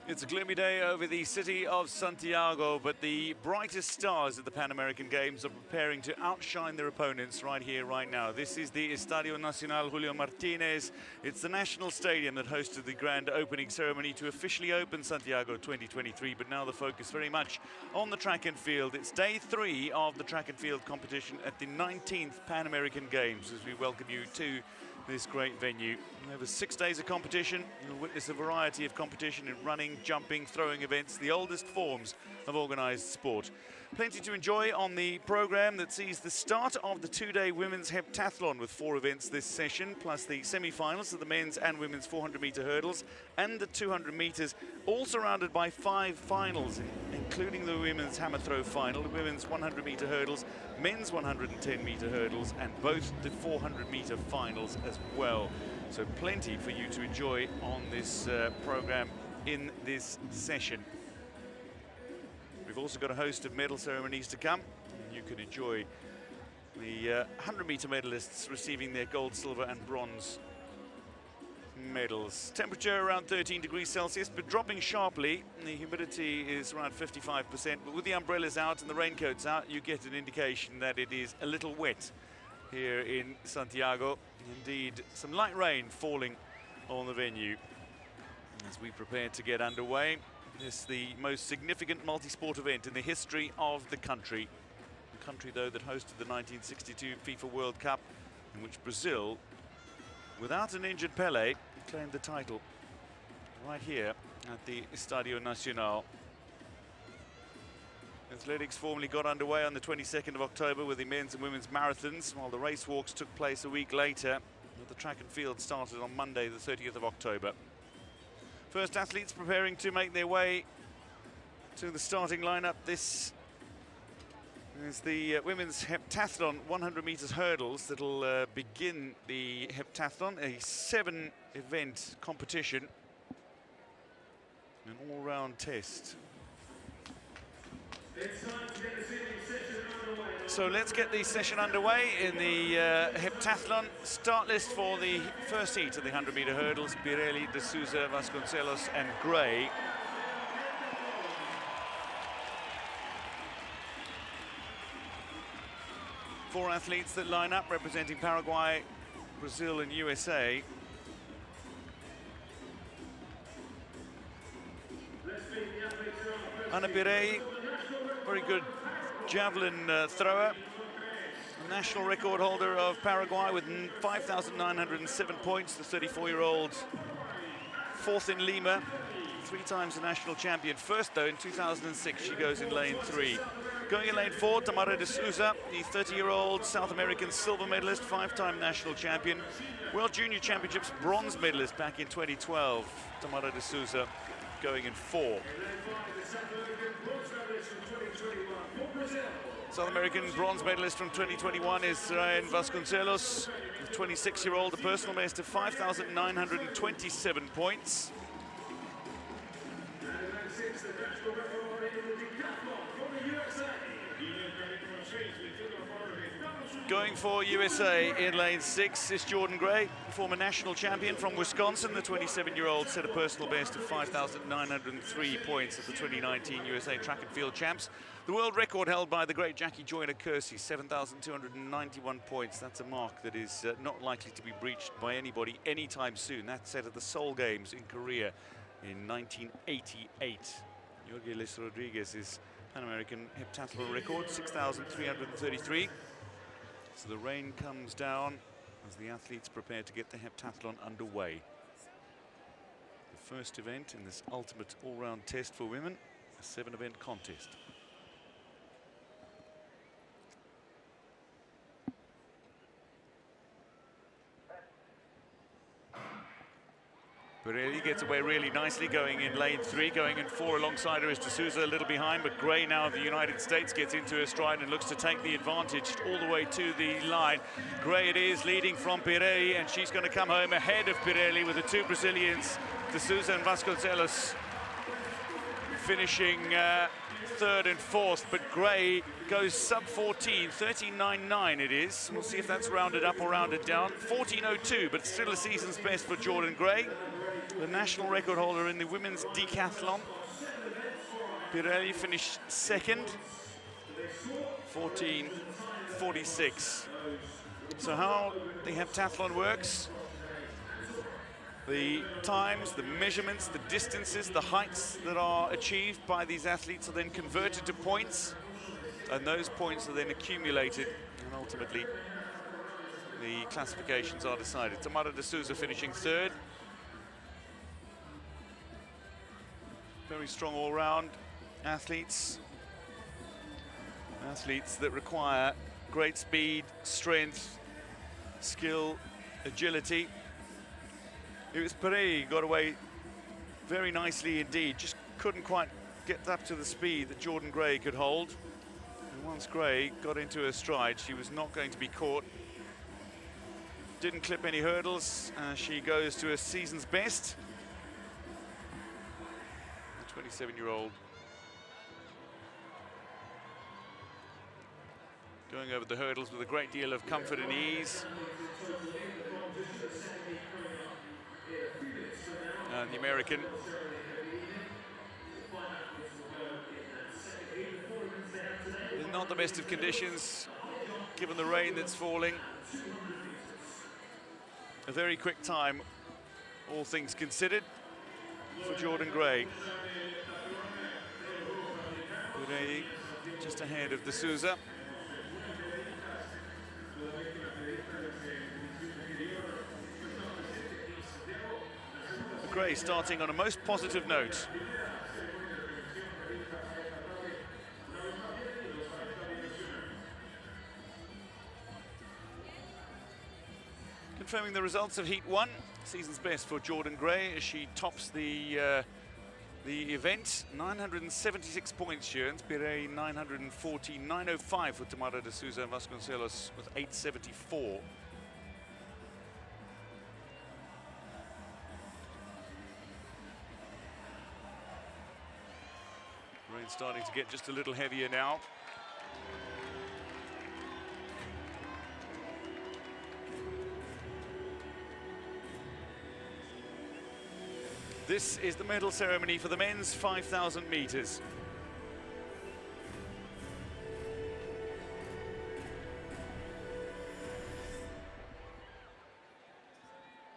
It's a gloomy day over the city of Santiago, but the brightest stars at the Pan American Games are preparing to outshine their opponents right here, right now. This is the Estadio Nacional Julio Martinez. It's the national stadium that hosted the grand opening ceremony to officially open Santiago 2023, but now the focus very much on the track and field. It's day 3 of the track and field competition at the 19th Pan American Games as we welcome you to this great venue. Over 6 days of competition, you'll witness a variety of competition in running, jumping, throwing events, the oldest forms of organised sport. Plenty to enjoy on the programme that sees the start of the 2-day women's heptathlon with 4 events this session, plus the semi-finals of the men's and women's 400-metre hurdles and the 200 metres, all surrounded by 5 finals, including the women's hammer throw final, the women's 100-metre hurdles, men's 110-metre hurdles, and both the 400-metre finals as well. So plenty for you to enjoy on this programme in this session. We've also got a host of medal ceremonies to come. You can enjoy the 100-metre medalists receiving their gold, silver and bronze medals. Temperature around 13 degrees Celsius, but dropping sharply. The humidity is around 55%, but with the umbrellas out and the raincoats out, you get an indication that it is a little wet here in Santiago. Indeed, some light rain falling on the venue as we prepare to get underway. This is the most significant multi-sport event in the history of the country. The country, though, that hosted the 1962 FIFA World Cup, in which Brazil, without an injured Pelé, claimed the title right here at the Estadio Nacional. Athletics formally got underway on the 22nd of October with the men's and women's marathons, while the race walks took place a week later. The track and field started on Monday, the 30th of October. First athletes preparing to make their way to the starting lineup. This is the women's heptathlon 100 meters hurdles that'll begin the heptathlon, a 7-event competition, an all-round test. So let's get the session underway in the heptathlon. Start list for the first heat of the 100-meter hurdles: Pirelli, De Souza, Vasconcelos and Gray. Four athletes that line up representing Paraguay, Brazil and USA. Ana Pirelli, very good javelin thrower, national record holder of Paraguay with 5,907 points, the 34-year-old, 4th in Lima, 3 times the national champion. First, though, in 2006, she goes in lane 3. Going in lane 4, Tamara de Souza, the 30-year-old South American silver medalist, 5-time national champion, World Junior Championships bronze medalist back in 2012. Tamara de Souza going in 4. South American bronze medalist from 2021 is Ryan Vasconcelos, the 26-year-old, a personal best of 5,927 points. Going for USA in lane 6 is Jordan Gray, former national champion from Wisconsin. The 27-year-old set a personal best of 5,903 points at the 2019 USA Track and Field Champs. The world record held by the great Jackie Joyner-Kersee, 7,291 points. That's a mark that is not likely to be breached by anybody anytime soon. That's set at the Seoul Games in Korea in 1988. Jorge Luis Rodriguez's Pan American heptathlon record, 6,333. So the rain comes down as the athletes prepare to get the heptathlon underway. The first event in this ultimate all-round test for women, a 7-event contest. Pirelli gets away really nicely, going in lane 3, going in 4 alongside her is De Souza, a little behind, but Gray now of the United States gets into her stride and looks to take the advantage all the way to the line. Gray it is, leading from Pirelli, and she's going to come home ahead of Pirelli with the 2 Brazilians, De Souza and Vasconcelos, finishing 3rd and 4th, but Gray goes sub 14, 13.99 it is. We'll see if that's rounded up or rounded down. 14.02, but still a season's best for Jordan Gray. the national record holder in the women's decathlon. Pirelli finished second, 14:46. So how the heptathlon works, the times, the measurements, the distances, the heights that are achieved by these athletes are then converted to points, and those points are then accumulated, and ultimately the classifications are decided. Tamara de Souza finishing third. Very strong all-round athletes. Athletes that require great speed, strength, skill, agility. It was Perey got away very nicely indeed, just couldn't quite get up to the speed that Jordan Gray could hold. And once Gray got into her stride, she was not going to be caught. Didn't clip any hurdles. She goes to her season's best. The 27-year-old going over the hurdles with a great deal of comfort and ease. And the American in not the best of conditions, given the rain that's falling. A very quick time, all things considered, for Jordan Gray. Gray just ahead of de Souza. Gray starting on a most positive note. Confirming the results of Heat 1, season's best for Jordan Gray as she tops the event. 976 points she earns, Pirey 940, 905 for Tamara de Souza, and Vasconcelos with 874. Rain starting to get just a little heavier now. This is the medal ceremony for the men's 5,000 meters.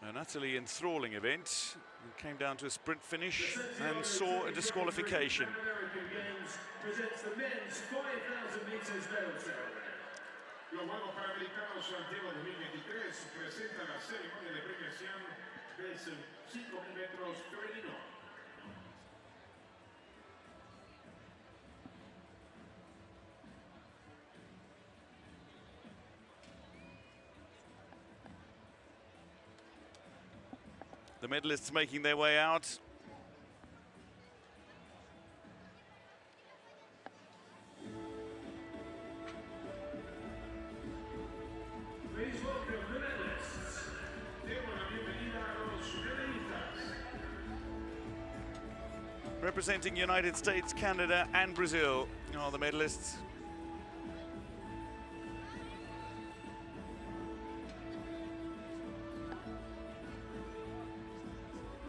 An utterly enthralling event. It came down to a sprint finish and saw a disqualification. Presents the men's 5,000 meters medal ceremony. Los Juegos Panamericanos Santiago 2023 presentan la ceremonia de premiación del 5.000 metros femenino. The medalists making their way out. Please welcome the medalists. Demos la bienvenida a los medallistas. Representing United States, Canada and Brazil are the medalists.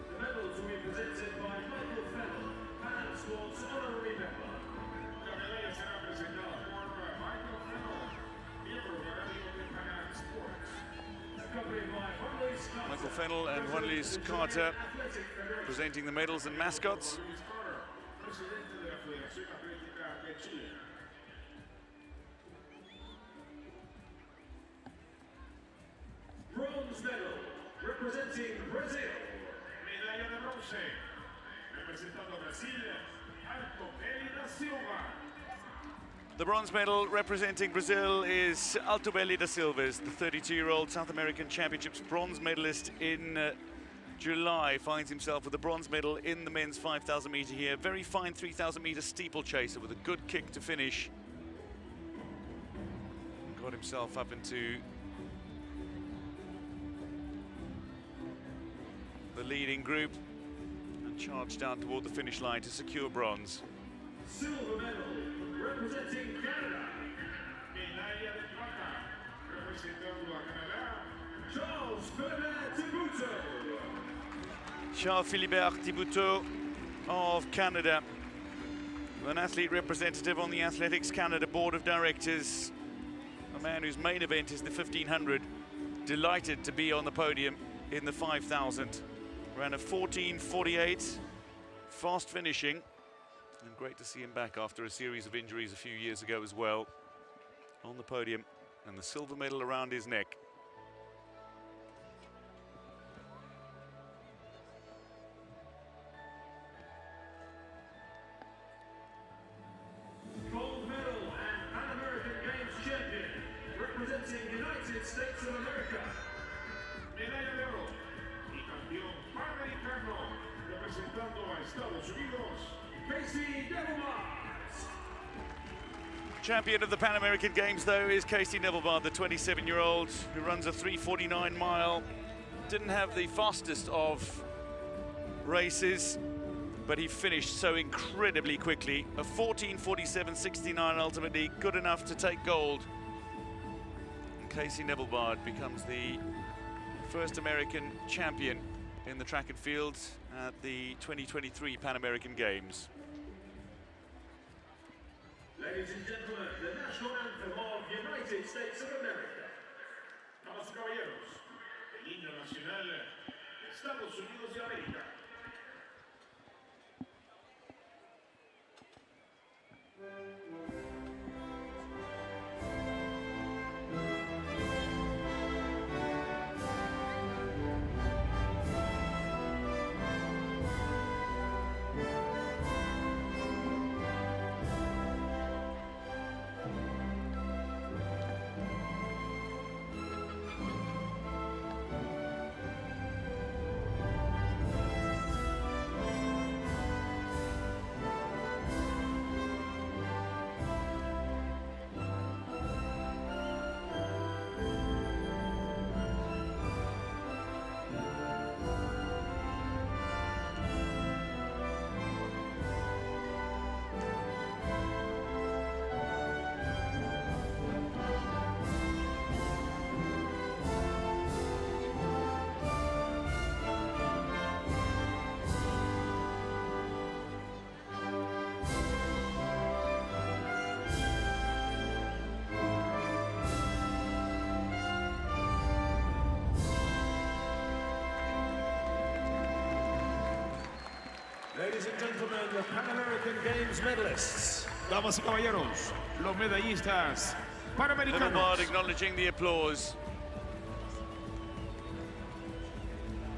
The medals will be presented by Michael Fennell, Panam Sports honorary member. La medalla será presentada por Michael Fennell, miembro honorario de Panam Sports. Accompanied by Juan Scott. Michael Fennell and Juan-Luis Carter presenting the medals and mascots. Presidente de la Federación Atlética de Chile. Bronze medal, representing Brazil. Medalla de bronce, representando Brasil, Altobelli da Silva. The bronze medal representing Brazil is Altobelli da Silva, the 32-year-old South American Championships bronze medalist in July. Finds himself with a bronze medal in the men's 5,000 meter here. Very fine 3,000 meter steeplechaser with a good kick to finish. Got himself up into the leading group and charged down toward the finish line to secure bronze. Silver medal, representing Canada. Medalla de plata, representando a Canadá, Charles Bernard Debuto. Charles-Philibert Thibouteau of Canada, an athlete representative on the Athletics Canada Board of Directors, a man whose main event is the 1500. Delighted to be on the podium in the 5000. Ran a 14:48, fast finishing, and great to see him back after a series of injuries a few years ago as well. On the podium, and the silver medal around his neck. Gold medal and Pan American Games champion, representing United States of America. Medalla de oro y campeón panamericano, representando a Estados Unidos, Casey Nevelbard. Champion of the Pan American Games, though, is Casey Nevelbard, the 27-year-old who runs a 3:49 mile. Didn't have the fastest of races, but he finished so incredibly quickly. A 14:47.69 ultimately good enough to take gold. And Casey Nevelbard becomes the first American champion in the track and field at the 2023 Pan American Games. Ladies and gentlemen, the national anthem of the United States of America. Damas y caballeros, el himno nacional de Estados Unidos de América. Ladies and gentlemen, the Pan American Games medalists. Damas y caballeros, los medallistas panamericanos. Nevelbard acknowledging the applause.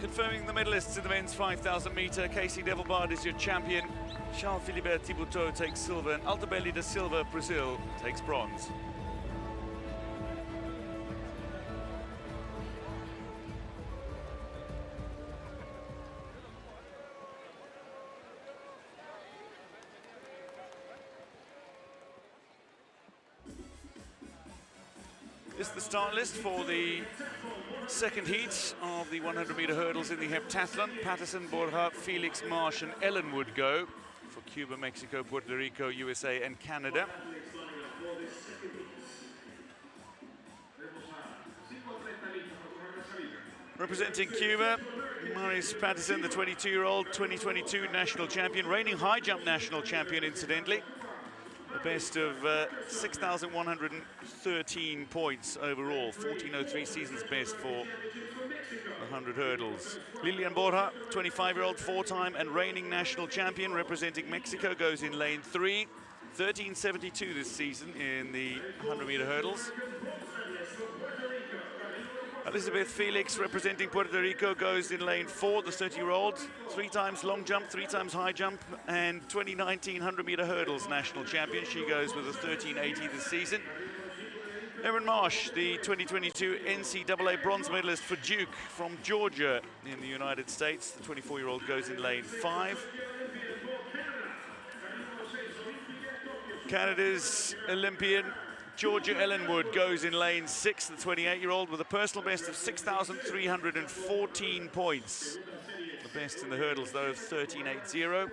Confirming the medalists in the men's 5,000 meter, Casey Nevelbard is your champion. Charles-Philibert Thibouteau takes silver, and Altobelli da Silva, Brazil, takes bronze. This is the start list for the second heat of the 100-meter hurdles in the heptathlon. Patterson, Borja, Felix, Marsh and Ellenwood go for Cuba, Mexico, Puerto Rico, USA and Canada. Representing Cuba, Maurice Patterson, the 22-year-old 2022 national champion, reigning high jump national champion incidentally. The best of 6,113 points overall, 14:03 season's best for the 100 hurdles. Lilian Borja, 25-year-old, four-time and reigning national champion, representing Mexico, goes in lane 3. 13:72 this season in the 100-meter hurdles. Elizabeth Felix, representing Puerto Rico, goes in lane 4, the 30-year-old. 3 times long jump, 3 times high jump, and 2019 100-meter hurdles national champion. She goes with a 13:80 this season. Erin Marsh, the 2022 NCAA bronze medalist for Duke from Georgia in the United States. The 24-year-old goes in lane 5. Canada's Olympian Georgia Ellenwood goes in lane 6, the 28-year-old, with a personal best of 6,314 points. The best in the hurdles, though, of 13:80.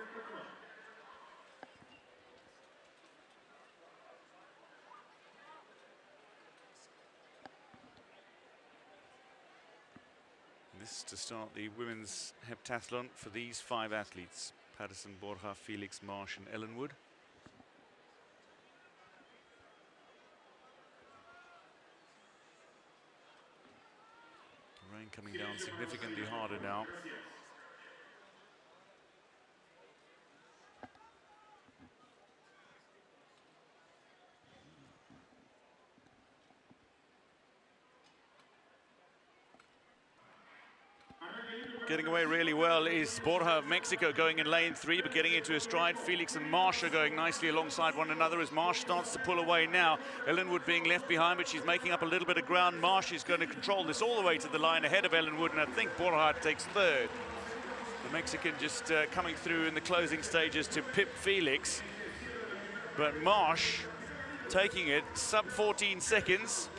This to start the women's heptathlon for these 5 athletes: Patterson, Borja, Felix, Marsh and Ellenwood. Rain coming down significantly harder now. Getting away really well is Borja of Mexico, going in lane 3, but getting into his stride. Felix and Marsh are going nicely alongside one another as Marsh starts to pull away now. Ellenwood being left behind, but she's making up a little bit of ground. Marsh is going to control this all the way to the line ahead of Ellenwood, and I think Borja takes 3rd. The Mexican just coming through in the closing stages to pip Felix. But Marsh taking it sub 14 seconds.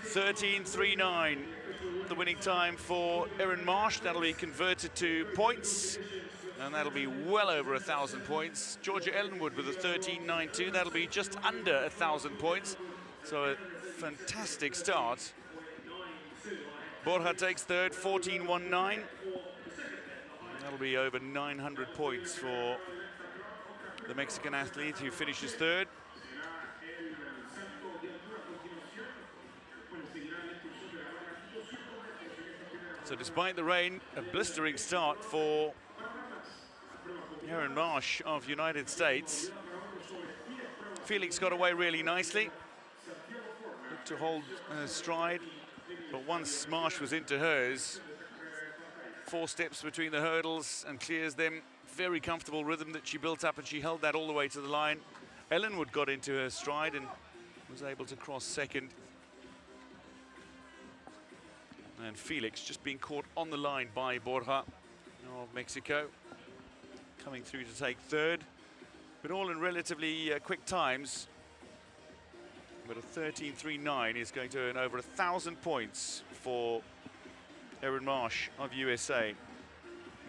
13:39, the winning time for Erin Marsh. That'll be converted to points, and that'll be well over 1,000 points. Georgia Ellenwood with a 13:92. That'll be just under 1,000 points. So a fantastic start. Borja takes 3rd, 14:19. That'll be over 900 points for the Mexican athlete who finishes 3rd. So despite the rain, a blistering start for Erin Marsh of United States. Felix got away really nicely. Looked to hold her stride, but once Marsh was into hers, 4 steps between the hurdles and clears them. Very comfortable rhythm that she built up, and she held that all the way to the line. Ellenwood got into her stride and was able to cross 2nd. And Felix just being caught on the line by Borja of Mexico, coming through to take 3rd, but all in relatively quick times. But a 13:39 is going to earn over 1,000 points for Erin Marsh of USA.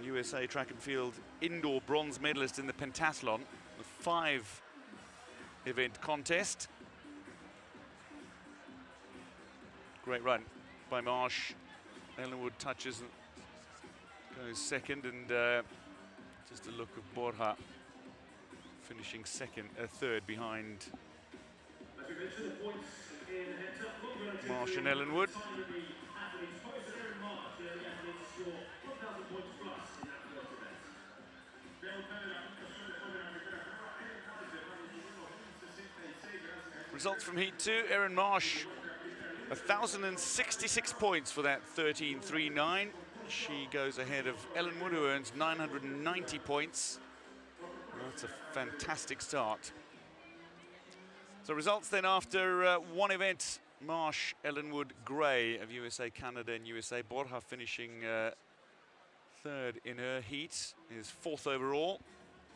USA track and field indoor bronze medalist in the pentathlon, the 5-event contest. Great run by Marsh. Ellenwood touches, goes 2nd, and just a look of Borja finishing 3rd behind Marsh and Ellenwood. Results from Heat 2, Erin Marsh, 1,066 points for that 13:39. She goes ahead of Ellenwood, who earns 990 points. Well, that's a fantastic start. So results then after one event: Marsh, Ellenwood, Gray of USA, Canada and USA. Borja finishing 3rd in her heat, is 4th overall.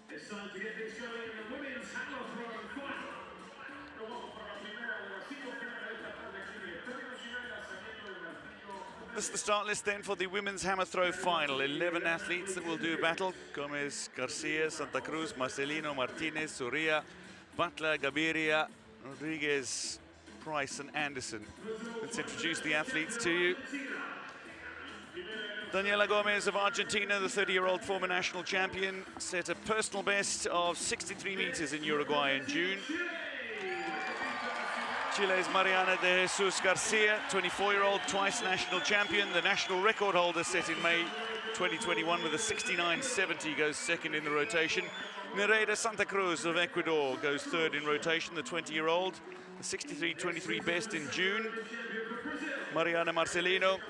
It's time to get things going in the women's hammer throw final. This is the start list then for the women's hammer throw final. 11 athletes that will do battle: Gomez, Garcia, Santa Cruz, Marcelino, Martinez, Soria, Butler, Gaviria, Rodriguez, Price and Anderson. Let's introduce the athletes to you. Daniela Gomez of Argentina, the 30-year-old former national champion, set a personal best of 63 meters in Uruguay in June. Chile's Mariana de Jesus Garcia, 24-year-old, twice national champion. The national record holder set in May 2021 with a 69.70, goes 2nd in the rotation. Nereida Santa Cruz of Ecuador goes 3rd in rotation, the 20-year-old. The 63.23 best in June. Mariana Marcelino,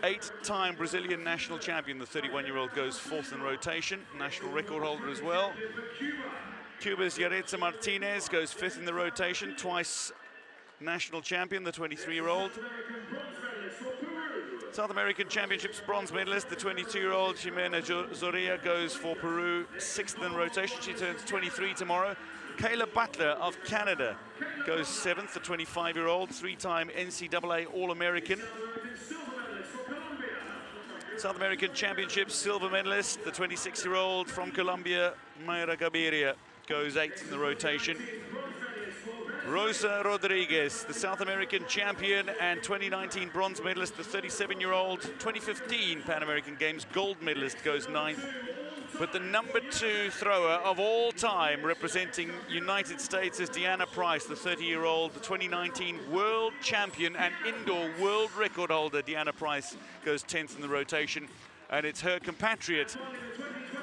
8-time Brazilian national champion. The 31-year-old goes 4th in rotation, national record holder as well. Cuba's Yaretza Martinez goes 5th in the rotation, twice national champion, the 23-year-old. South American Championships bronze medalist, the 22-year-old Ximena Zoria goes for Peru, 6th in rotation. She turns 23 tomorrow. Kayla Butler of Canada goes 7th, the 25-year-old, 3-time NCAA All-American. South American Championships silver medalist, the 26-year-old from Colombia, Mayra Gaviria, goes 8th in the rotation. Rosa Rodriguez, the South American champion and 2019 bronze medalist, the 37-year-old, 2015 Pan American Games gold medalist, goes 9th. But the #2 thrower of all time, representing United States, is Deanna Price, the 30-year-old, the 2019 world champion and indoor world record holder. Deanna Price goes 10th in the rotation. And it's her compatriot,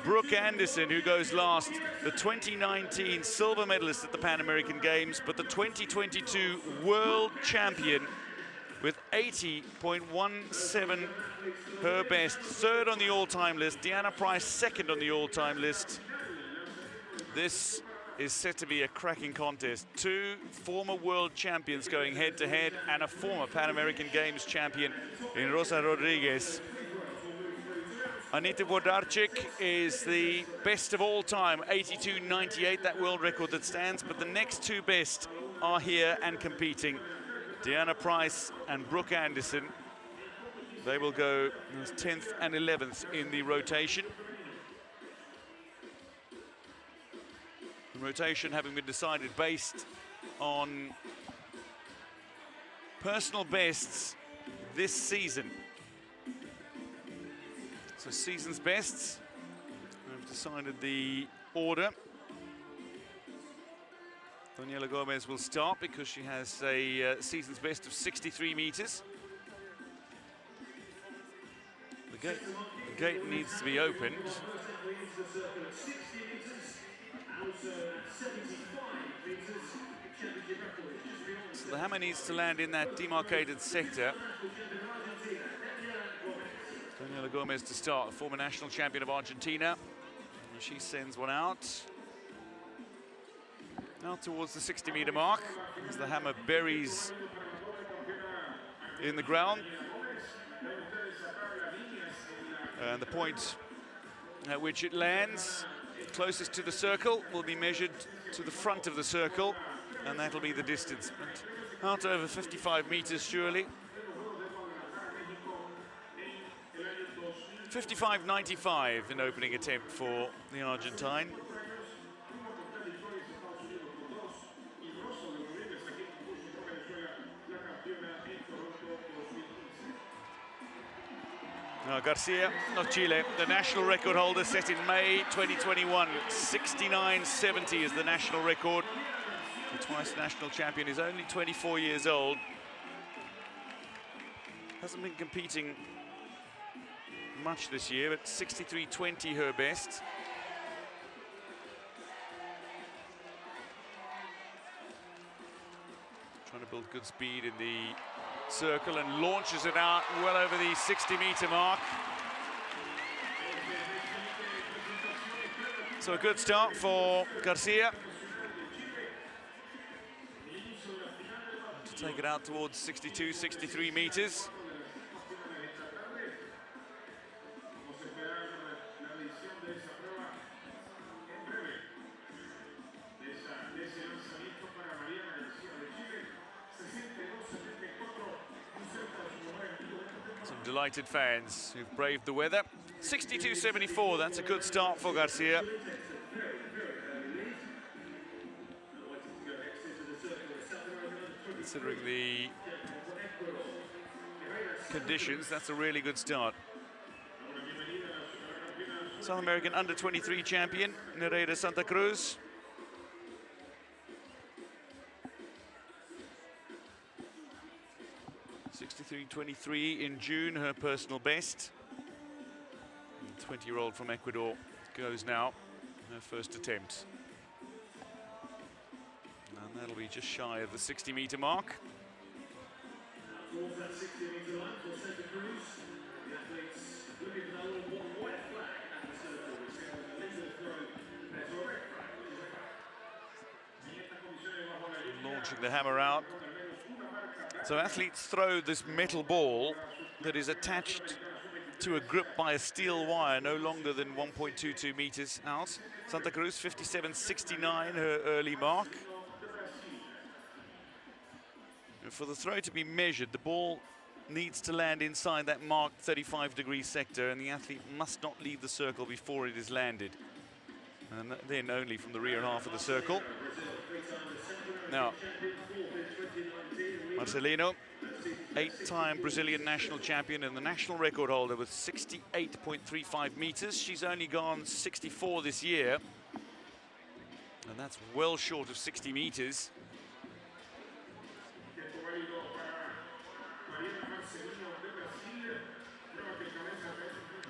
Brooke Anderson, who goes last, the 2019 silver medalist at the Pan American Games, but the 2022 world champion with 80.17, her best. 3rd on the all-time list. Deanna Price 2nd on the all-time list. This is set to be a cracking contest. 2 former world champions going head-to-head and a former Pan American Games champion in Rosa Rodriguez. Anita Włodarczyk is the best of all time, 82.98, that world record that stands, but the next 2 best are here and competing. Deanna Price and Brooke Anderson. They will go 10th and 11th in the rotation. The rotation having been decided based on personal bests this season. So season's bests, we've decided the order. Daniela Gomez will start because she has a season's best of 63 meters. The gate needs to be opened. So the hammer needs to land in that demarcated sector. Daniela Gomez to start, former national champion of Argentina. And she sends one out towards the 60-meter mark as the hammer buries in the ground. And the point at which it lands, closest to the circle, will be measured to the front of the circle, and that'll be the distance. But out over 55 meters, surely. 55.95 in opening attempt for the Argentine. Now Garcia of Chile, the national record holder, set in May 2021. 69.70 is the national record. The twice national champion is only 24 years old. Hasn't been competing much this year, but 63.20 her best. Trying to build good speed in the circle and launches it out well over the 60-meter mark. So a good start for Garcia. To take it out towards 62, 63 meters. Delighted fans who've braved the weather. 62.74, that's a good start for Garcia. Considering the conditions, that's a really good start. South American under-23 champion, Nereida Santa Cruz. .23 in June, her personal best. 20-year-old from Ecuador goes now, her first attempt. And that'll be just shy of the 60-meter mark. Launching the hammer out. So athletes throw this metal ball that is attached to a grip by a steel wire no longer than 1.22 meters out. Santa Cruz 57.69, her early mark. And for the throw to be measured, the ball needs to land inside that marked 35-degree sector, and the athlete must not leave the circle before it is landed. And then only from the rear half of the circle. Now, Marcelino, 8-time Brazilian national champion and the national record holder with 68.35 meters. She's only gone 64 this year, and that's well short of 60 meters.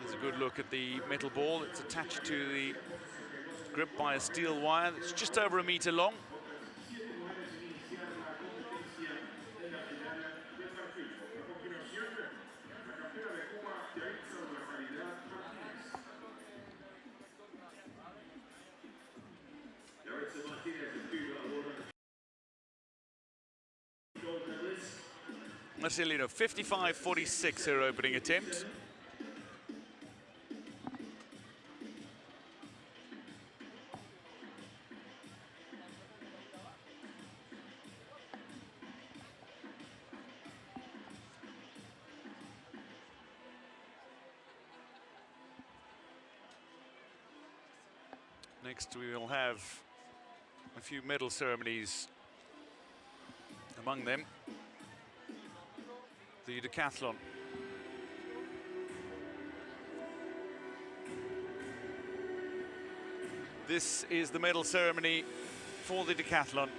There's a good look at the metal ball. It's attached to the grip by a steel wire that's just over a meter long. Marcelino, 55.46 her opening attempt. Next we will have a few medal ceremonies, among them the decathlon. This is the medal ceremony for the decathlon.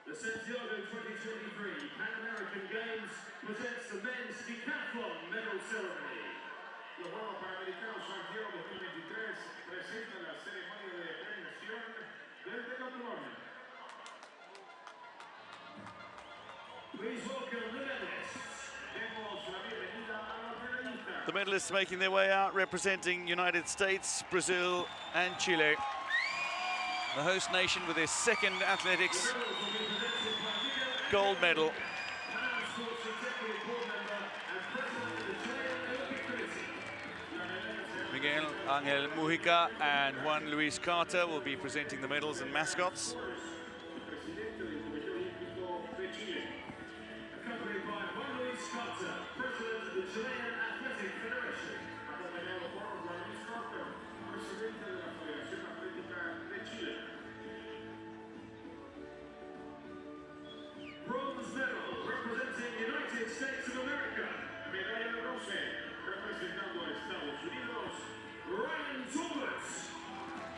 The Santiago 2023 Pan American Games presents the men's decathlon medal ceremony. Los Juegos Panamericanos Santiago 2023 presentan la ceremonia de premiación del decatlón. Please welcome the medalists. Demos la bienvenida a los medallistas. The medalists making their way out, representing United States, Brazil and Chile. The host nation with their second athletics gold medal. Panam Sports Executive Board Member and President of the Chilean Olympic Committee. Miguel Angel Mujica and Juan Luis Carter will be presenting the medals and mascots. Presidente del Comité Olímpico de Chile. Accompanied by Juan Luis Carter, President of the Chilean Athletic Federation. Acompañado por Juan Luis Carter, Presidente de la Federación Atlética de Chile. Bronze medal representing United States of America. Medalla de bronce representando a Estados Unidos, Ryan Talbot.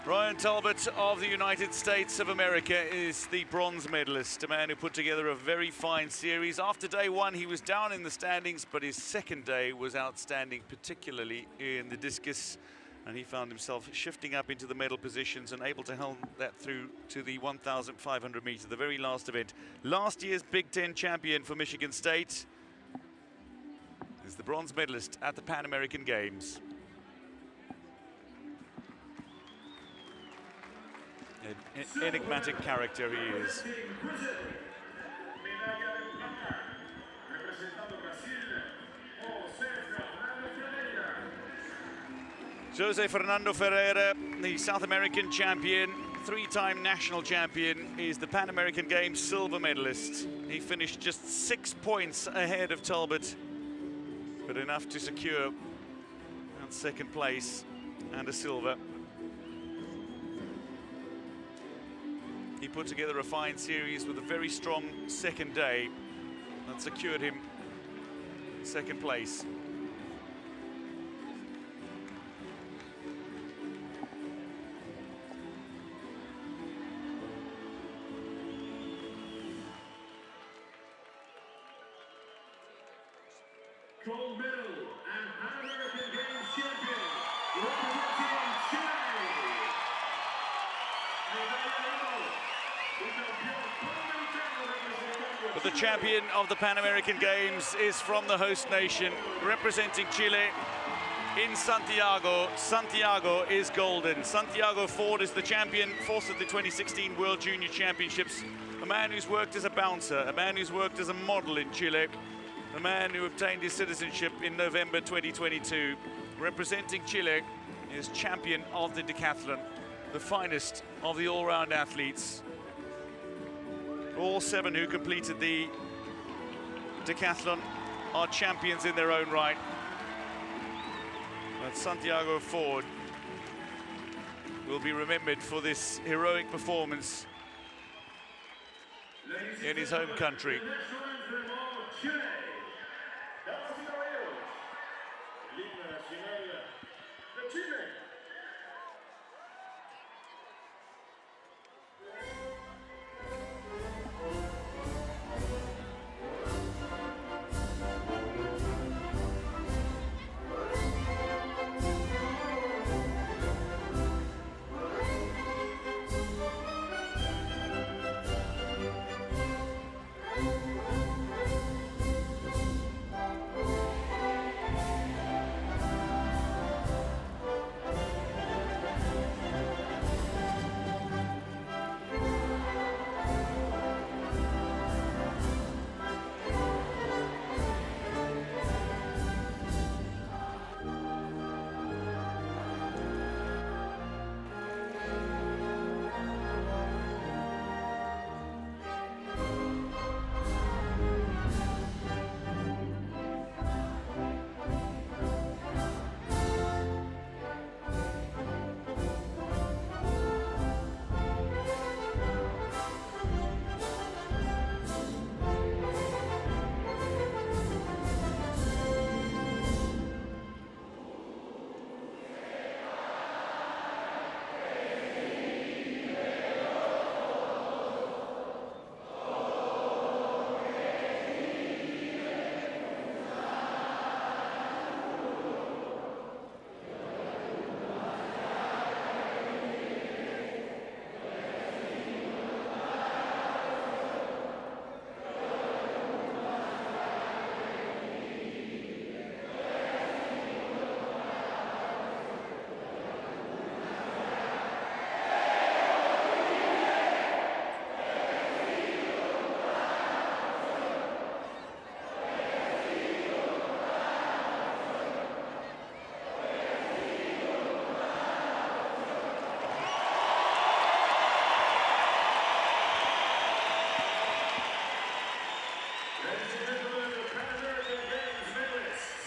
Ryan Talbot of the United States of America is the bronze medalist, a man who put together a very fine series. After day one, he was down in the standings, but his second day was outstanding, particularly in the discus. And he found himself shifting up into the medal positions and able to helm that through to the 1,500 meter, the very last event. Last year's Big Ten champion for Michigan State is the bronze medalist at the Pan American Games. An enigmatic character he is. Jose Fernando Ferreira, the South American champion, three-time national champion, is the Pan American Games silver medalist. He finished just 6 points ahead of Talbot, but enough to secure that second place and a silver. He put together a fine series with a very strong second day that secured him second place. Gold medal and Pan American Games champion, representing Chile. But the champion of the Pan American Games is from the host nation, representing Chile in Santiago. Santiago is golden. Santiago Ford is the champion, fourth of the 2016 World Junior Championships. A man who's worked as a bouncer, a man who's worked as a model in Chile, a man who obtained his citizenship in November 2022. Representing Chile is champion of the decathlon, the finest of the all-round athletes. All seven who completed the decathlon are champions in their own right. But Santiago Ford will be remembered for this heroic performance in his home country.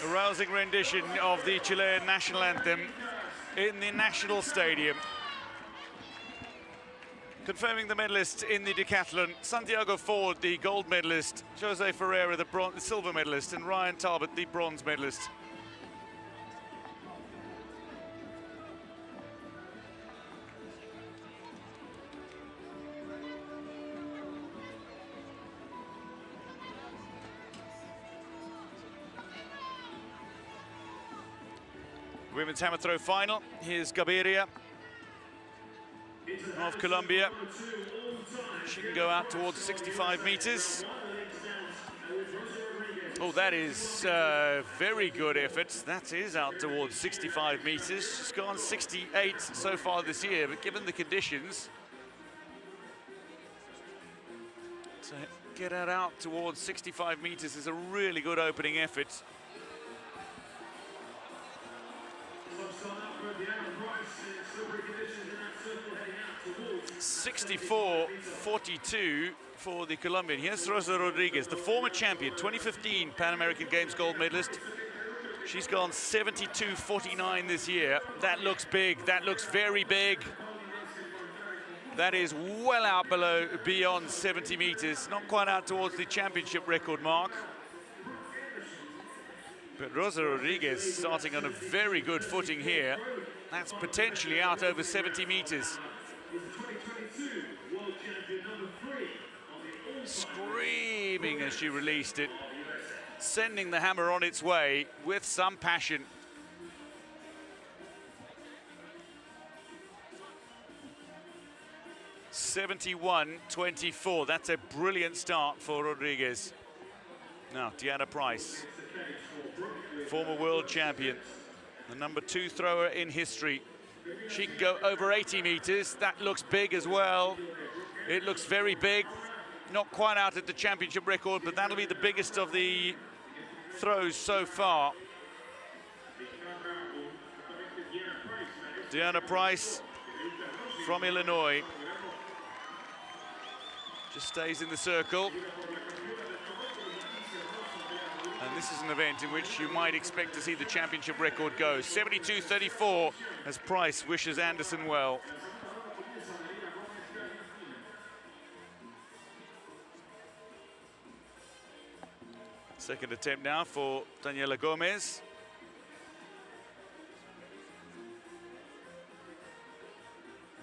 A rousing rendition of the Chilean national anthem in the national stadium. Confirming the medalists in the decathlon: Santiago Ford, the gold medalist; Jose Ferreira, the silver medalist; and Ryan Talbot, the bronze medalist. Women's hammer throw final. Here's Gaviria of Colombia. She can go out towards 65 meters. Oh, that is very good effort. That is out towards 65 meters. She's gone 68 so far this year, but given the conditions, to get her out towards 65 meters is a really good opening effort. 64.42 for the Colombian. Here's Rosa Rodriguez, the former champion, 2015 Pan American Games gold medalist. She's gone 72.49 this year. That looks big. That looks very big. That is well out beyond 70 meters. Not quite out towards the championship record mark. But Rosa Rodriguez starting on a very good footing here. That's potentially out over 70 meters. Screaming as she released it, sending the hammer on its way with some passion. .71.24. That's a brilliant start for Rodriguez. Now, Deanna Price, former world champion, the #2 thrower in history. She can go over 80 meters. That looks big as well. It looks very big. Not quite out at the championship record, but that'll be the biggest of the throws so far. Deanna Price from Illinois just stays in the circle. This is an event in which you might expect to see the championship record go. 72-34 as Price wishes Anderson well. Second attempt now for Daniela Gomez.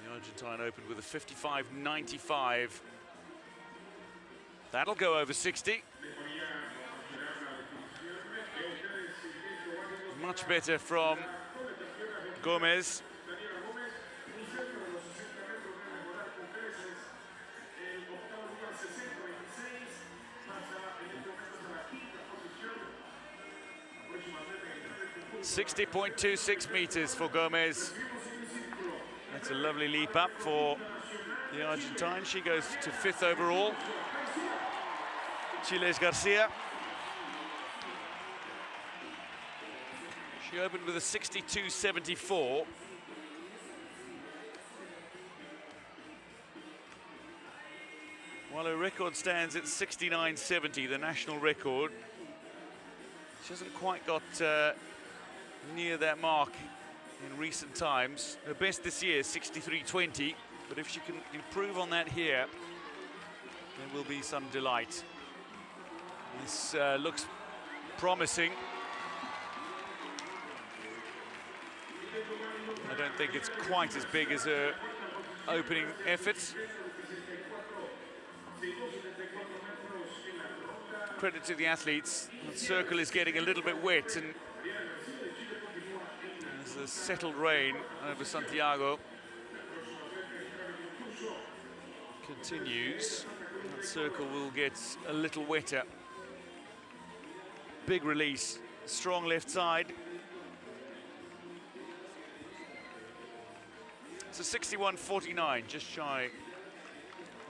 The Argentine opened with a 55.95. That'll go over 60. Much better from Gomez. .26 meters for Gomez. That's a lovely leap up for the Argentine. She goes to 5th overall. Chiles Garcia. She opened with a 62.74. While her record stands at 69.70, the national record. She hasn't quite got near that mark in recent times. Her best this year is 63.20, but if she can improve on that here, there will be some delight. This looks promising. I don't think it's quite as big as her opening effort. Credit to the athletes. The circle is getting a little bit wet, and there's a settled rain over Santiago. Continues. That circle will get a little wetter. Big release, strong left side. It's a 61.49, just shy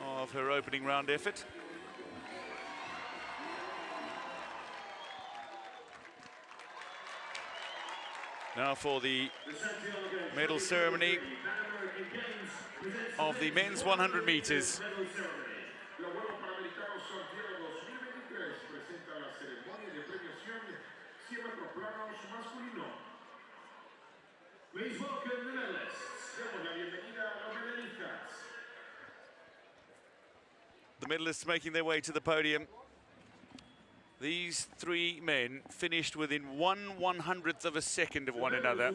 of her opening round effort. Now for the medal ceremony of the men's 100 meters. Please welcome the medalists. Damos la bienvenida a los medallistas. The medalists making their way to the podium. These three men finished within 1/100th of a second of one another.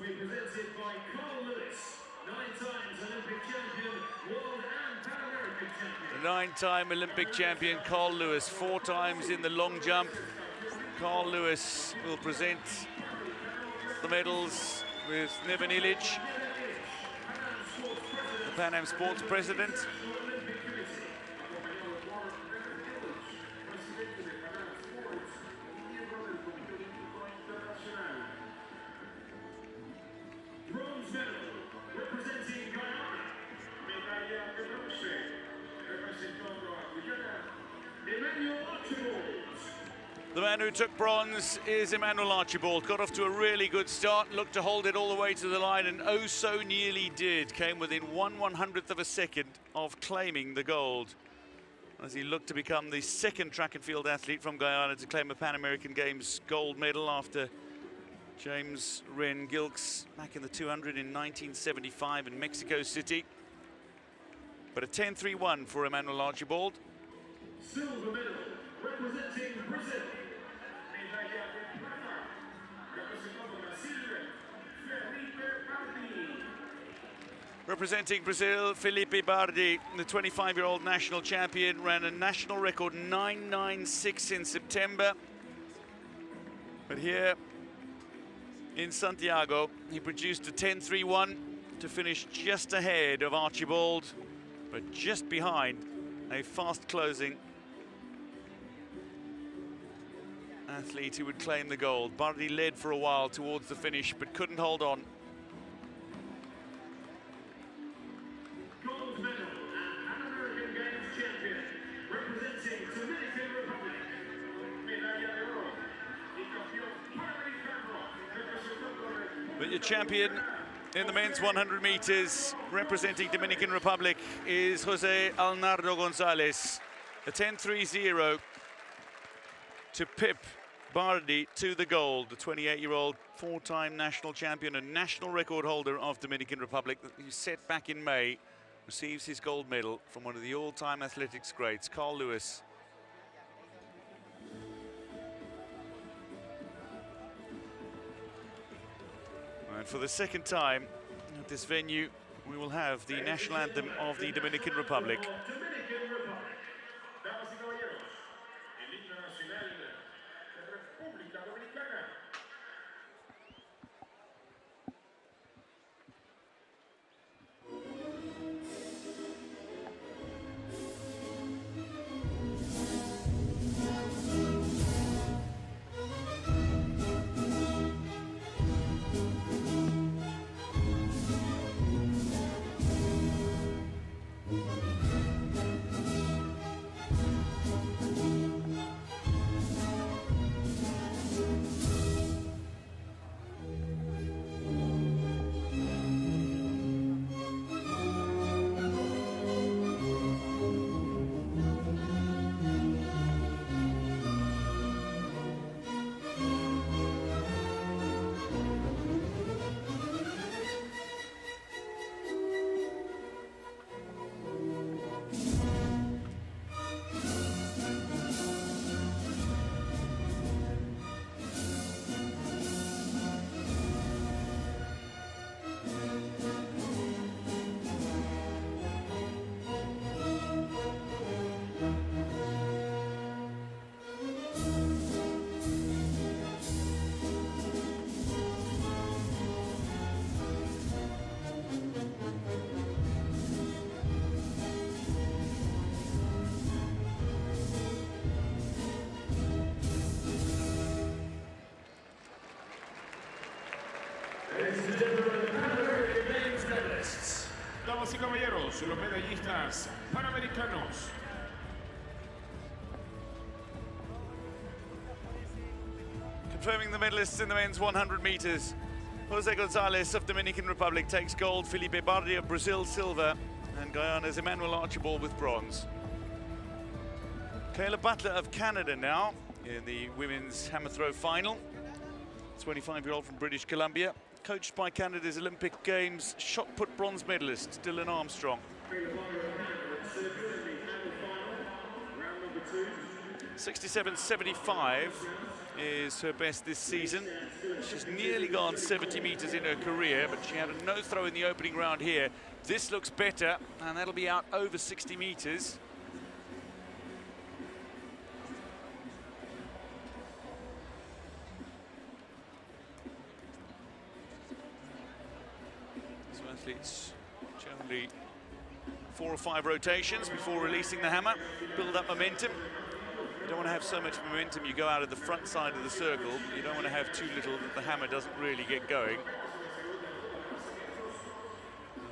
The 9-time Olympic champion Carl Lewis, 4 times in the long jump. Carl Lewis will present the medals with Neven Ilic, the Panam Sports president. Bronze medal, representing Guyana. Medalla de bronce, representando a Guyana, Emmanuel Archibald. The man who took bronze is Emmanuel Archibald. Got off to a really good start, looked to hold it all the way to the line, and oh so nearly did. Came within 1/100th of a second of claiming the gold, as he looked to become the second track and field athlete from Guyana to claim a Pan American Games gold medal after James Wren Gilkes back in the 200 in 1975 in Mexico City. But a 10.31 for Emmanuel Archibald. Silver medal, representing Brazil. Medalla de plata, representando Brasil, Felipe Bardi. Representing Brazil, Felipe Bardi, the 25-year-old national champion, ran a national record 9.96 in September. But here in Santiago, he produced a 10.31 to finish just ahead of Archibald, but just behind a fast-closing athlete who would claim the gold. Bardi led for a while towards the finish, but couldn't hold on. Gold medal and Pan American Games champion, representing Dominican Republic. Medalla de oro y campeón panamericano, representando But your champion in the men's 100 meters, representing Dominican Republic, is Jose Alnardo Gonzalez. A 10.30 to pip Bardi to the gold, the 28-year-old four-time national champion and national record holder of Dominican Republic, who set back in May, receives his gold medal from one of the all-time athletics greats, Carl Lewis. And for the second time at this venue, we will have the national anthem of the Dominican Republic. Dominican Republic. Damas y caballeros, el himno nacional de República Dominicana. Damas y caballeros, los medallistas panamericanos. Confirming the medalists in the men's 100 meters. Jose Gonzalez of Dominican Republic takes gold, Felipe Bardi of Brazil silver, and Guyana's Emmanuel Archibald with bronze. Kayla Butler of Canada now in the women's hammer throw final. 25-year-old from British Columbia, coached by Canada's Olympic Games shot put bronze medalist Dylan Armstrong. 67.75 is her best this season. She's nearly gone 70 meters in her career, but she had a no throw in the opening round here. This looks better, and that'll be out over 60 meters. So athletes generally 4 or 5 rotations before releasing the hammer, build up momentum. You don't want to have so much momentum you go out of the front side of the circle. You don't want to have too little that the hammer doesn't really get going.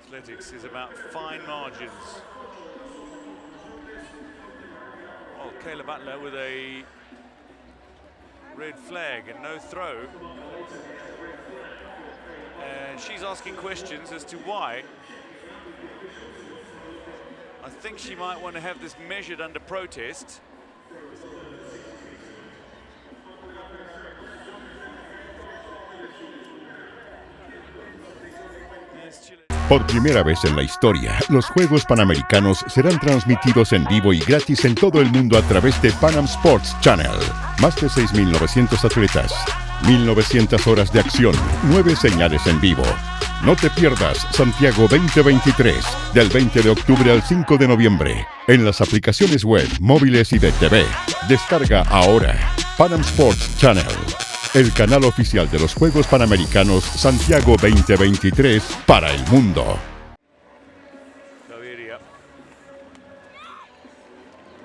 Athletics is about fine margins. Oh, Kayla Butler with a red flag and no throw. And she's asking questions as to why. I think she might want to have this measured under protest. Por primera vez en la historia, los Juegos Panamericanos serán transmitidos en vivo y gratis en todo el mundo a través de Panam Sports Channel. Más de 6.900 atletas, 1.900 horas de acción, 9 señales en vivo. No te pierdas Santiago 2023, del 20 de octubre al 5 de noviembre, en las aplicaciones web, móviles y de TV. Descarga ahora Panam Sports Channel, el canal oficial de los Juegos Panamericanos Santiago 2023 para el mundo. Gaviria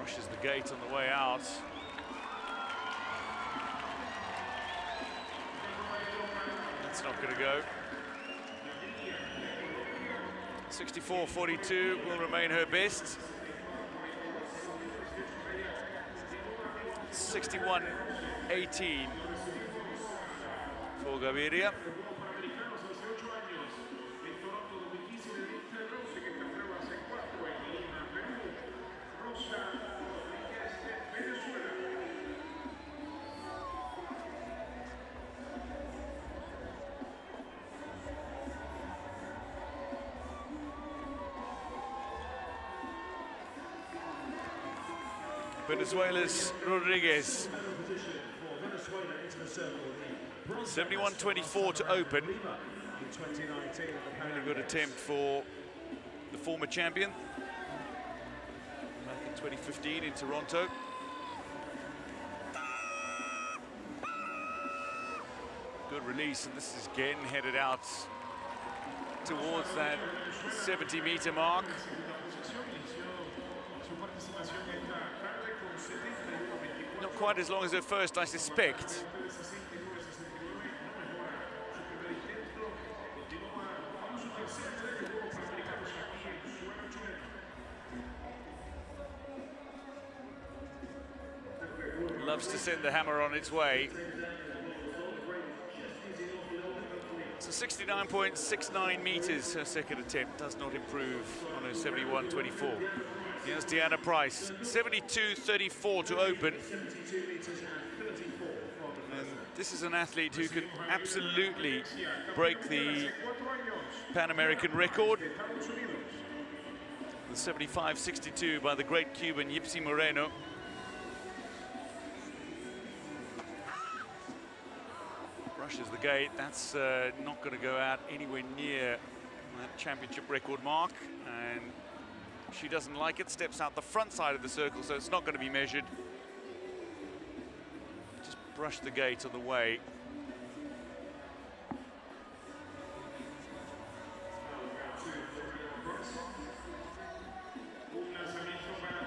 rushes the gate on the way out. That's not going to go. 64.42 will remain her best. 61.18 for Gaviria. Venezuela's Rodriguez. 71-24 to open. Really good attempt for the former champion back in 2015 in Toronto. Good release, and this is again headed out towards that 70-meter mark. Not quite as long as her first, I suspect. Loves to send the hammer on its way. So 69.69 meters, her second attempt. Does not improve on her 71.24. Here's Deanna Price, 72.34 to open. And this is an athlete who can absolutely break the Pan American record. The 75.62 by the great Cuban Yipsy Moreno. Brushes the gate. That's not going to go out anywhere near that championship record mark, and she doesn't like it. Steps out the front side of the circle, so it's not going to be measured. Just brush the gate on the way.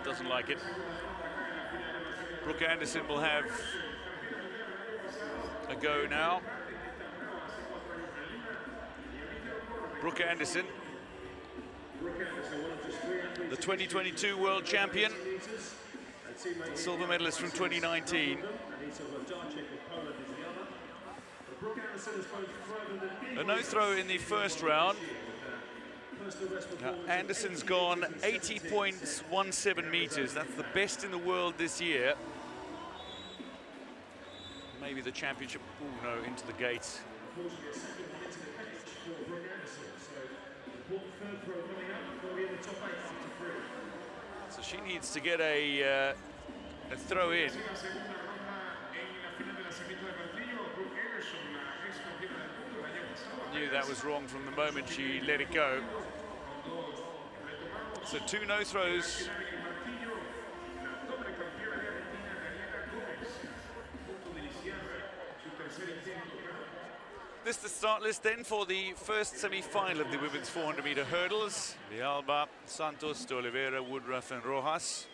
Doesn't like it. Brooke Anderson will have a go now. Brooke Anderson, the 2022 world champion, silver medalist from 2019. A no throw in the first round. Anderson's gone 80.17 meters. That's the best in the world this year. Maybe the championship. Oh no, into the gate. So she needs to get a throw in. Knew that was wrong from the moment she let it go. So two no throws. This is the start list then for the first semi-final of the women's 400-meter hurdles. Villalba, Santos, de Oliveira, Woodruff and Rojas.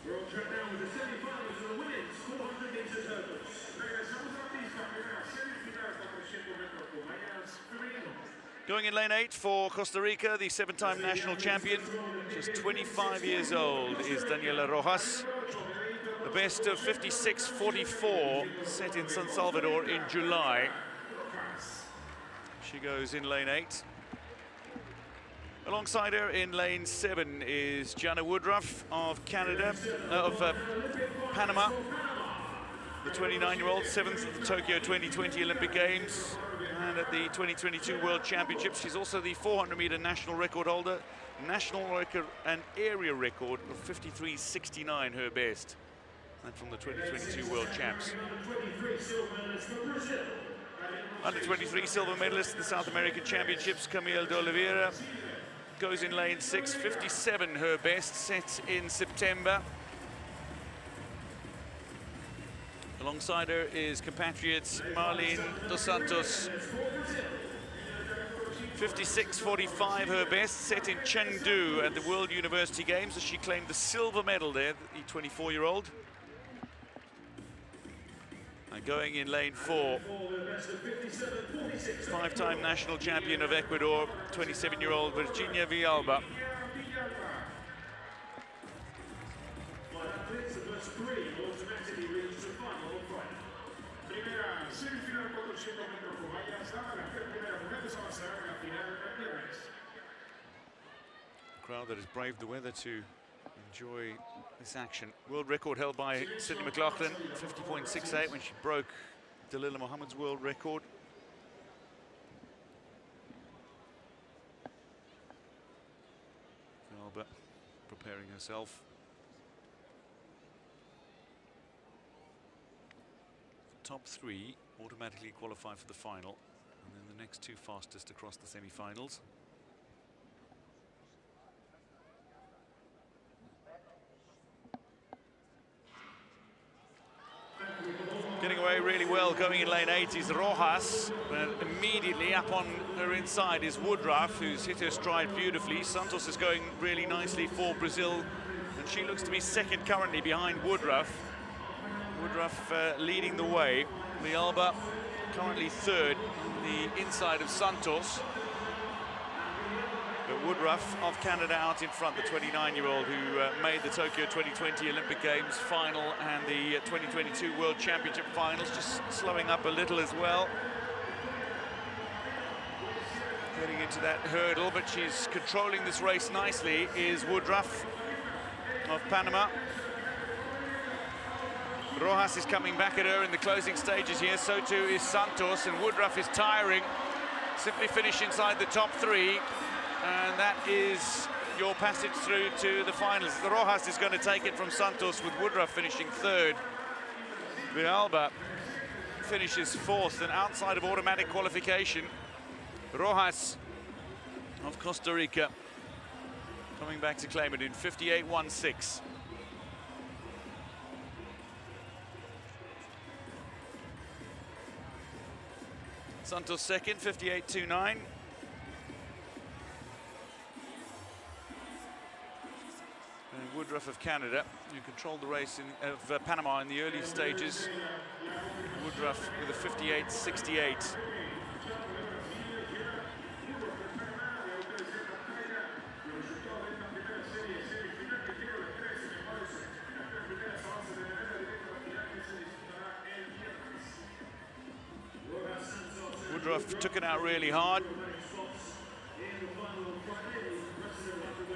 We're on track now with the semi-finals of the women's 400-meter hurdles. Regresamos a la pista, primera semifinal de 400 metros con vallas femenino. Going in lane 8 for Costa Rica, the 7-time national champion. Just 25 years old is Daniela Rojas. The best of 56.44 set in San Salvador in July. She goes in lane 8. Alongside her in lane 7 is Gianna Woodruff of Canada, Panama. The 29-year-old, 7th at the Tokyo 2020 Olympic Games and at the 2022 World Championships. She's also the 400-meter national record holder, national record and area record of 53.69, her best. And from the 2022 World Champs. Under 23 silver medalist at the South American Championships, Camille de Oliveira goes in lane 6, 57 her best, set in September. Alongside her is compatriots Marlene dos Santos. 56.45 her best, set in Chengdu at the World University Games as she claimed the silver medal there, the 24-year-old. And going in lane 4, 5-time national champion of Ecuador, 27-year-old Virginia Villalba. Crowd that has braved the weather to enjoy this action. World record held by Sydney McLaughlin, 50.68 when she broke Dalilah Muhammad's world record. Villalba preparing herself. top 3 automatically qualify for the final, and then the next 2 fastest across the semi-finals. Getting away really well, going in lane 8 is Rojas, but immediately up on her inside is Woodruff, who's hit her stride beautifully. Santos is going really nicely for Brazil, and she looks to be second currently behind Woodruff. Woodruff leading the way. Villalba currently third on the inside of Santos. But Woodruff of Canada out in front, the 29-year-old who made the Tokyo 2020 Olympic Games final and the 2022 World Championship finals, just slowing up a little as well. Getting into that hurdle, but she's controlling this race nicely, is Woodruff of Panama. Rojas is coming back at her in the closing stages here, so too is Santos, and Woodruff is tiring. Simply finish inside the top 3. And that is your passage through to the finals. The Rojas is going to take it from Santos, with Woodruff finishing third. Villalba finishes fourth, and outside of automatic qualification, Rojas of Costa Rica coming back to claim it in 58.16. Santos second, 58.29. Woodruff of Canada, who controlled the race of Panama in the early stages. Woodruff with a 58.68. Woodruff took it out really hard.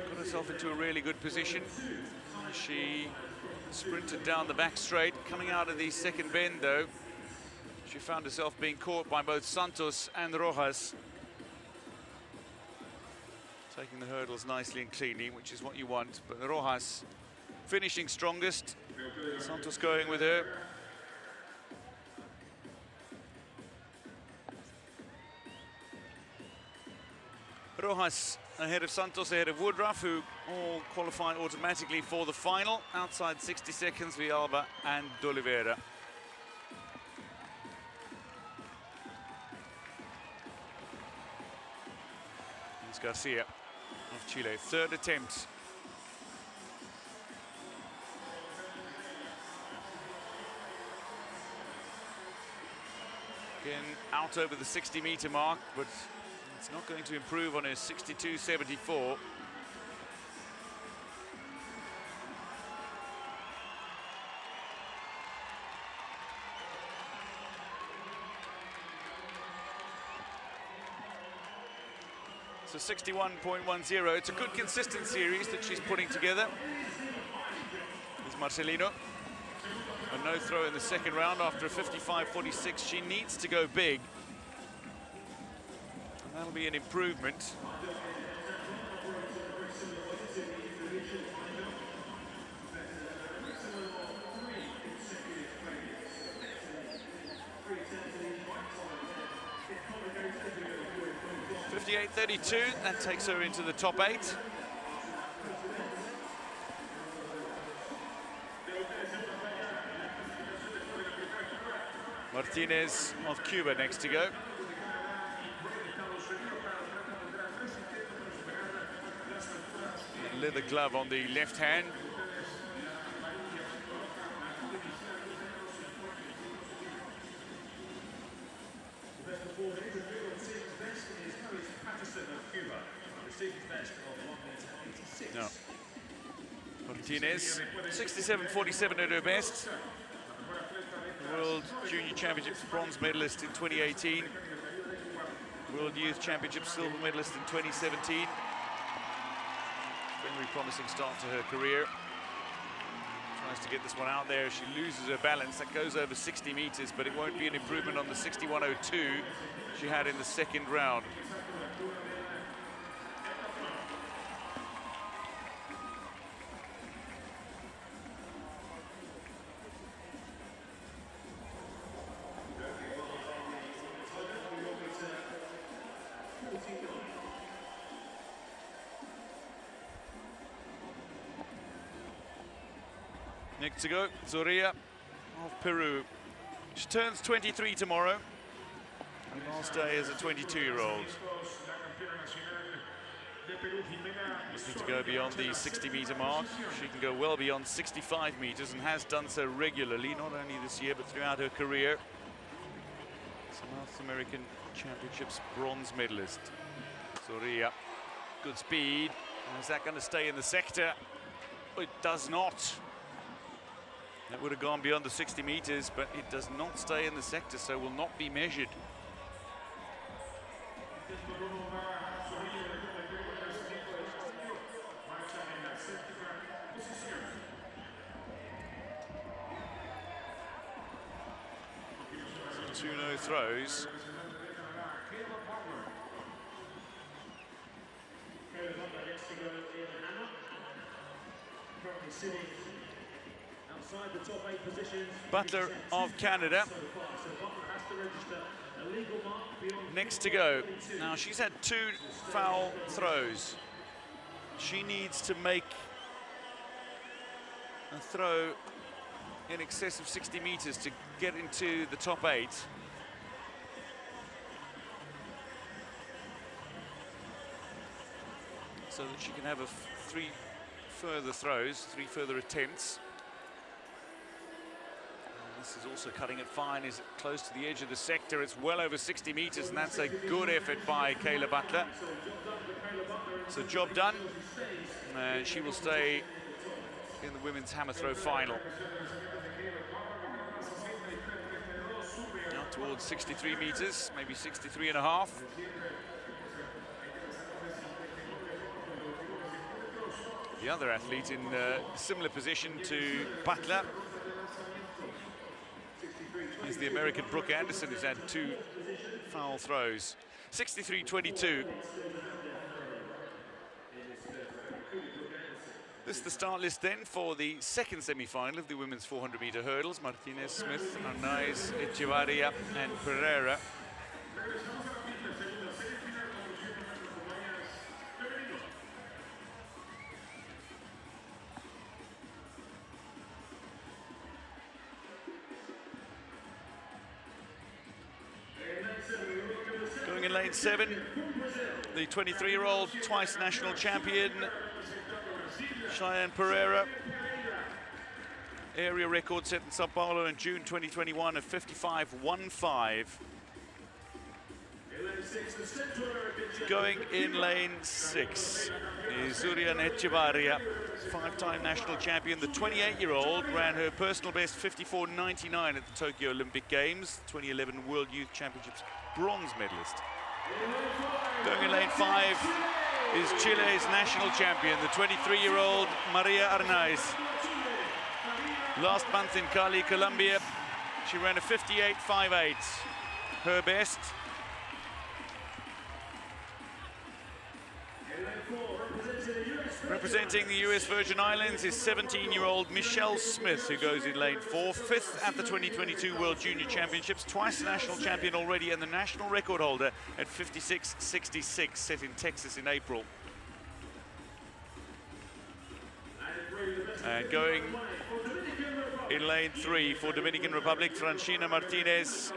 Got herself into a really good position. She sprinted down the back straight. Coming out of the second bend, though, she found herself being caught by both Santos and Rojas. Taking the hurdles nicely and cleanly, which is what you want. But Rojas finishing strongest. Santos going with her. Rojas ahead of Santos, ahead of Woodruff, who all qualify automatically for the final. Outside 60 seconds, Villalba and D'Oliveira. It's Garcia of Chile, third attempt. Again, out over the 60-meter mark, but it's not going to improve on his 62.74. So 61.10. It's a good consistent series that she's putting together. There's Marcelino. A no throw in the second round after a 55.46. She needs to go big. That'll be an improvement. .58.32, that takes her into the top 8. Martinez of Cuba next to go. Leather glove on the left hand. No. Martinez, 67.47 at her best. World Junior Championships bronze medalist in 2018. World Youth Championships silver medalist in 2017. Very promising start to her career. Tries to get this one out there. She loses her balance. That goes over 60 meters, but it won't be an improvement on the 61.02 she had in the second round. Next to go, Zoria of Peru. She turns 23 tomorrow. And last day as a 22-year-old. Just need to go beyond the 60-meter mark. She can go well beyond 65 meters and has done so regularly, not only this year but throughout her career. South American Championships bronze medalist. Zoria, good speed. Is that going to stay in the sector? It does not. That would have gone beyond the 60 meters, but it does not stay in the sector, so will not be measured. So 2-0 throws. Butler of Canada. Next to go. Now she's had 2 foul throws. She needs to make a throw in excess of 60 meters to get into the top 8. So that she can have 3 further throws, 3 further attempts. And this is also cutting it fine, is close to the edge of the sector. It's well over 60 meters, and that's a good effort by Kayla Butler. So job done. She will stay in the women's hammer throw final. Now towards 63 meters, maybe 63 and a half. The other athlete in a similar position to Butler is the American Brooke Anderson, who's had 2 foul throws. 63-22. This is the start list then for the second semi-final of the women's 400-meter hurdles. Martinez, Smith, Arnaiz, Echevarria and Pereira. Going in lane 7, the 23-year-old, twice national champion, Cheyenne Pereira. Area record set in Sao Paulo in June 2021 of 55.15. Going in lane 6 is Zurian Echevarria, 5-time national champion. The 28-year-old ran her personal best 54.99 at the Tokyo Olympic Games, 2011 World Youth Championships bronze medalist. Going in lane 5 is Chile's national champion, the 23-year-old Maria Arnaiz. Last month in Cali, Colombia, she ran a 58.58, her best. Representing the US Virgin Islands is 17-year-old Michelle Smith, who goes in lane 4, 5th at the 2022 World Junior Championships, twice national champion already, and the national record holder at 56.66, set in Texas in April. And going in lane 3 for Dominican Republic, Francina Martinez,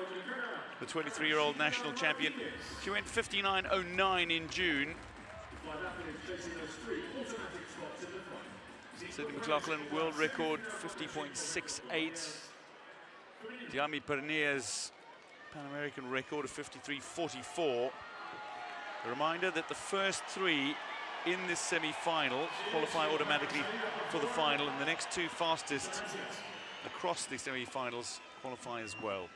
the 23-year-old national champion. She went 59.09 in June. Sydney McLaughlin, world record 50.68. Diami Pernia's Pan American record of 53.44. A reminder that the first 3 in this semi-final qualify automatically for the final, and the next 2 fastest across the semi-finals qualify as well.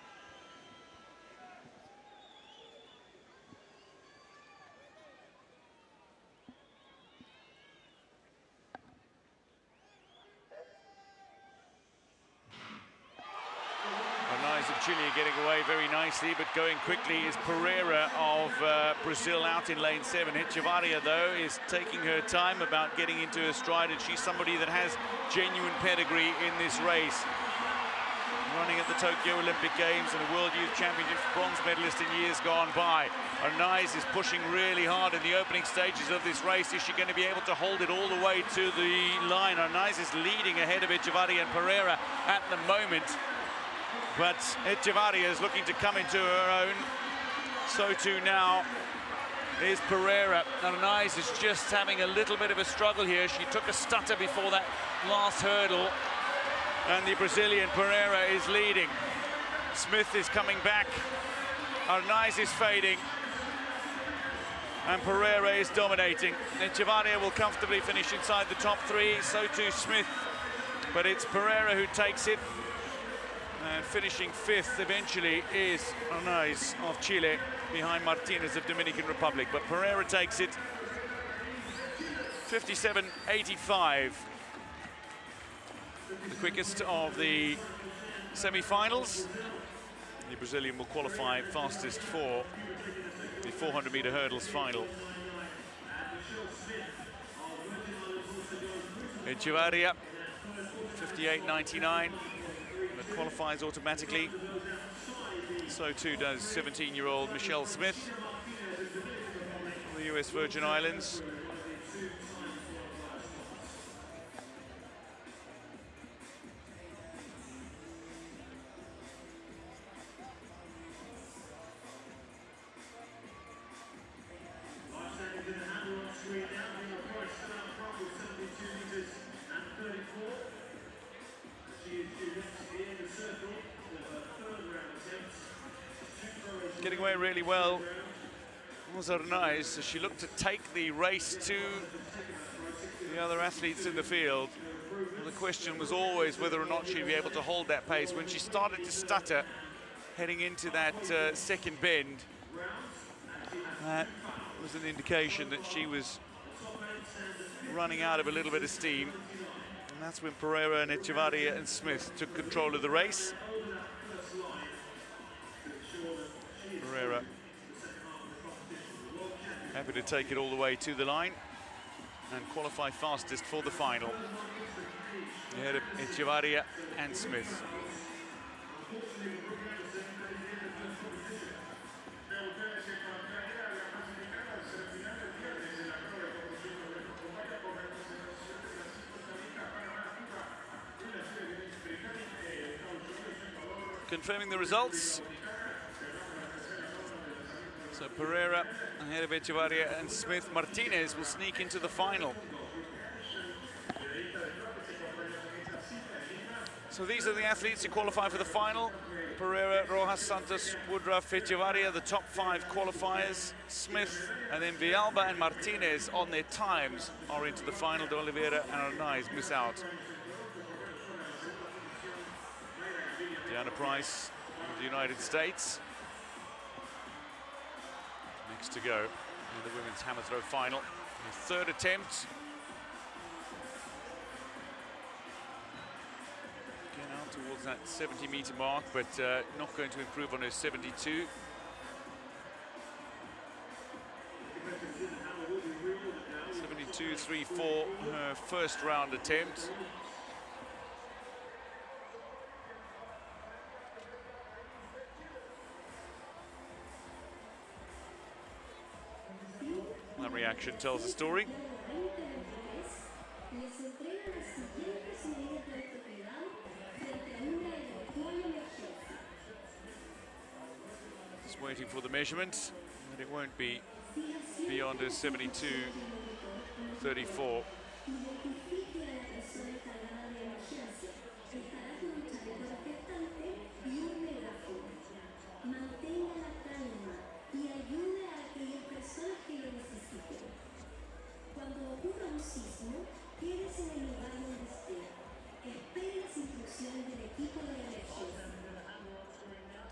Chile getting away very nicely, but going quickly is Pereira of Brazil out in lane 7. Echevarria, though, is taking her time about getting into her stride, and she's somebody that has genuine pedigree in this race. running at the Tokyo Olympic Games and a World Youth Championships bronze medalist in years gone by. Arnaiz is pushing really hard in the opening stages of this race. Is she going to be able to hold it all the way to the line? Arnaiz is leading ahead of Echevarria and Pereira at the moment. But Echevarria is looking to come into her own. So too now is Pereira. Arnaiz is just having a little bit of a struggle here. She took a stutter before that last hurdle. And the Brazilian Pereira is leading. Smith is coming back. Arnaiz is fading. And Pereira is dominating. Echevarria will comfortably finish inside the top three. So too Smith. But it's Pereira who takes it. And finishing fifth eventually is Arnaiz of Chile, behind Martinez of Dominican Republic. But Pereira takes it 57.85. The quickest of the semi-finals. The Brazilian will qualify fastest for the 400-meter hurdles final. Echevarria, 58.99. That qualifies automatically. So too does 17-year-old Michelle Smith, the US Virgin Islands. Getting away really well was Arnaiz, so she looked to take the race to the other athletes in the field. Well, the question was always whether or not she'd be able to hold that pace. When she started to stutter heading into that second bend, that was an indication that she was running out of a little bit of steam. And that's when Pereira and Echevarria and Smith took control of the race. Pereira happy to take it all the way to the line and qualify fastest for the final. Ahead of Echevarria and Smith. Confirming the results. So Pereira ahead of Echevarria and Smith. Martinez will sneak into the final. So these are the athletes who qualify for the final. Pereira, Rojas, Santos, Woodruff, Echevarria, the top 5 qualifiers. Smith and then Villalba and Martinez on their times are into the final. De Oliveira and Arnaiz miss out. Diana Price of the United States. Next to go in the women's hammer throw final. Her third attempt. Again out towards that 70-meter mark, but not going to improve on her 72. .72.34, her first round attempt. That reaction tells the story. Just waiting for the measurement, and it won't be beyond a 72.34.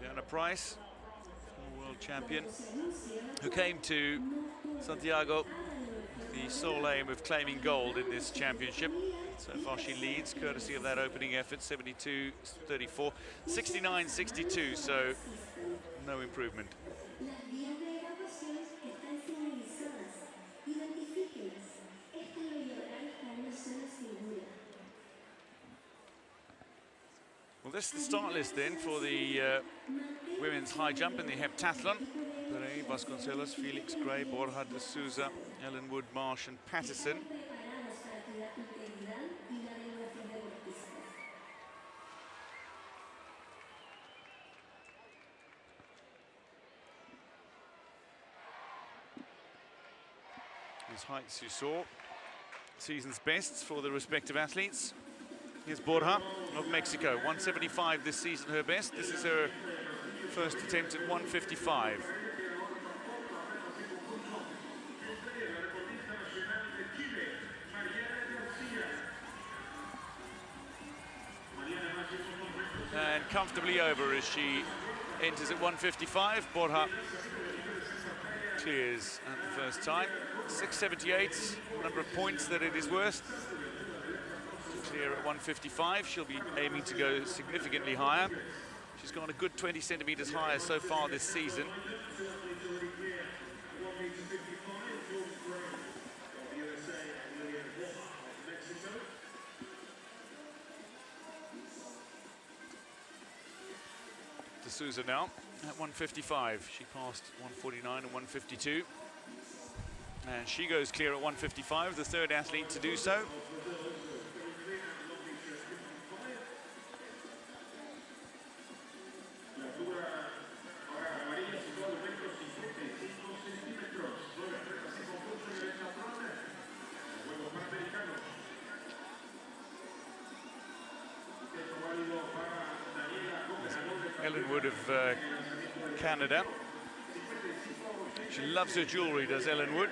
Diana Price, former world champion, who came to Santiago with the sole aim of claiming gold in this championship. So far she leads, courtesy of that opening effort, 72.34, 69.62, so no improvement. Well, Well, this is the start list then for the women's high jump in the heptathlon. Pérez, Vasconcelos, Felix Gray, Borja de Souza, Ellen Wood, Marsh and Patterson. These heights you saw, season's bests for the respective athletes. Here's Borja of Mexico, 175 this season, her best. This is her first attempt at 155. And comfortably over as she enters at 155. Borja clears at the first time. 678, number of points that it is worth. To clear at 155, she'll be aiming to go significantly higher. She's gone a good 20 centimeters higher so far this season. De Souza now at 155. She passed 149 and 152. And she goes clear at 155, the third athlete to do so. Ellen Wood of Canada. She loves her jewelry, does Ellen Wood.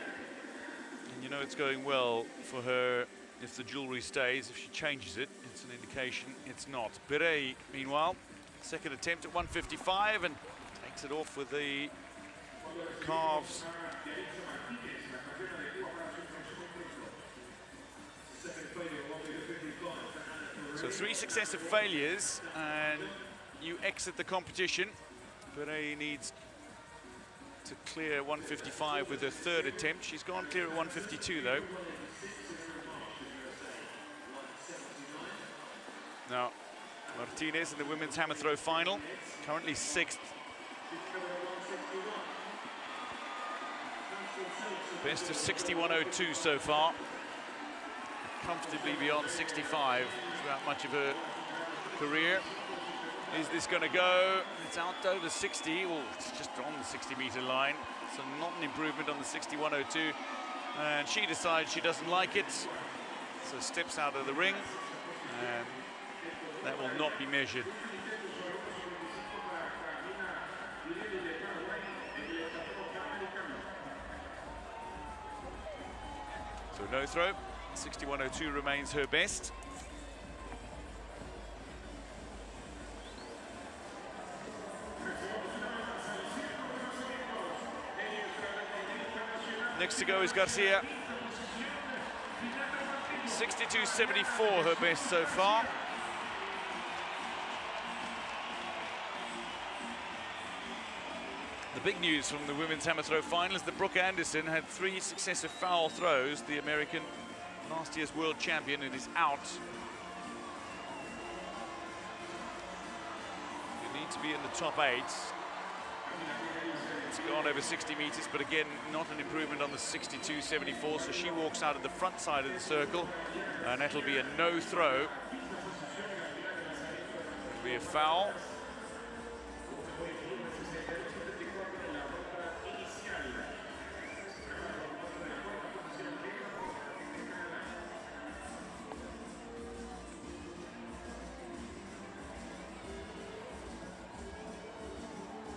And you know it's going well for her if the jewelry stays. If she changes it, it's an indication it's not. Pérez, meanwhile, second attempt at 155 and takes it off with the calves. So 3 successive failures and you exit the competition. Pérez needs to clear 155 with her third attempt. She's gone clear at 152 though. Now, Martinez in the women's hammer throw final, currently 6th. Best of 61.02 so far. Comfortably beyond 65 throughout much of her career. Is this going to go? It's out over 60. Well, it's just on the 60-meter line. So not an improvement on the 61.02. And she decides she doesn't like it. So steps out of the ring. And that will not be measured. So no throw. 61.02 remains her best. Next to go is Garcia. 62.74 her best so far. The big news from the women's hammer throw final is that Brooke Anderson had 3 successive foul throws. The American, last year's world champion, it is out. You need to be in the top 8. It's gone over 60 meters, but again, not an improvement on the 62.74, so she walks out of the front side of the circle, and that'll be a no throw. It'll be a foul.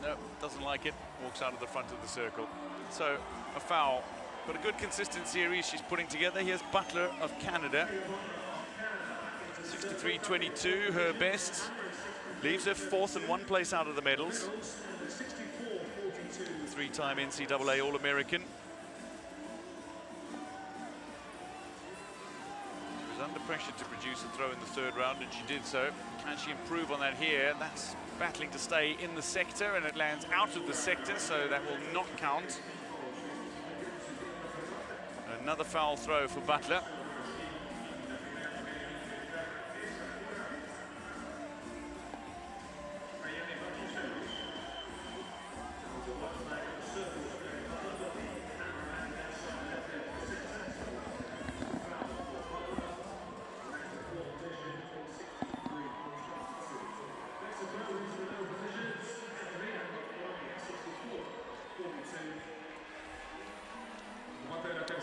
No, doesn't like it. Walks out of the front of the circle. So a foul, but a good consistent series she's putting together. Here's Butler of Canada. 63.22, her best. Leaves her 4th and 1 place out of the medals. 3-time NCAA All-American. She was under pressure to produce a throw in the 3rd round, and she did so. Can she improve on that here? That's battling to stay in the sector, and it lands out of the sector, so that will not count. Another foul throw for Butler.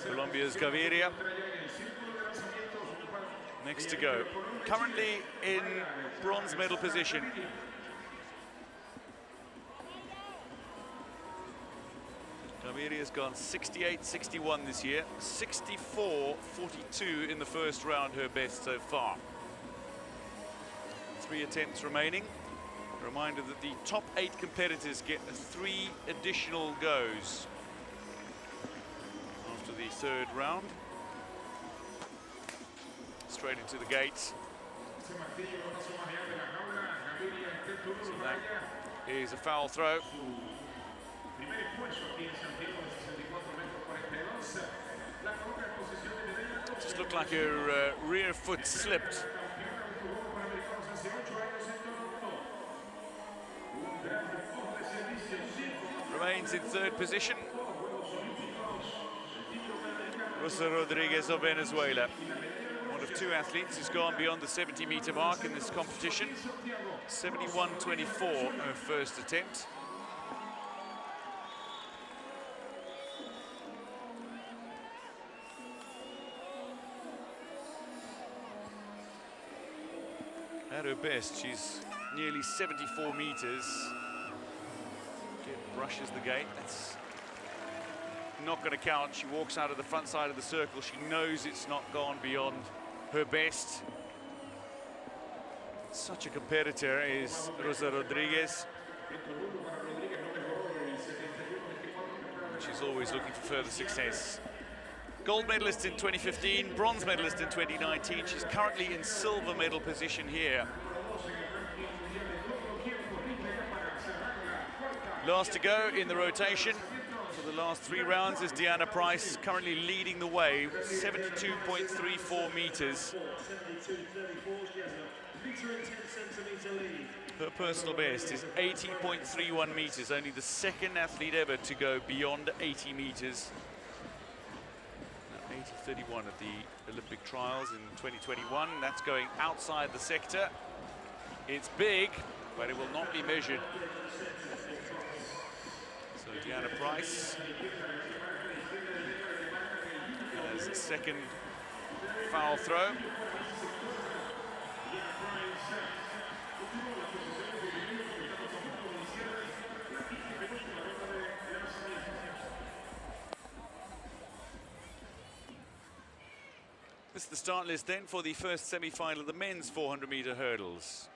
Colombia's Gaviria. Next to go. Currently in bronze medal position. Gaviria's gone 68-61 this year. 64-42 in the first round, her best so far. 3 attempts remaining. A reminder that the top 8 competitors get 3 additional goes after the 3rd round. Straight into the gates. So that is a foul throw. Just looked like her rear foot slipped. Remains in 3rd position. Rosa Rodriguez of Venezuela. One of 2 athletes who's gone beyond the 70-meter mark in this competition. 71-24, her first attempt. At her best, she's nearly 74 meters. Brushes the gate. That's not going to count. She walks out of the front side of the circle. She knows it's not gone beyond her best. Such a competitor is Rosa Rodriguez. She's always looking for further success. Gold medalist in 2015, bronze medalist in 2019. She's currently in silver medal position here. Last to go in the rotation for the last 3 rounds is Diana Price, currently leading the way, 72.34 meters. Her personal best is 80.31 meters, only the 2nd athlete ever to go beyond 80 meters. 80.31 at the Olympic trials in 2021. That's going outside the sector. It's big, but it will not be measured. So Diana Price has a 2nd foul throw. This is the start list then for the first semi-final of the men's 400-meter hurdles.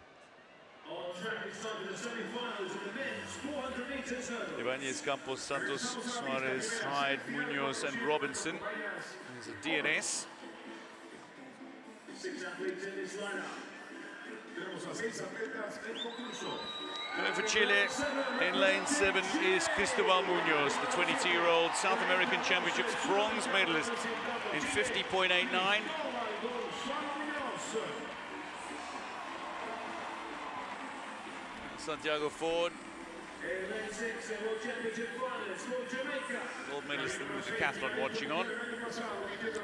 Ibanez, Campos, Santos, Suarez, Hyde, Munoz and Robinson. There's a DNS. 6 athletes in this lineup. Going for Chile in lane 7 is Cristobal Munoz, the 22-year-old South American Championships bronze medalist in 50.89. Santiago Ford, gold medalist in the decathlon, watching on.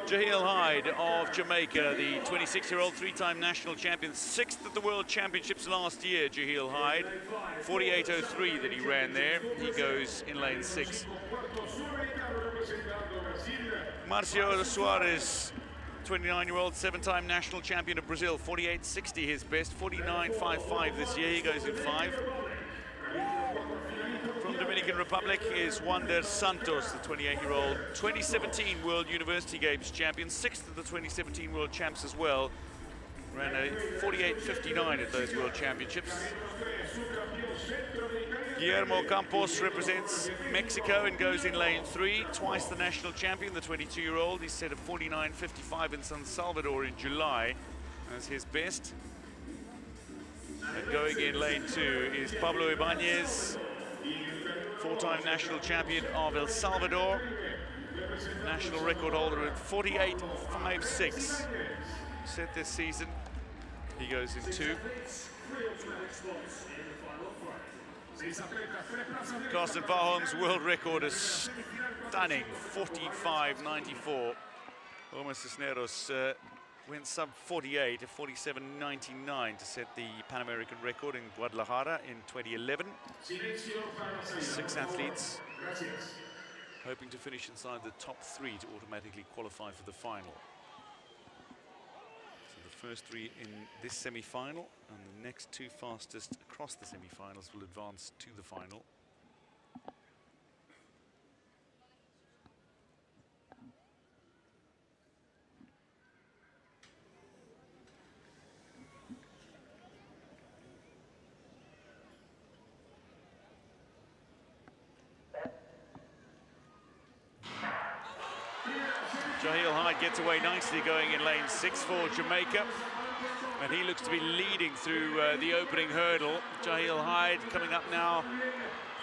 Jahil Hyde of Jamaica, the 26-year-old 3-time national champion, 6th at the World Championships last year. Jahil Hyde, 48.03 that he ran there. He goes in lane 6. Marcio Suarez, 29-year-old 7-time national champion of Brazil, 48.60 his best, 49.55 this year. He goes in 5. From Dominican Republic is Wander Santos, the 28-year-old 2017 World University Games champion, 6th at the 2017 World Champs as well. Ran a 48.59 at those World Championships. Guillermo Campos represents Mexico and goes in lane 3. Twice the national champion, the 22-year-old. He set a 49.55 in San Salvador in July as his best. And going in lane 2 is Pablo Ibanez, 4-time national champion of El Salvador. National record holder at 48.56. Set this season. He goes in 2. Carsten Warholm's world record is stunning, 45.94. Omar Cisneros went sub 48 at 47.99 to set the Pan American record in Guadalajara in 2011. 6 athletes hoping to finish inside the top 3 to automatically qualify for the final. So the first 3 in this semi-final, and the next 2 fastest across the semi-finals will advance to the final. Jahil Hyde gets away nicely going in lane 6 for Jamaica, and he looks to be leading through the opening hurdle. Jahil Hyde coming up now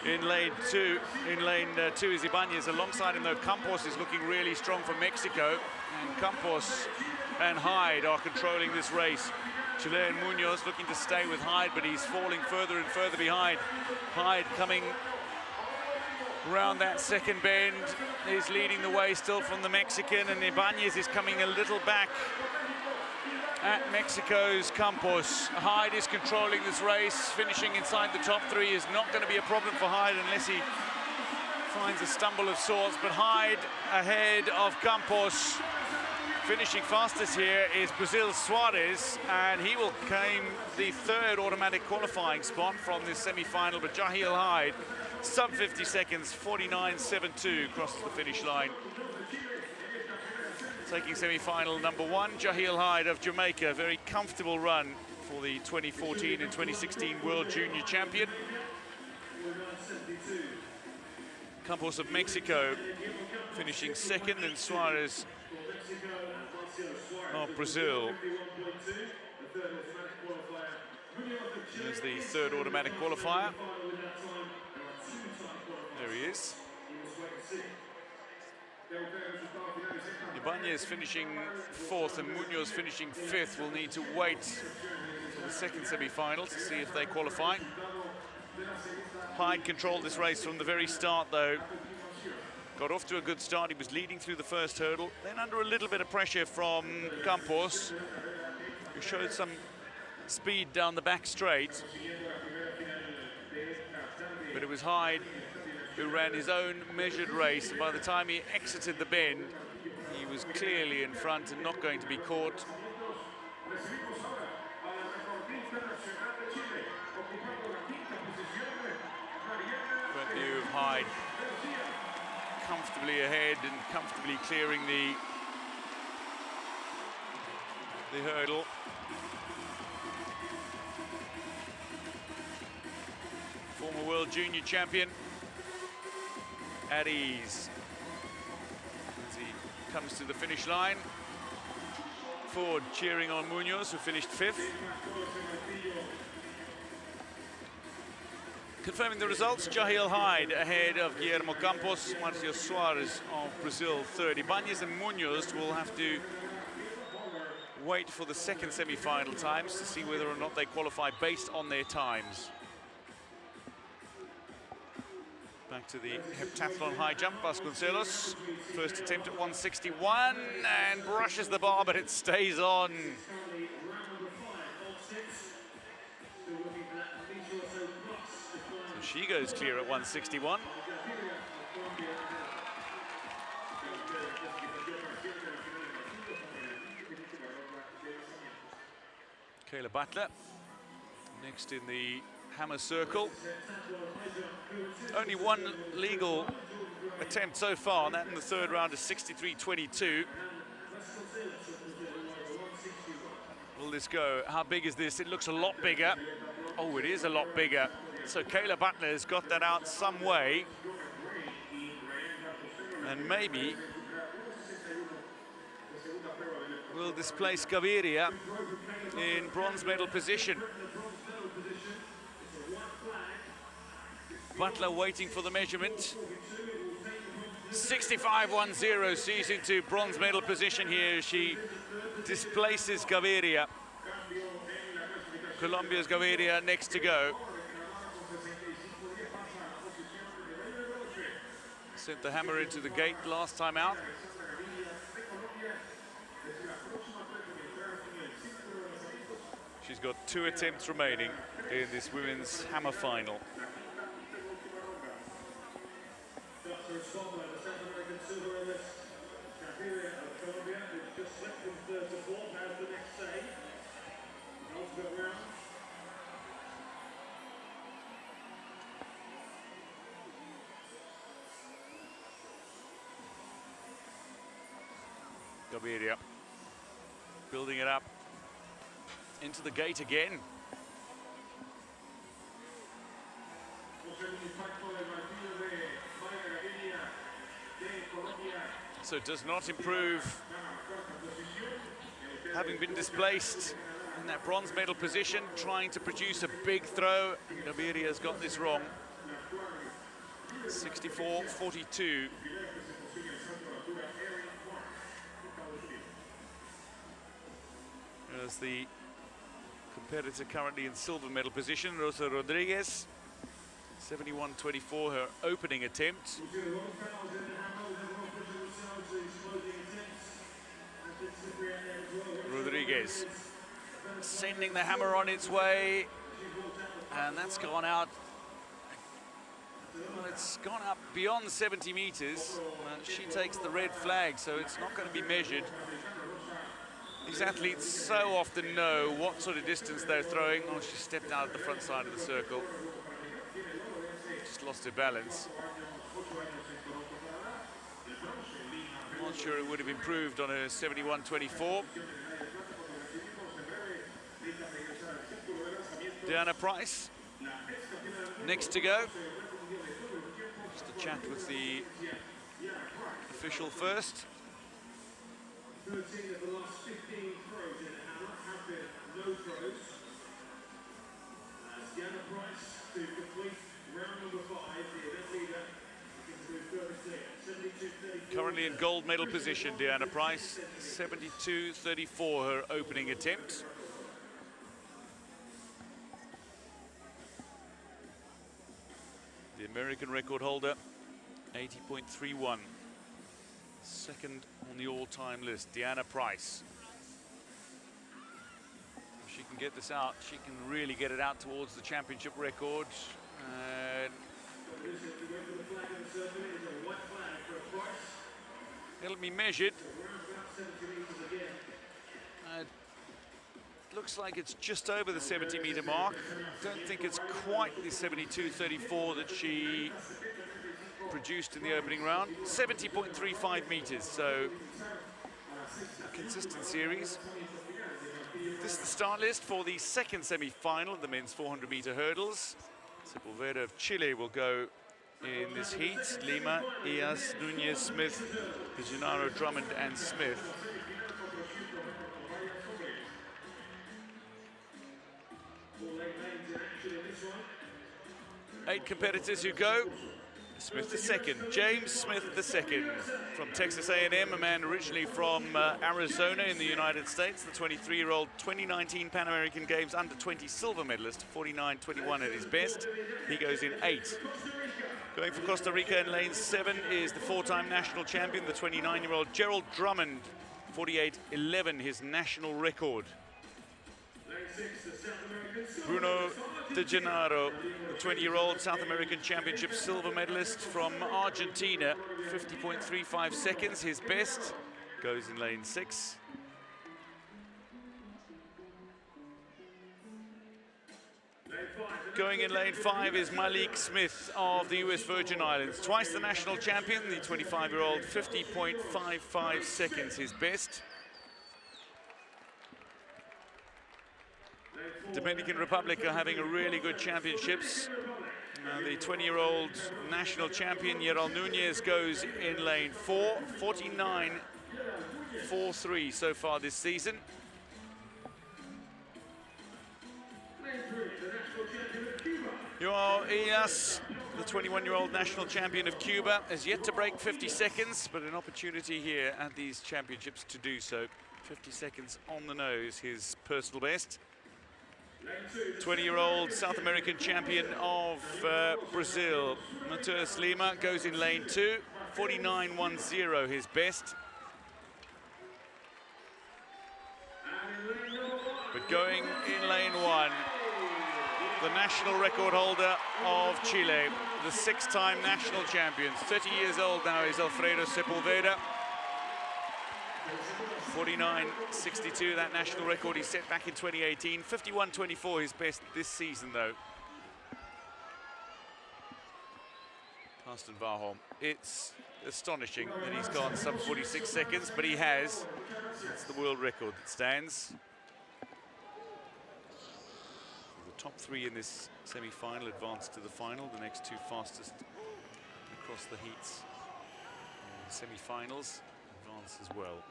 in lane 2. In lane 2 is Ibanez. Alongside him though, Campos is looking really strong for Mexico, and Campos and Hyde are controlling this race. Chilean Munoz looking to stay with Hyde, but he's falling further and further behind. Hyde coming around that second bend is leading the way still from the Mexican, and Ibanez is coming a little back at Mexico's Campos. Hyde is controlling this race. Finishing inside the top 3 is not going to be a problem for Hyde unless he finds a stumble of sorts, but Hyde ahead of Campos. Finishing fastest here is Brazil's Suarez, and he will claim the 3rd automatic qualifying spot from this semi-final, but Jahil Hyde, sub 50 seconds, 49.72, crosses the finish line. Taking semi-final number 1, Jahil Hyde of Jamaica. Very comfortable run for the 2014 and 2016 World Junior Champion. Campos of Mexico finishing 2nd, and Suarez of Brazil is the 3rd automatic qualifier. There he is. Ibanez finishing 4th and Munoz finishing 5th will need to wait for the 2nd semi-final to see if they qualify. Hyde controlled this race from the very start though. Got off to a good start. He was leading through the first hurdle, then under a little bit of pressure from Campos, who showed some speed down the back straight. But it was Hyde who ran his own measured race. By the time he exited the bend, he was clearly in front and not going to be caught. Front view of Hyde comfortably ahead and comfortably clearing the hurdle. Former World Junior Champion at ease as he comes to the finish line. Ford cheering on Munoz, who finished 5th. Confirming the results, Jahil Hyde ahead of Guillermo Campos, Marcio Suarez of Brazil 3rd. Ibanez and Munoz will have to wait for the 2nd semi-final times to see whether or not they qualify based on their times. Back to the heptathlon high jump, Vasconcelos. First attempt at 161 and brushes the bar, but it stays on. So she goes clear at 161. Kayla Butler next in the hammer circle. Only one legal attempt so far, and that in the 3rd round is 63.22. Will this go? How big is this? It looks a lot bigger. Oh, it is a lot bigger. So Kayla Butler has got that out some way, and maybe will displace Gaviria in bronze medal position. Butler waiting for the measurement. 65.10 sees into bronze medal position here. She displaces Gaviria. Colombia's Gaviria next to go. Sent the hammer into the gate last time out. She's got 2 attempts remaining in this women's hammer final. Dr. Spotlight, the South American silver medalist, Vive of Colombia, who just slipped from third to fourth, has the next say. Ultimate round. Gaviria building it up into the gate again. So it does not improve, having been displaced in that bronze medal position, trying to produce a big throw. Gaviria has got this wrong. 64-42. As the competitor currently in silver medal position, Rosa Rodriguez, 71-24, her opening attempt. Rodriguez sending the hammer on its way, and that's gone out. Well, it's gone up beyond 70 meters. She takes the red flag, so it's not going to be measured. These athletes so often know what sort of distance they're throwing. Oh, she stepped out of the front side of the circle. Just lost her balance. I'm not sure it would have improved on her 71-24. Diana Price, next to go. Just a chat with the official first. 13 of the last 15 throws in the hammer have been no throws. As Diana Price to complete round number 5, the event leader into 32-34. Currently in gold medal position, Diana Price, 72-34, her opening attempt. The American record holder, 80.31. Second on the all-time list, Diana Price. If she can get this out, she can really get it out towards the championship record. It'll be measured. Looks like it's just over the 70-meter mark. Don't think it's quite the 72-34 that she produced in the opening round. 70.35 meters, so a consistent series. This is the start list for the second semi-final of the men's 400-meter hurdles. Sepulveda of Chile will go in this heat. Lima, Ias, Nunez, Smith, De Gennaro, Drummond, and Smith. Eight competitors who go. Smith the second, James Smith the second, from Texas A&M, a man originally from Arizona in the United States, the 23-year-old 2019 Pan American Games under-20 silver medalist, 49-21 at his best. He goes in 8. Going for Costa Rica in lane 7 is the 4-time national champion, the 29-year-old Gerald Drummond, 48-11, his national record. Bruno De Gennaro, the 20-year-old South American Championship silver medalist from Argentina, 50.35 seconds, his best, goes in lane 6. Going in lane 5 is Malik Smith of the US Virgin Islands, twice the national champion, the 25-year-old, 50.55 seconds, his best. Dominican Republic are having a really good championships. The 20-year-old national champion, Yeral Nunez, goes in lane 4, 49.43 so far this season. Joao Ias, the 21-year-old national champion of Cuba, has yet to break 50 seconds, but an opportunity here at these championships to do so. 50 seconds on the nose, his personal best. 20-year-old South American champion of Brazil, Matheus Lima, goes in lane 2, 49.10, his best. But going in lane 1 the national record holder of Chile, the 6-time national champions. 30 years old now is Alfredo Sepulveda. 49.62, that national record he set back in 2018. 51.24, his best this season, though. Karsten Warholm. It's astonishing that he's gone sub 46 seconds, but he has. It's the world record that stands. The top 3 in this semi-final advance to the final. The next 2 fastest across the heats. Semi-finals advance as well.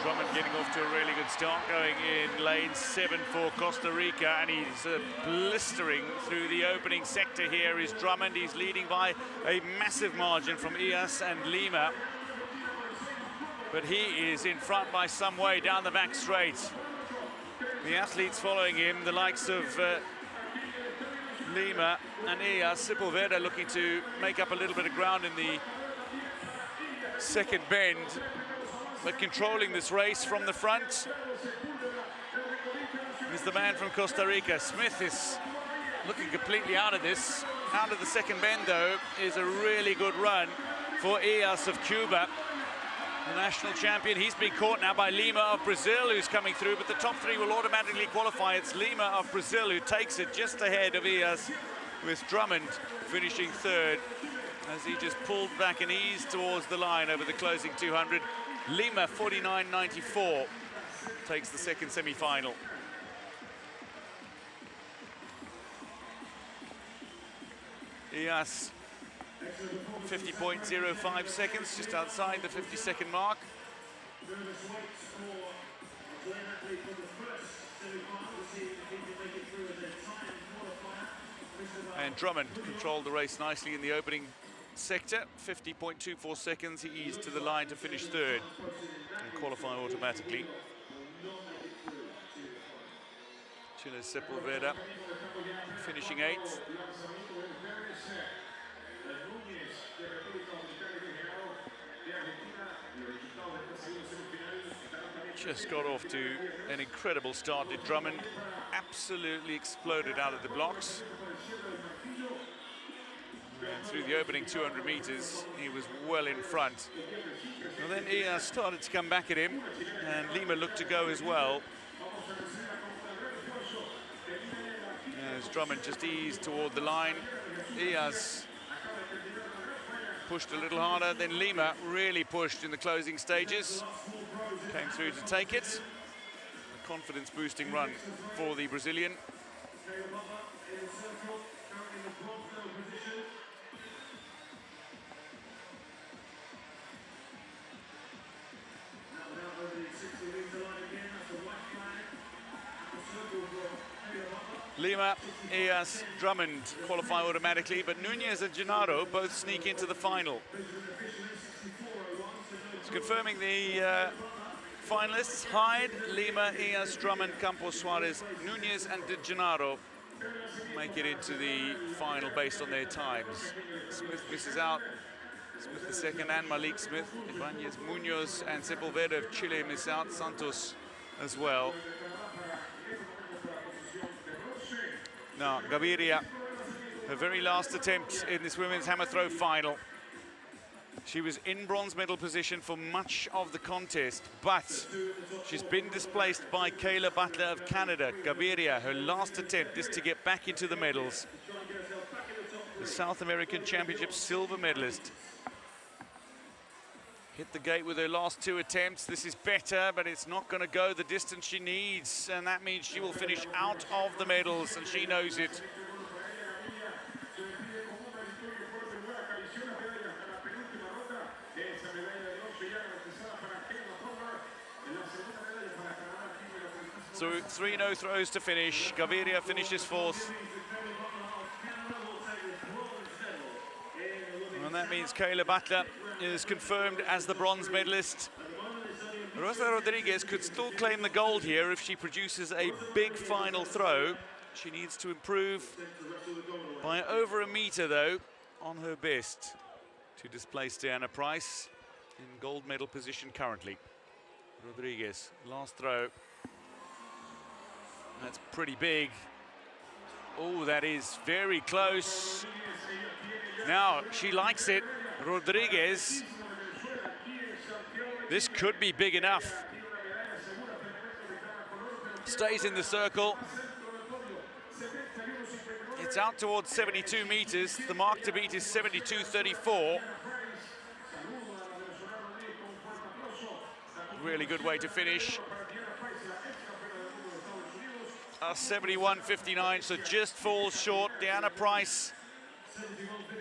Drummond getting off to a really good start, going in lane 7 for Costa Rica, and he's blistering through the opening sector. Here is Drummond. He's leading by a massive margin from Ias and Lima, but he is in front by some way down the back straight. The athletes following him, the likes of Lima and Ias. Sepulveda looking to make up a little bit of ground in the second bend, but controlling this race from the front is the man from Costa Rica. Smith is looking completely out of this. Out of the second bend, though, is a really good run for Ias of Cuba, the national champion. He's been caught now by Lima of Brazil, who's coming through, but the top 3 will automatically qualify. It's Lima of Brazil who takes it just ahead of Ias, with Drummond finishing 3rd as he just pulled back and eased towards the line over the closing 200. Lima, 49.94, takes the second semi-final. Ias, 50.05 seconds, just outside the 50-second mark. And Drummond controlled the race nicely in the opening sector. 50.24 seconds, he eased to the line to finish 3rd and qualify automatically. Chile's Sepulveda finishing 8th. Just got off to an incredible start, did Drummond. Absolutely exploded out of the blocks. And through the opening 200 meters, he was well in front. And then Ias started to come back at him, and Lima looked to go as well. As Drummond just eased toward the line, Ias pushed a little harder, then Lima really pushed in the closing stages. Came through to take it. A confidence-boosting run for the Brazilian. Lima, Ias, Drummond qualify automatically, but Nunez and Gennaro both sneak into the final. It's confirming the finalists: Hyde, Lima, Ias, Drummond, Campos, Suarez, Nunez and Gennaro make it into the final based on their times. Smith misses out. Smith the second, and Malik Smith. Ibanez, Munoz and Sepulveda of Chile miss out. Santos as well. Now, Gaviria, her very last attempt in this women's hammer throw final. She was in bronze medal position for much of the contest, but she's been displaced by Kayla Butler of Canada. Gaviria, her last attempt is to get back into the medals. The South American Championship silver medalist. Hit the gate with her last 2 attempts. This is better, but it's not going to go the distance she needs, and that means she will finish out of the medals, and she knows it. So 3 no throws to finish. Gaviria finishes 4th. And that means Kayla Butler is confirmed as the bronze medalist. Rosa Rodriguez could still claim the gold here if she produces a big final throw. She needs to improve by over a meter, though, on her best to displace Diana Price in gold medal position currently. Rodriguez, last throw. That's pretty big. Oh, that is very close. Now, she likes it. Rodriguez. This could be big enough. Stays in the circle. It's out towards 72 meters. The mark to beat is 72.34. Really good way to finish. 71.59, so just falls short. Diana Price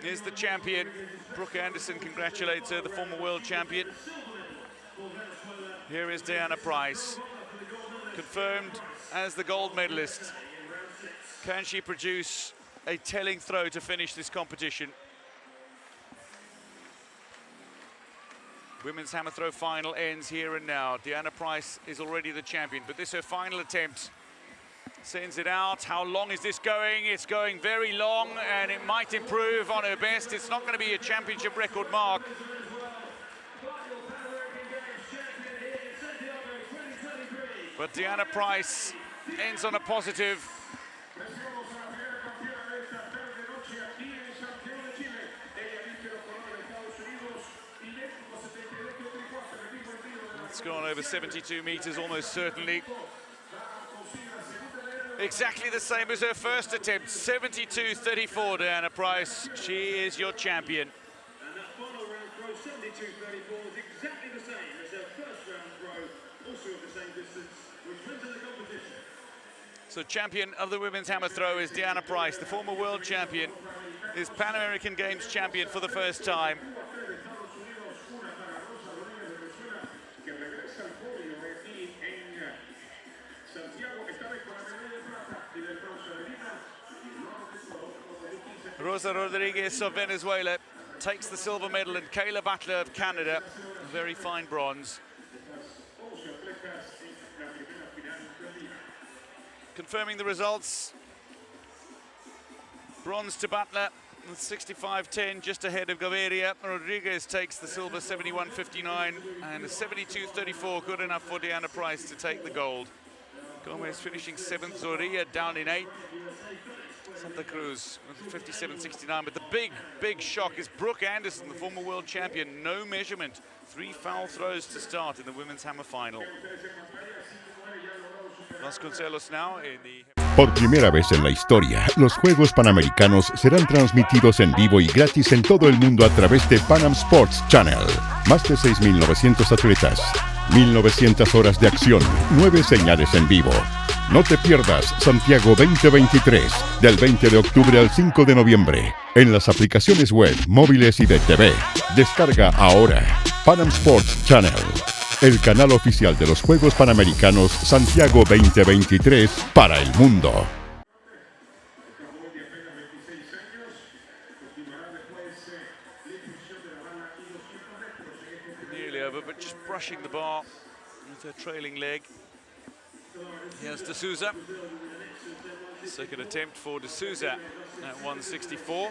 is the champion. Brooke Anderson congratulates her, the former world champion. Here is Diana Price, confirmed as the gold medalist. Can she produce a telling throw to finish this competition? Women's hammer throw final ends here and now. Diana Price is already the champion, but this is her final attempt. Sends it out. How long is this going? It's going very long, and it might improve on her best. It's not going to be a championship record mark. But Diana Price ends on a positive. It's gone over 72 meters, almost certainly. Exactly the same as her first attempt, 72.34, Diana Price. She is your champion. And that final round throw, 72.34, is exactly the same as her first round throw, also of the same distance, which wins in the competition. So champion of the women's hammer throw is Diana Price. The former world champion is Pan American Games champion for the first time. Rosa Rodriguez of Venezuela takes the silver medal, and Kayla Butler of Canada, a very fine bronze. Confirming the results. Bronze to Butler, 65.10, just ahead of Gaviria. Rodriguez takes the silver, 71.59, and 72.34, good enough for Diana Price to take the gold. Gomez finishing 7th, Zorrilla down in 8th. Santa Cruz, 57.69, but the big shock is Brooke Anderson, the former world champion. No measurement, 3 foul throws to start in the women's hammer final. Vasconcelos now in the... Por primera vez en la historia, los Juegos Panamericanos serán transmitidos en vivo y gratis en todo el mundo a través de Panam Sports Channel. Más de 6.900 atletas, 1.900 horas de acción, 9 señales en vivo. No te pierdas Santiago 2023, del 20 de octubre al 5 de noviembre, en las aplicaciones web, móviles y de TV. Descarga ahora Panam Sports Channel, el canal oficial de los Juegos Panamericanos Santiago 2023 para el mundo. Nearly over, but just brushing the bar with her trailing leg. Here's De Souza. Second attempt for De Souza at 164.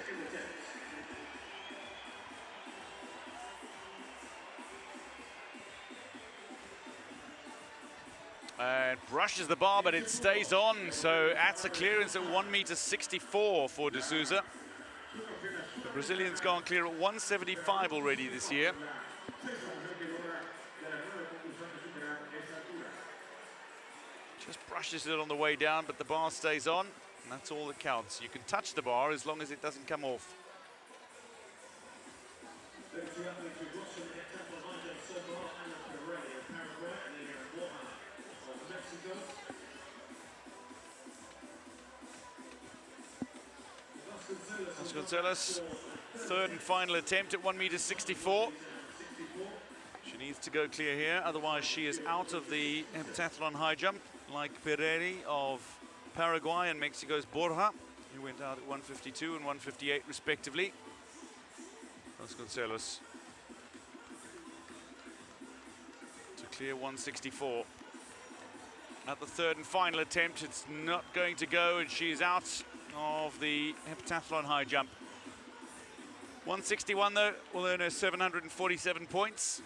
And brushes the bar, but it stays on. So that's a clearance at 1.64 for De Souza. The Brazilian's gone clear at 175 already this year. Just brushes it on the way down, but the bar stays on, and that's all that counts. You can touch the bar as long as it doesn't come off. Vasconcelos, third and final attempt at 1.64. She needs to go clear here, otherwise she is out of the heptathlon high jump, like Pereira of Paraguay and Mexico's Borja, who went out at 1.52 and 1.58 respectively. Vasconcelos to clear 164. At the third and final attempt, it's not going to go, and she is out of the heptathlon high jump. 161 though will earn her 747 points.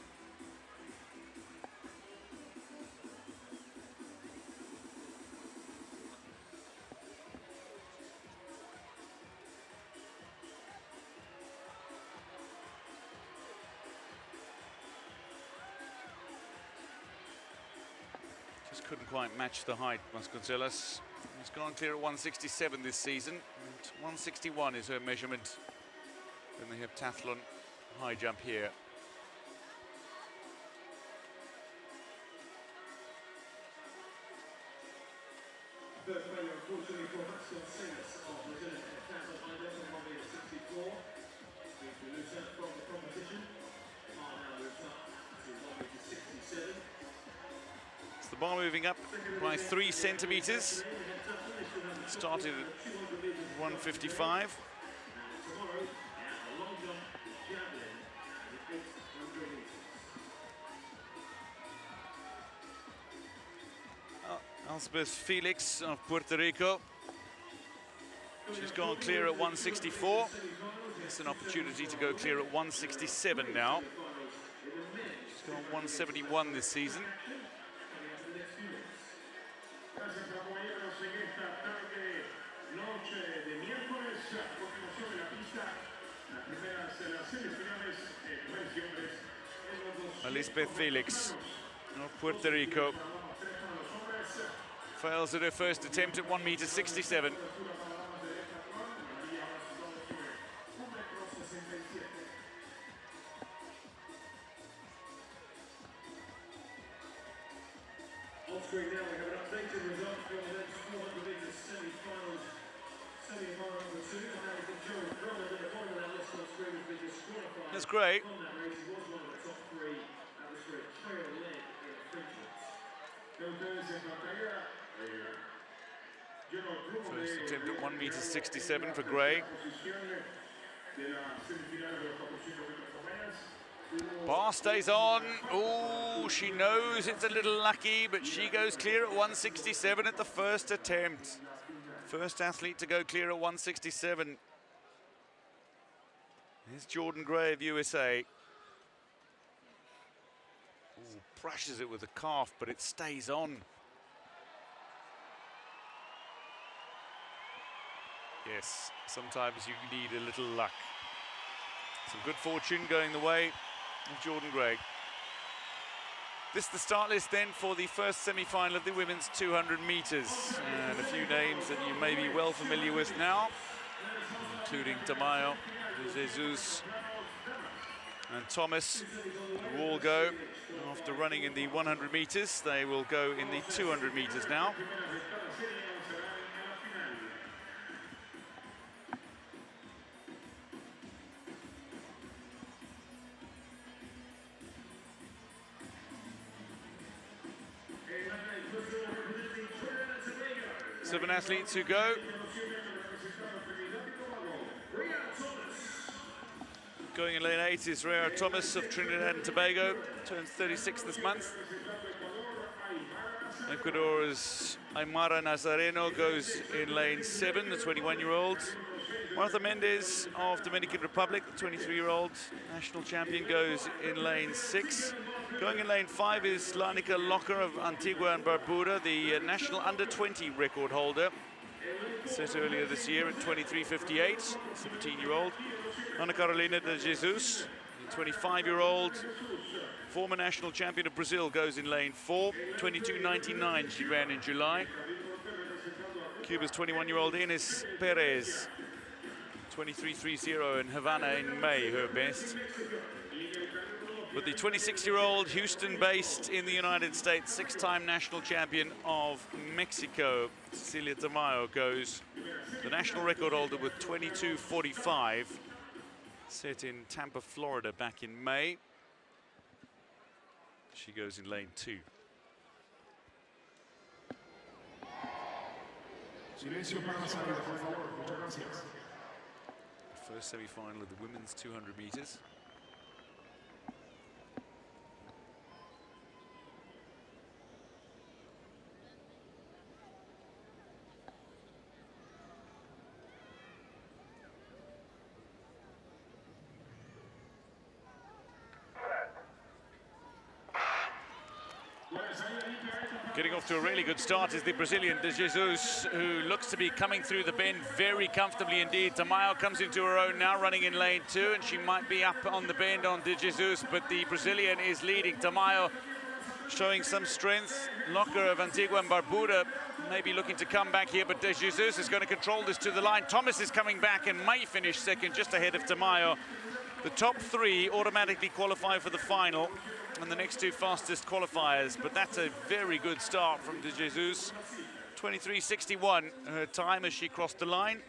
Just couldn't quite match the height, Vasconcelos. He's gone clear at 167 this season, and 161 is her measurement in the heptathlon high jump here. Third failure, unfortunately, for Vasconcelos of Brazilian heptathlon high jump on 1m64. Seems to lose out from the competition. Now moves up to 1m67. It's the bar moving up by 3 centimeters. Started at 155. Elspeth Felix of Puerto Rico. She's gone clear at 164. It's an opportunity to go clear at 167 now. She's gone 171 this season. Elspeth Felix of Puerto Rico fails at her first attempt at 1m67. On screen now we have an updated result from the next 400 metres semi-finals. Semi-final number 2, and now we can show Jornada at the bottom of that list on screen has been disqualified. That's great. From that race, he was one of the top 3 at the straight trail leg in infringements. First attempt at 1m67 for Gray. Bar stays on. Oh, she knows it's a little lucky, but she goes clear at 167 at the first attempt. First athlete to go clear at 167. Here's Jordan Gray of USA. Ooh, brushes it with the calf, but it stays on. Yes, sometimes you need a little luck. Some good fortune going the way of Jordan Gray. This is the start list then for the first semi-final of the women's 200 metres. And a few names that you may be well familiar with now, including Tamayo, Jesus and Thomas, who all go after running in the 100 metres. They will go in the 200 metres now. Seven athletes who go. Going in lane 8 is Rhea Thomas of Trinidad and Tobago, turns 36 this month. Ecuador's Aymara Nazareno goes in lane 7, the 21-year-old. Martha Mendez of Dominican Republic, the 23-year-old national champion, goes in lane 6. Going in lane 5 is Lanica Locker of Antigua and Barbuda, the national under-20 record holder, set earlier this year at 23:58, 17-year-old. Ana Carolina de Jesus, the 25-year-old former national champion of Brazil, goes in lane 4, 22:99 she ran in July. Cuba's 21-year-old Ines Perez, 23:30 in Havana in May, her best. But the 26-year-old Houston-based in the United States, 6-time national champion of Mexico, Cecilia Tamayo, goes the national record holder with 22:45, set in Tampa, Florida back in May. She goes in lane 2. First semi-final of the women's 200 meters. Getting off to a really good start is the Brazilian De Jesus, who looks to be coming through the bend very comfortably indeed. Tamayo comes into her own now, running in lane 2, and she might be up on the bend on De Jesus, but the Brazilian is leading. Tamayo showing some strength. Locker of Antigua and Barbuda maybe looking to come back here, but De Jesus is going to control this to the line. Thomas is coming back and may finish second, just ahead of Tamayo. The top 3 automatically qualify for the final, and the next 2 fastest qualifiers, but that's a very good start from De Jesus. 23:61 her time as she crossed the line.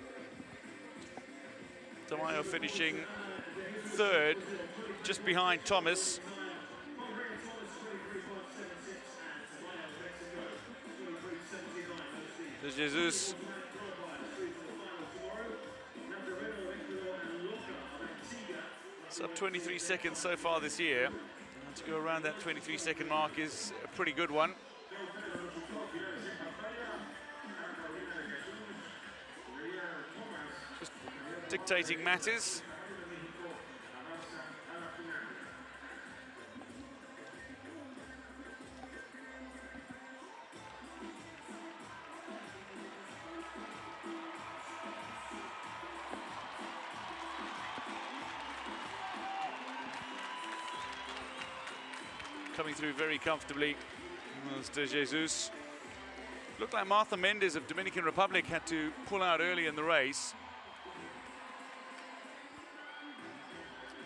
Tamayo finishing 3rd, just behind Thomas. De Jesus sub 23 seconds so far this year. To go around that 23-second mark is a pretty good one. Just dictating matters. Coming through very comfortably was De Jesus. Looked like Martha Mendes of Dominican Republic had to pull out early in the race.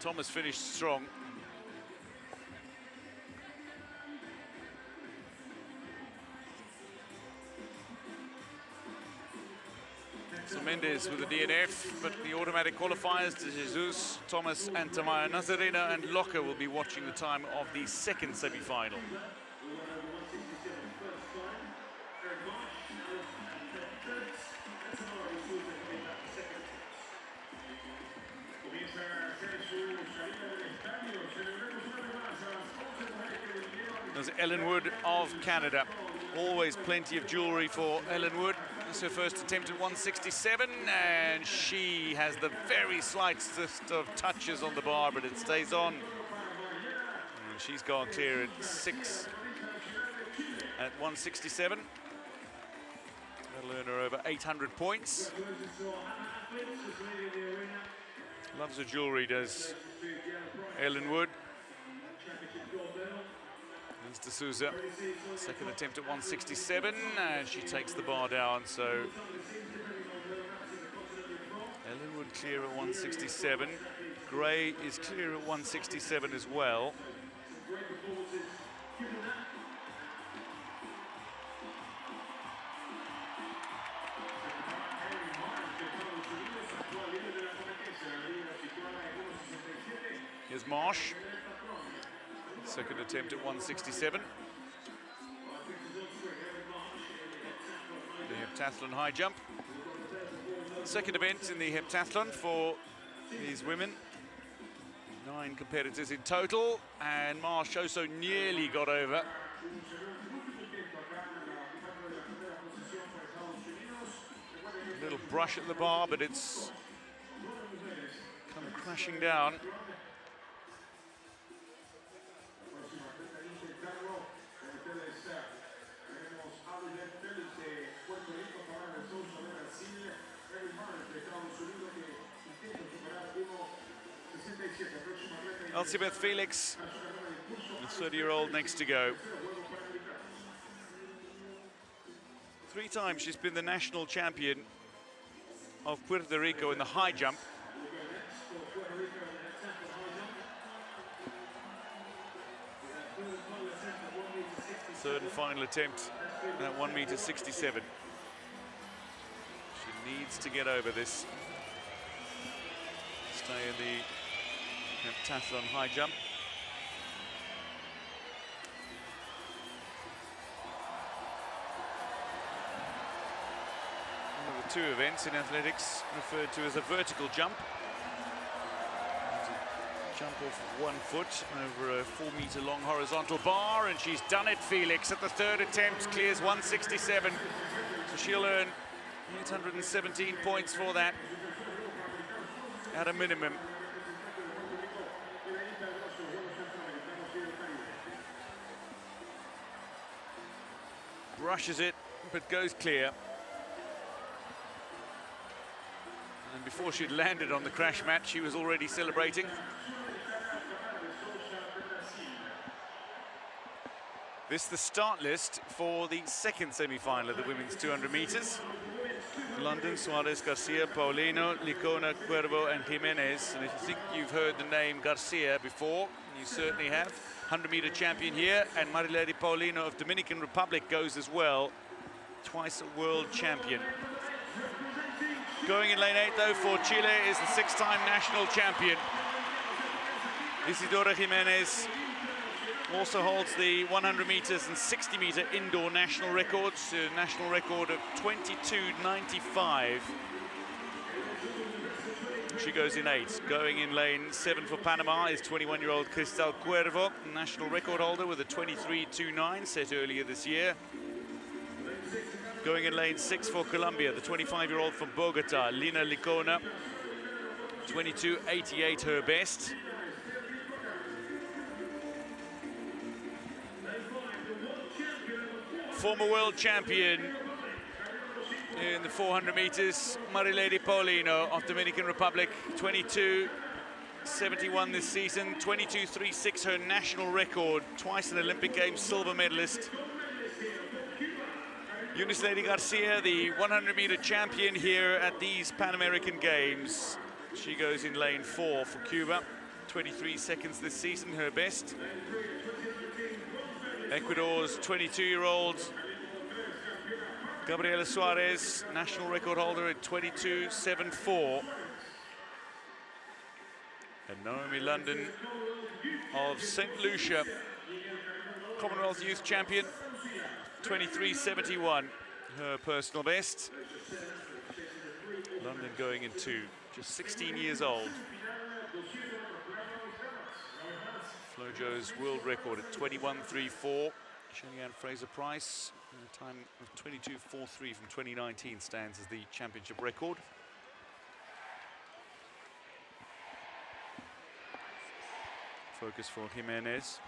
Thomas finished strong. So Mendes with the DNF, but the automatic qualifiers, De Jesus, Thomas and Tamayo. Nazarena and Locker will be watching the time of the 2nd semi-final. There's Ellen Wood of Canada. Always plenty of jewelry for Ellen Wood. It's her first attempt at 167, and she has the very slightest of touches on the bar, but it stays on. And she's gone clear at 6 at 167. That'll earn her over 800 points. Loves her jewelry, does Ellen Wood. De Souza, 2nd attempt at 167, and she takes the bar down, so Ellen Wood clear at 167. Gray is clear at 167 as well. Here's Marsh. 2nd attempt at 167. The heptathlon high jump. 2nd event in the heptathlon for these women. 9 competitors in total, and Marsh also nearly got over. A little brush at the bar, but it's come crashing down. Elizabeth Felix, the 30-year-old next to go. 3 times she's been the national champion of Puerto Rico in the high jump. Third and final attempt at 1.67 meters. She needs to get over this. Stay in the heptathlon high jump. One of the 2 events in athletics referred to as a vertical jump. jump off 1 foot over a 4-meter-long horizontal bar, and she's done it, Felix, at the 3rd attempt, clears 167. So she'll earn 817 points for that, at a minimum. Brushes it, but goes clear. And before she'd landed on the crash mat, she was already celebrating. This is the start list for the second semi-final of the women's 200 meters. London, Suarez, Garcia, Paulino, Licona, Cuervo and Jimenez. And if you think you've heard the name Garcia before, you certainly have. 100-meter champion here, and Marilady Paulino of Dominican Republic goes as well. Twice a world champion. Going in lane 8 though for Chile is the 6-time national champion. Isidora Jimenez also holds the 100 meters and 60 meter indoor national records, a national record of 22.95. She goes in 8. Going in lane 7 for Panama is 21-year-old Cristal Cuervo, national record holder with a 23.29 set earlier this year. Going in lane 6 for Colombia, the 25-year-old from Bogota, Lina Licona, 22.88 her best. Former world champion in the 400 meters, Marilady Paulino of Dominican Republic, 22.71 this season, 22.36 her national record, twice an Olympic Games silver medalist. Eunice Lady Garcia, the 100-meter champion here at these Pan American Games. She goes in lane 4 for Cuba, 23 seconds this season, her best. Ecuador's 22-year-old Gabriela Suarez, national record holder at 22.74. And Naomi London of St. Lucia, Commonwealth Youth Champion, 23.71, her personal best. London going in 2, just 16 years old. Flojo's world record at 21.34. Shelley-Ann Fraser-Price, a time of 22.43 from 2019 stands as the championship record. Focus for Jimenez.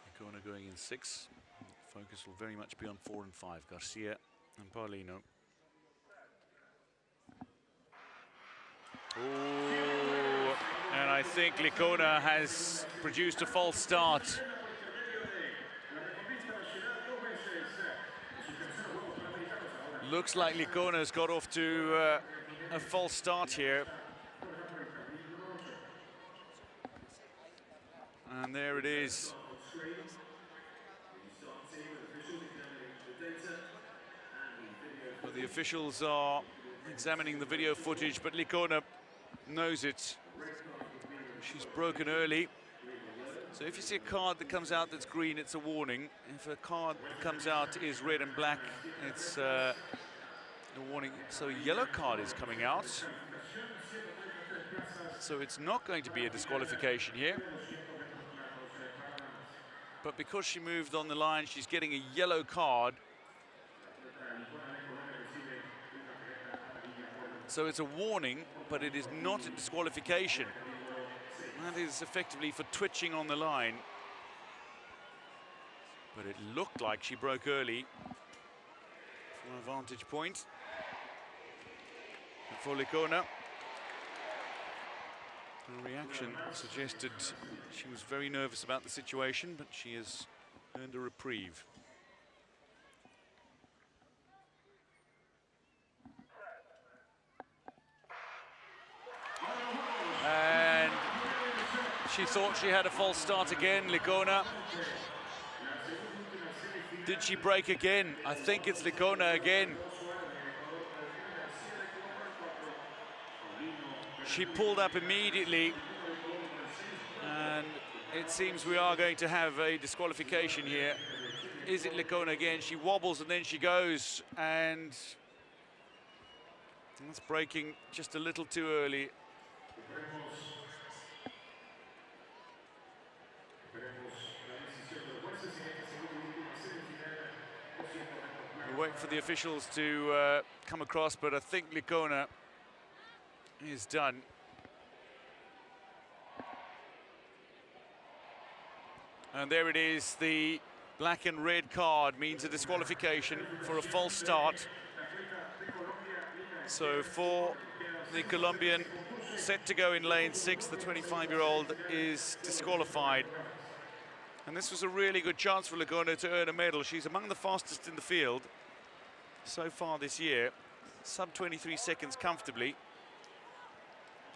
Licona going in 6. Focus will very much be on 4 and 5, Garcia and Paulino. Ooh, and I think Licona has produced a false start. Looks like Licona's got off to a false start here. And there it is. Well, the officials are examining the video footage, but Licona knows it. She's broken early. So if you see a card that comes out that's green, it's a warning. If a card that comes out is red and black, it's a warning. So a yellow card is coming out. So it's not going to be a disqualification here. But because she moved on the line, she's getting a yellow card. So it's a warning, but it is not a disqualification. That is effectively for twitching on the line. But it looked like she broke early for a vantage point. And for Licona, her reaction suggested she was very nervous about the situation, but she has earned a reprieve. And she thought she had a false start again, Licona. Did she break again? I think it's Licona again. She pulled up immediately, and it seems we are going to have a disqualification here. Is it Licona again? She wobbles and then she goes, and that's breaking just a little too early. We'll wait for the officials to come across, but I think Licona is done. And there it is, the black and red card means a disqualification for a false start. So for the Colombian set to go in lane 6, the 25-year-old is disqualified. And this was a really good chance for Licona to earn a medal. She's among the fastest in the field so far this year, sub 23 seconds comfortably.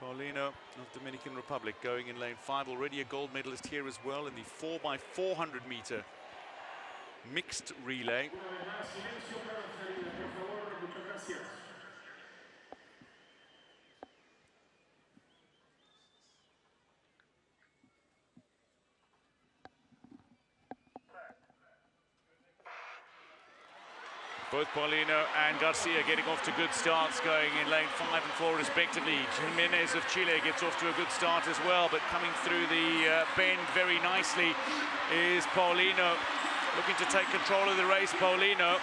Paulino of Dominican Republic going in lane 5, already a gold medalist here as well in the 4x400 meter mixed relay. Both Paulino and Garcia getting off to good starts, going in lane 5 and 4 respectively. Jimenez of Chile gets off to a good start as well, but coming through the bend very nicely is Paulino, looking to take control of the race. Paulino.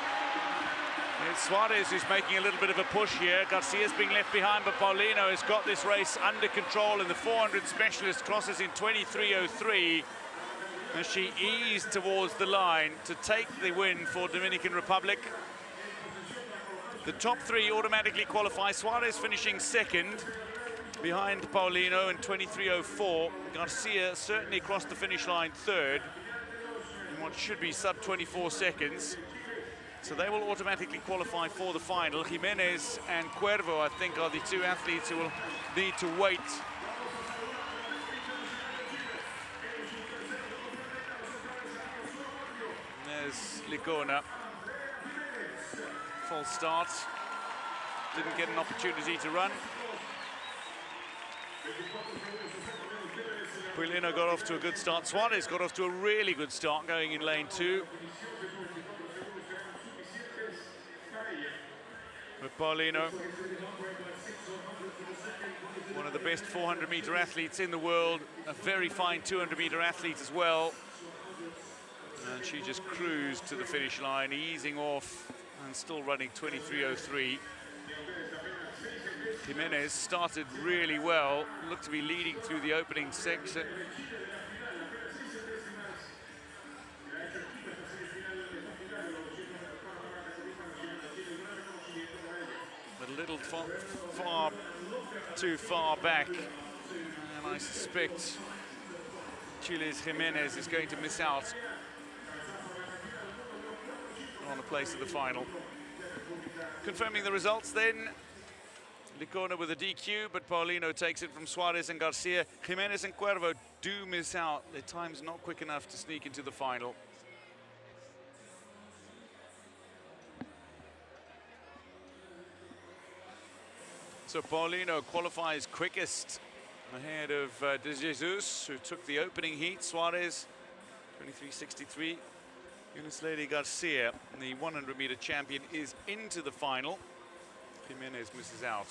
It's Suarez who's making a little bit of a push here. Garcia's being left behind, but Paulino has got this race under control, and the 400 specialist crosses in 23:03 as she eased towards the line to take the win for Dominican Republic. The top 3 automatically qualify. Suarez finishing second behind Paulino in 23:04. Garcia certainly crossed the finish line third in what should be sub 24 seconds. So they will automatically qualify for the final. Jimenez and Cuervo, I think, are the 2 athletes who will need to wait. There's Licona. False start. Didn't get an opportunity to run. Paulino got off to a good start. Suarez got off to a really good start going in lane 2. But Paulino, one of the best 400-meter athletes in the world, a very fine 200-meter athlete as well. And she just cruised to the finish line, easing off and still running 23:03. Jimenez started really well, looked to be leading through the opening section. But a little far too far back, and I suspect Chile's Jimenez is going to miss out on a place in the final. Confirming the results then, Licona with a DQ, but Paulino takes it from Suarez and Garcia. Jimenez and Cuervo do miss out. Their time's not quick enough to sneak into the final. So Paulino qualifies quickest ahead of De Jesus, who took the opening heat. Suarez, 23:63. Lady Garcia, the 100-meter champion, is into the final. Jimenez misses out.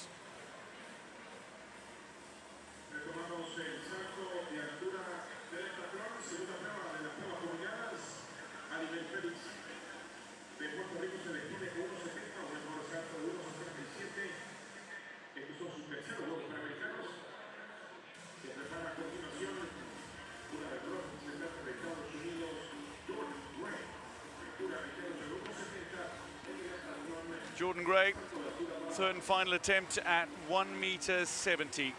Jordan Gray, third and final attempt at 1:70 m.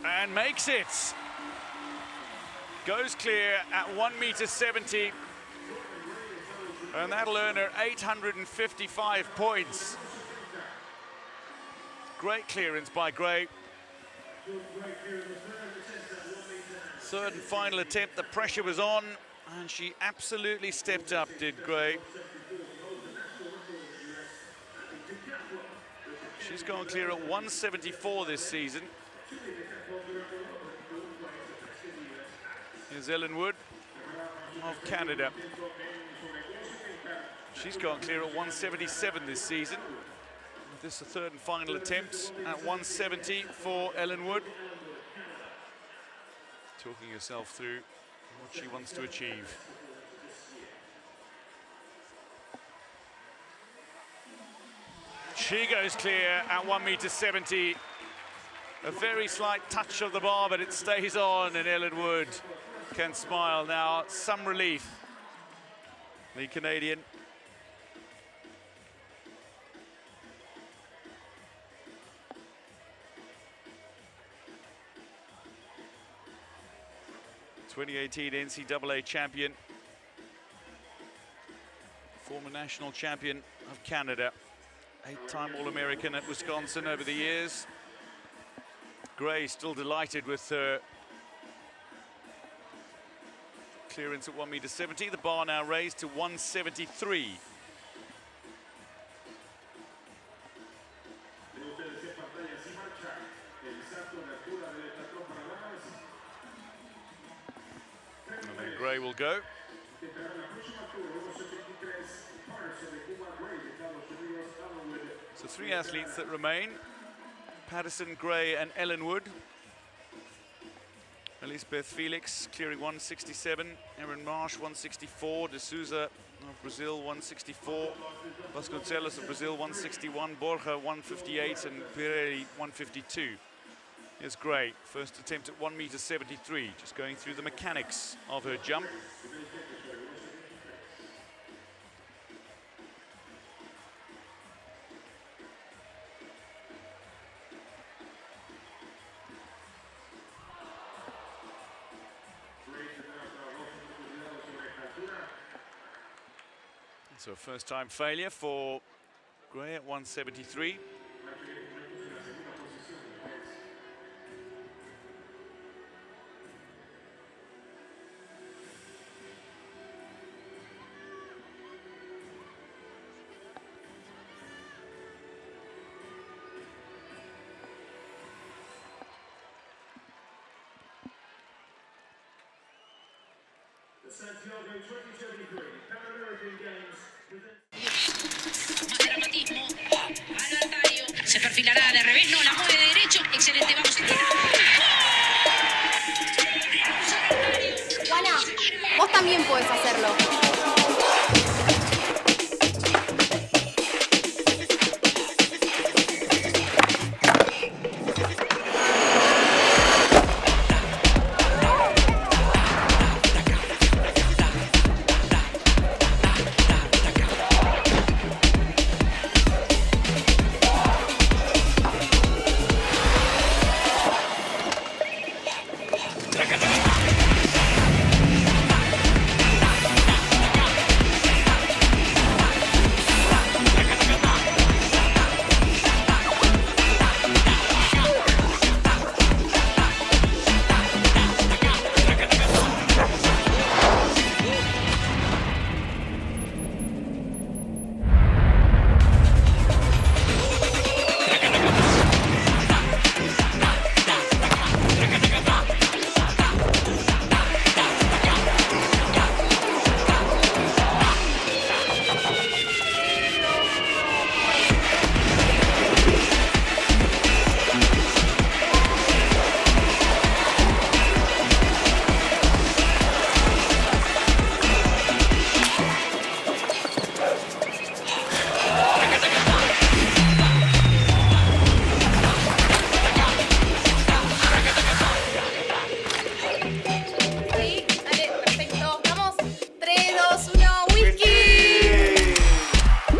And makes it. Goes clear at 1:70 m. And that'll earn her 855 points. Great clearance by Gray. Third and final attempt, the pressure was on, and she absolutely stepped up, did Gray. She's gone clear at 1:74 this season. Here's Ellen Wood of Canada. She's gone clear at 177 this season. This is the third and final attempt at 170 for Ellen Wood. Talking herself through what she wants to achieve. She goes clear at 1.70 meters. A very slight touch of the bar, but it stays on, and Ellen Wood can smile now. Some relief. The Canadian. '18 NCAA champion, former national champion of Canada, 8-time All-American at Wisconsin over the years. Gray still delighted with her clearance at 1.70 meters. The bar now raised to 173. And then Gray will go. So 3 athletes that remain: Patterson, Gray, and Ellen Wood. Elizabeth Felix clearing 167, Erin Marsh 164, De Souza of Brazil 164, Vasconcelos of Brazil 161, Borja 158, and Pirelli 152. Here's Gray, first attempt at 1.73 meters, just going through the mechanics of her jump. So first time failure for Gray at 1.73. The Santiago 2023 Pan American Games. Más dramatismo. Alatario. Se perfilará de revés. No, la mueve de derecho. Excelente. Vamos. Juana, vos también podés hacerlo.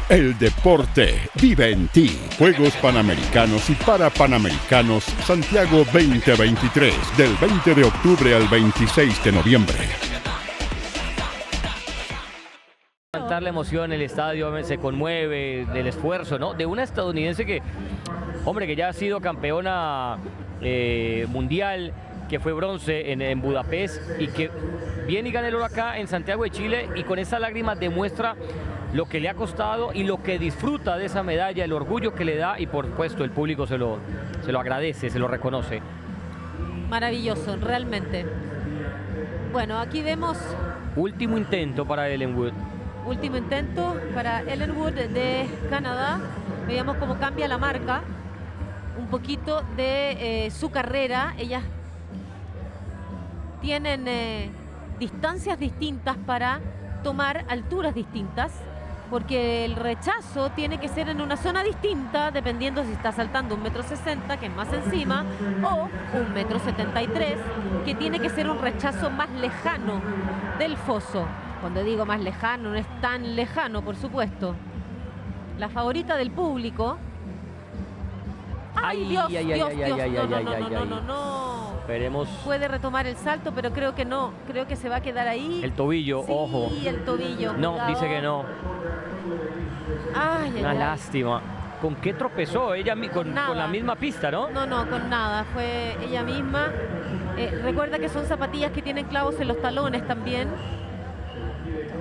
El deporte vive en ti. Juegos Panamericanos y para Panamericanos Santiago 2023, del 20 de octubre al 26 de noviembre. La emoción, el estadio se conmueve del esfuerzo, ¿no? De una estadounidense que, hombre, que ya ha sido campeona mundial, que fue bronce en Budapest y que viene y gana el oro acá en Santiago de Chile y con esas lágrimas demuestra lo que le ha costado y lo que disfruta de esa medalla, el orgullo que le da y por supuesto el público se lo agradece, se lo reconoce. Maravilloso, realmente. Bueno, aquí vemos Último intento para Ellen Wood. último intento para Ellen Wood de Canadá. Veamos cómo cambia la marca un poquito de su carrera. Ellas tienen distancias distintas para tomar alturas distintas, porque el rechazo tiene que ser en una zona distinta dependiendo si está saltando 1,60 m, que es más encima, o 1,73 m, que tiene que ser un rechazo más lejano del foso. Cuando digo más lejano, no es tan lejano, por supuesto. La favorita del público. ¡Ay, Dios, Dios! No. Esperemos. Puede retomar el salto, pero creo que no. Creo que se va a quedar ahí. El tobillo, sí, ojo. Sí, el tobillo. No, cuidado. dice que no. Una lástima. ¿Con qué tropezó? Ella con la misma pista, ¿no? No, con nada. Fue ella misma. Recuerda que son zapatillas que tienen clavos en los talones también.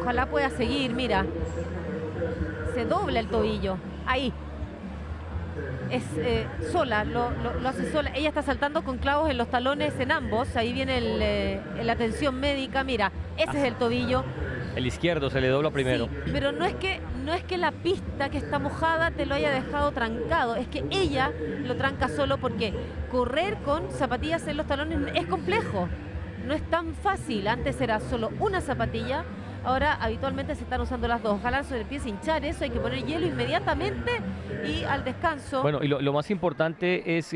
Ojalá pueda seguir, mira. Se dobla el tobillo. Ahí. Es sola, lo hace sola. Ella está saltando con clavos en los talones en ambos. Ahí viene la atención médica. Mira, ese es el tobillo. El izquierdo se le dobla primero. Sí, pero no es que la pista que está mojada te lo haya dejado trancado. Es que ella lo tranca solo porque correr con zapatillas en los talones es complejo. No es tan fácil. Antes era solo una zapatilla. Ahora habitualmente se están usando las dos. Ojalá se le empiece a hinchar eso. Hay que poner hielo inmediatamente y al descanso. Bueno, y lo más importante es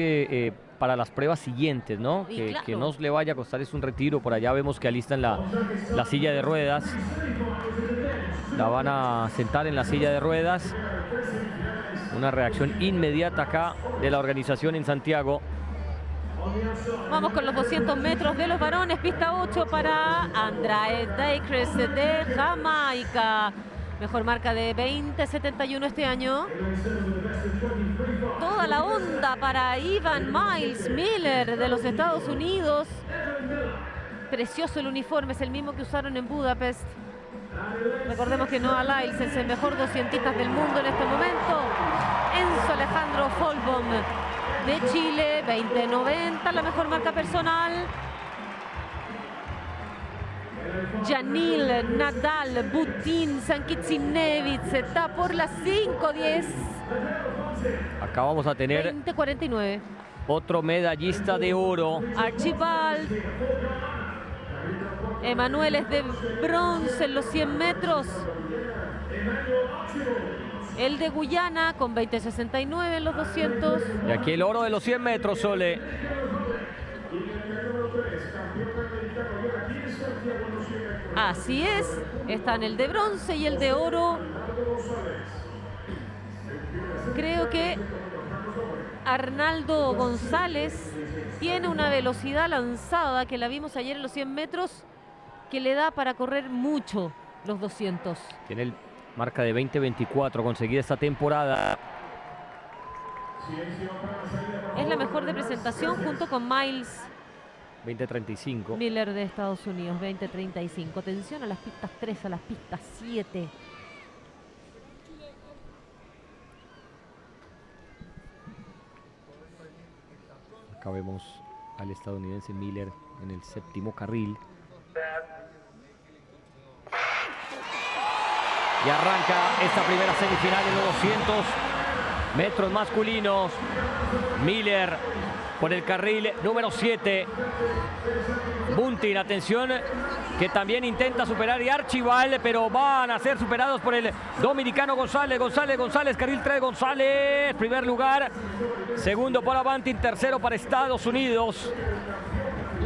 para las pruebas siguientes, ¿no? Claro. Que no le vaya a costar es un retiro. Por allá vemos que alistan la silla de ruedas. La van a sentar en la silla de ruedas. Una reacción inmediata acá de la organización en Santiago. Vamos con los 200 metros de los varones. Pista 8 para Andrade Dacres de Jamaica. Mejor marca de 20.71 este año. Toda la onda para Ivan Miles Miller de los Estados Unidos. Precioso el uniforme, es el mismo que usaron en Budapest. Recordemos que Noah Lyles es el mejor 200ista del mundo en este momento. Enzo Alejandro Folbom de Chile, 20.90, la mejor marca personal. Janil Nadal Butin Sankitsinevich está por las 5.10. Acá vamos a tener 20.49. otro medallista de oro. Archibald Emanuel es de bronce en los 100 metros. El de Guyana con 20.69 en los 200. Y aquí el oro de los 100 metros, Sole. Así es. Están el de bronce y el de oro. Creo que Arnaldo González tiene una velocidad lanzada que la vimos ayer en los 100 metros que le da para correr mucho los 200. Tiene el marca de 20.24 conseguida esta temporada. Es la mejor de presentación junto con Miles 20.35. Miller de Estados Unidos, 20.35. Atención a las pistas 3, a las pistas 7. Acá vemos al estadounidense Miller en el séptimo carril. Y arranca esta primera semifinal de los 200 metros masculinos. Miller por el carril número 7. Bunting, atención, que también intenta superar y Archibald, pero van a ser superados por el dominicano González, carril 3, González, primer lugar. Segundo para Bunting, tercero para Estados Unidos.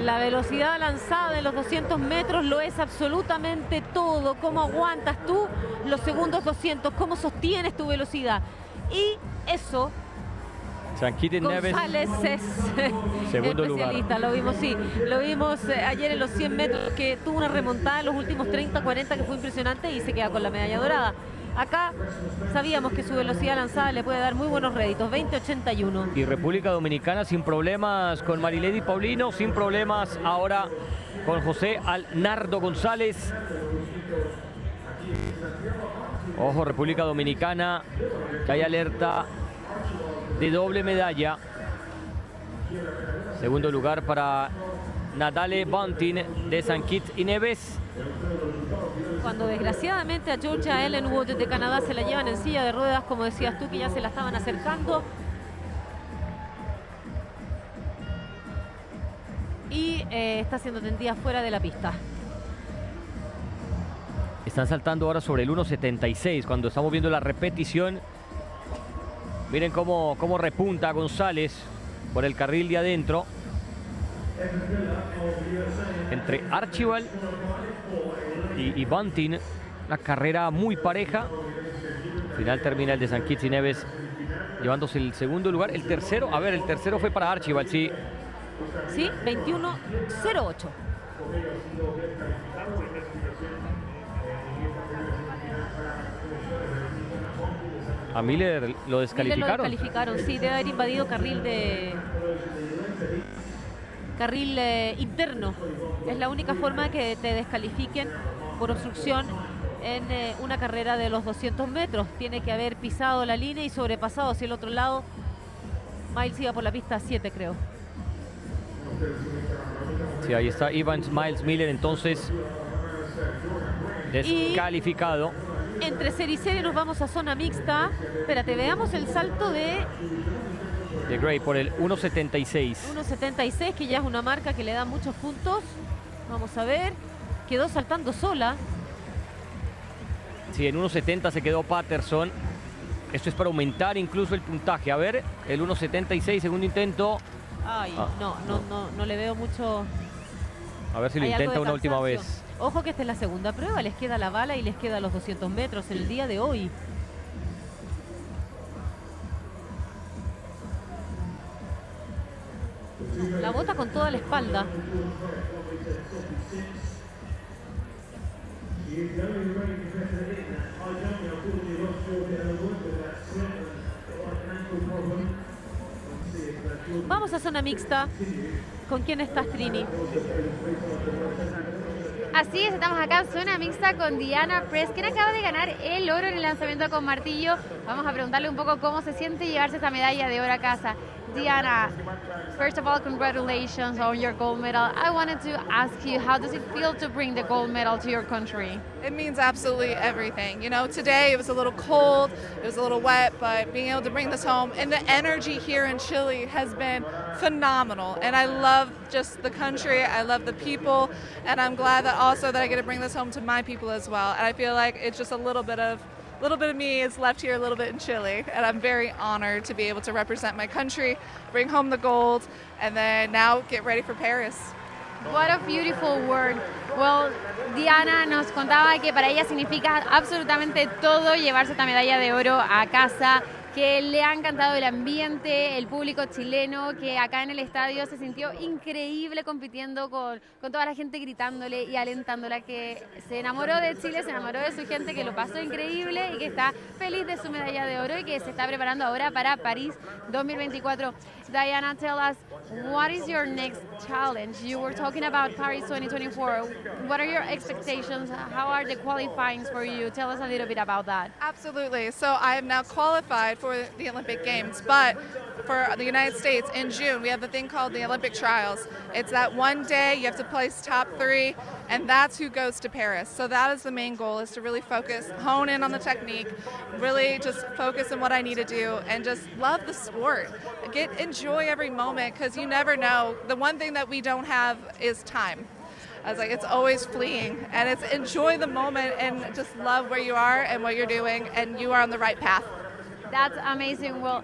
La velocidad lanzada de los 200 metros lo es absolutamente todo. ¿Cómo aguantas tú los segundos 200? ¿Cómo sostienes tu velocidad? Y eso, González es segundo especialista. lugar. Lo vimos, sí. Lo vimos ayer en los 100 metros, que tuvo una remontada en los últimos 30, 40, que fue impresionante y se queda con la medalla dorada. Acá sabíamos que su velocidad lanzada le puede dar muy buenos réditos, 20.81. Y República Dominicana sin problemas con Marilady Paulino, sin problemas ahora con José Alnardo González. Ojo, República Dominicana, que hay alerta de doble medalla. Segundo lugar para Nadale Bunting de St. Kitts y Nevis. Cuando desgraciadamente a Georgia Ellenwood de Canadá se la llevan en silla de ruedas, como decías tú, que ya se la estaban acercando. Y está siendo tendida fuera de la pista. Están saltando ahora sobre el 1.76 cuando estamos viendo la repetición. Miren cómo repunta González por el carril de adentro. Entre Archibald y Bunting, una carrera muy pareja. Al final termina el de St. Kitts y Nevis llevándose el segundo lugar. El tercero, a ver, el tercero fue para Archibald, sí. Sí, 21.08. A Miller lo descalificaron. Miller lo descalificaron, sí, debe haber invadido carril interno. Es la única forma que te descalifiquen por obstrucción en una carrera de los 200 metros. Tiene que haber pisado la línea y sobrepasado hacia el otro lado. Miles iba por la pista 7, creo. Sí, ahí está Evans Miles Miller, entonces descalificado. Entre serie y serie nos vamos a zona mixta. Espérate, veamos el salto de Gray por el 1.76. 1.76, que ya es una marca que le da muchos puntos. Vamos a ver. Quedó saltando sola. Sí, en 1.70 se quedó Patterson. Esto es para aumentar incluso el puntaje. A ver, el 1.76, segundo intento. Ay, no le veo mucho. A ver si lo intenta una última vez. Ojo que esta es la segunda prueba. Les queda la bala y les queda los 200 metros en el día de hoy. La bota con toda la espalda. Vamos a zona mixta. ¿Con quién estás, Trini? Así es, estamos acá en zona mixta con Diana Press, quien acaba de ganar el oro en el lanzamiento con martillo. Vamos a preguntarle un poco cómo se siente llevarse esta medalla de oro a casa. Diana, first of all, congratulations on your gold medal. I wanted to ask you, how does it feel to bring the gold medal to your country? It means absolutely everything. You know, today it was a little cold, it was a little wet, but being able to bring this home, and the energy here in Chile has been phenomenal. And I love just the country, I love the people, and I'm glad that also that I get to bring this home to my people as well. And I feel like it's just a little bit of me is left here a little bit in Chile, and I'm very honored to be able to represent my country, bring home the gold, and then now get ready for Paris. What a beautiful word. Well, Diana nos contaba que para ella significa absolutamente todo llevarse esta medalla de oro a casa, que le ha encantado el ambiente, el público chileno, que acá en el estadio se sintió increíble compitiendo con toda la gente gritándole y alentándola, que se enamoró de Chile, se enamoró de su gente, que lo pasó increíble y que está feliz de su medalla de oro y que se está preparando ahora para París 2024. Diana, tell us, what is your next challenge? You were talking about Paris 2024. What are your expectations? How are the qualifyings for you? Tell us a little bit about that. Absolutely. So I am now qualified for the Olympic Games, but for the United States in June, we have the thing called the Olympic Trials. It's that one day you have to place top 3, and that's who goes to Paris. So that is the main goal, is to really focus, hone in on the technique, really just focus on what I need to do, and just love the sport. Enjoy every moment, because you never know. The one thing that we don't have is time. I was like, it's always fleeing, and it's enjoy the moment and just love where you are and what you're doing, and you are on the right path. That's amazing. Well,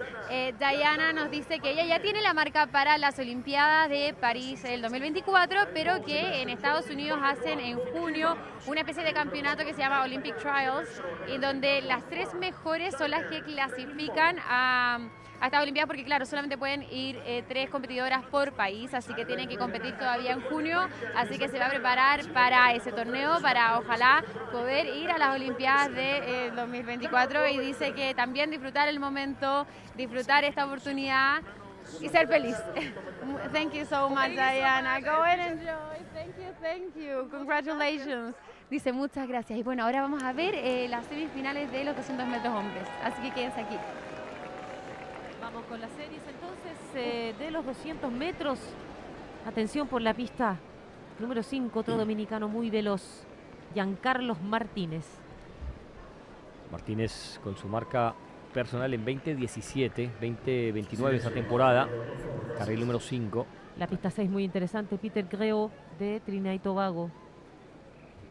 Diana nos dice que ella ya tiene la marca para las Olimpiadas de París el 2024, pero que en Estados Unidos hacen en junio una especie de campeonato que se llama Olympic Trials, y donde las 3 mejores son las que clasifican a estas Olimpiadas, porque claro, solamente pueden ir 3 competidoras por país, así que tienen que competir todavía en junio, así que se va a preparar para ese torneo, para ojalá poder ir a las Olimpiadas de 2024, y dice que también disfrutar el momento, disfrutar esta oportunidad y ser feliz. Thank you so much, Diana. Go and enjoy. Thank you. Congratulations. Dice muchas gracias. Y bueno, ahora vamos a ver las semifinales de los 200 metros hombres, así que quédense aquí. Vamos con las series entonces de los 200 metros. Atención por la pista número 5, otro dominicano muy veloz, Giancarlos Martínez. Martínez con su marca personal en 2017, 2029 esa temporada, carril número 5. La pista 6 muy interesante, Peter Greo de Trinidad y Tobago.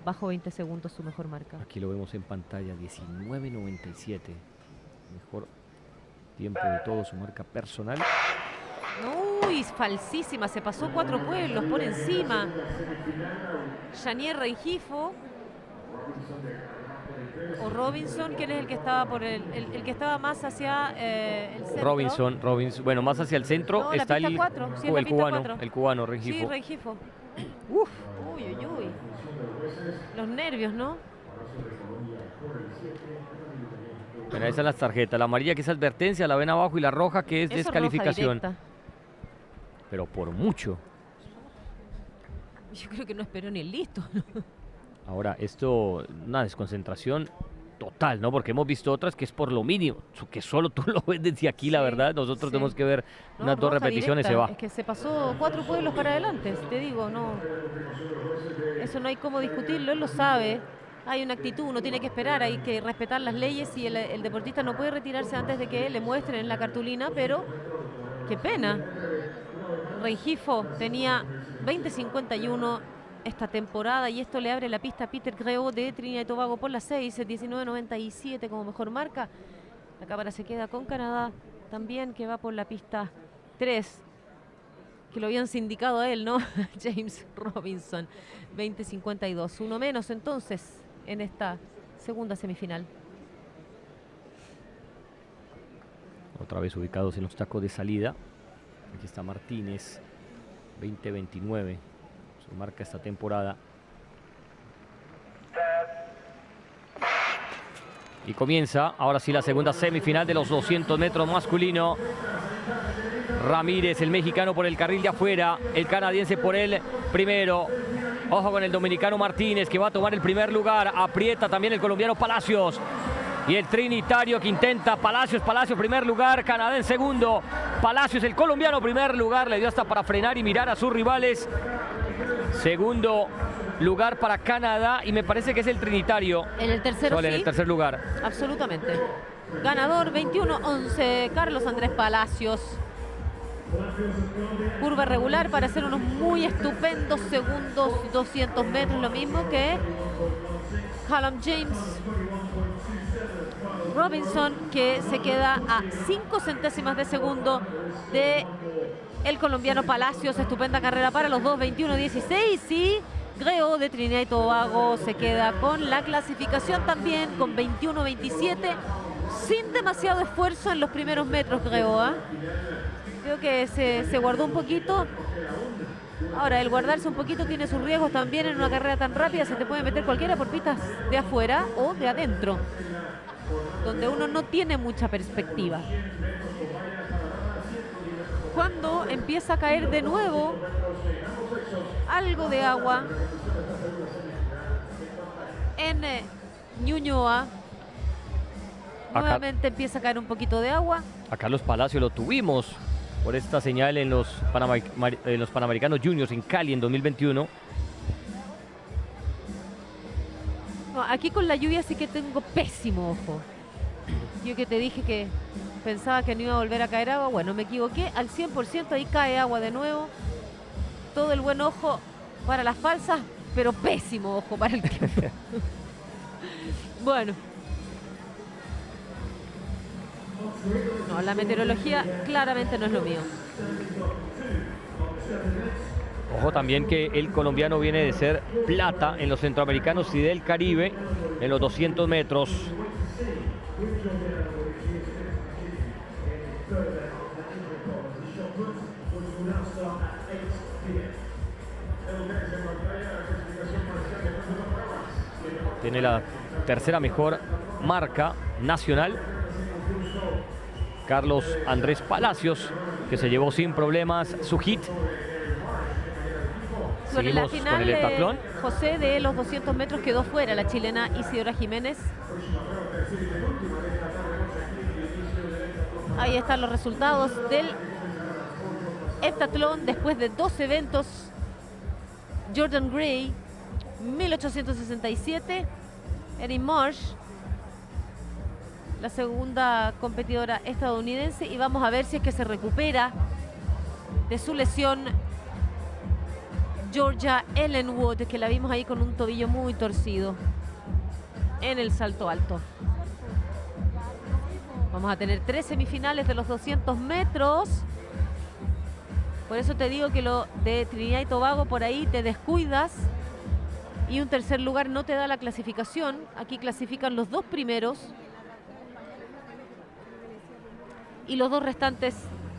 Bajo 20 segundos su mejor marca. Aquí lo vemos en pantalla, 19.97. Mejor tiempo de todo, su marca personal. Uy, falsísima, se pasó 4 pueblos por encima. Janier Rengifo o Robinson, ¿quién es el que estaba por el que estaba más hacia el centro? Robinson, bueno, más hacia el centro No, está la pista el, 4, sí, es la pista 4. el cubano Rengifo. Sí, Rengifo. Uf, uy, uy, uy. Los nervios, ¿no? Bueno, esas son las tarjetas. La amarilla que es advertencia, la ven abajo, y la roja que es Eso, descalificación. roja directa. Pero por mucho. Yo creo que no esperó ni el listo, ¿no? Ahora, esto, una desconcentración total, ¿no? Porque hemos visto otras que es por lo mínimo, que solo tú lo ves desde aquí, la verdad. Nosotros tenemos que ver unas 2 repeticiones, directa. se va. Es que se pasó 4 pueblos para adelante, te digo, no. Eso no hay cómo discutirlo, él lo sabe. Hay una actitud, uno tiene que esperar, hay que respetar las leyes y el deportista no puede retirarse antes de que le muestren en la cartulina, pero qué pena. Rengifo tenía 20.51 esta temporada y esto le abre la pista a Peter Greo de Trinidad y Tobago por las 6, 19.97 como mejor marca. La cámara se queda con Canadá también, que va por la pista 3, que lo habían sindicado a él, ¿no? James Robinson, 20.52, uno menos entonces en esta segunda semifinal. Otra vez ubicados en los tacos de salida. Aquí está Martínez, 20.29, su marca esta temporada. Y comienza, ahora sí, la segunda semifinal de los 200 metros masculino. Ramírez, el mexicano, por el carril de afuera, el canadiense por el primero. Ojo con el dominicano Martínez, que va a tomar el primer lugar. Aprieta también el colombiano Palacios. Y el trinitario que intenta, Palacios, primer lugar, Canadá en segundo. Palacios, el colombiano, primer lugar, le dio hasta para frenar y mirar a sus rivales. Segundo lugar para Canadá, y me parece que es el trinitario. En el tercero, en el tercer lugar. Absolutamente. Ganador 21-11, Carlos Andrés Palacios. Curva regular para hacer unos muy estupendos segundos 200 metros, lo mismo que Callum James Robinson, que se queda a 5 centésimas de segundo de el colombiano Palacios. Estupenda carrera para los dos, 21-16, y Greo de Trinidad y Tobago se queda con la clasificación también con 21-27, sin demasiado esfuerzo en los primeros metros. Greo, ¿eh? Creo que se guardó un poquito. Ahora, el guardarse un poquito tiene sus riesgos también en una carrera tan rápida. Se te puede meter cualquiera por pistas de afuera o de adentro, donde uno no tiene mucha perspectiva. Cuando empieza a caer de nuevo algo de agua en Ñuñoa, nuevamente empieza a caer un poquito de agua. A Carlos Palacio lo tuvimos por esta señal en los Panamericanos Juniors en Cali en 2021. No, aquí con la lluvia sí que tengo pésimo ojo. Yo que te dije que pensaba que no iba a volver a caer agua, bueno, me equivoqué al 100%, ahí cae agua de nuevo. Todo el buen ojo para las falsas, pero pésimo ojo para el tiempo. Bueno. No, la meteorología claramente no es lo mío. Ojo también que el colombiano viene de ser plata en los centroamericanos y del Caribe en los 200 metros. Tiene la tercera mejor marca nacional Carlos Andrés Palacios, que se llevó sin problemas su hit. Sobre la Seguimos final, con el heptatlón. José, de los 200 metros quedó fuera la chilena Isidora Jiménez. Ahí están los resultados del heptatlón después de 2 eventos. Jordan Gray, 1867. Erin Marsh, la segunda competidora estadounidense. Y vamos a ver si es que se recupera de su lesión Georgia Ellenwood, que la vimos ahí con un tobillo muy torcido en el salto alto. Vamos a tener 3 semifinales de los 200 metros. Por eso te digo que lo de Trinidad y Tobago por ahí te descuidas y un tercer lugar no te da la clasificación. Aquí clasifican los 2 primeros y los 2 restantes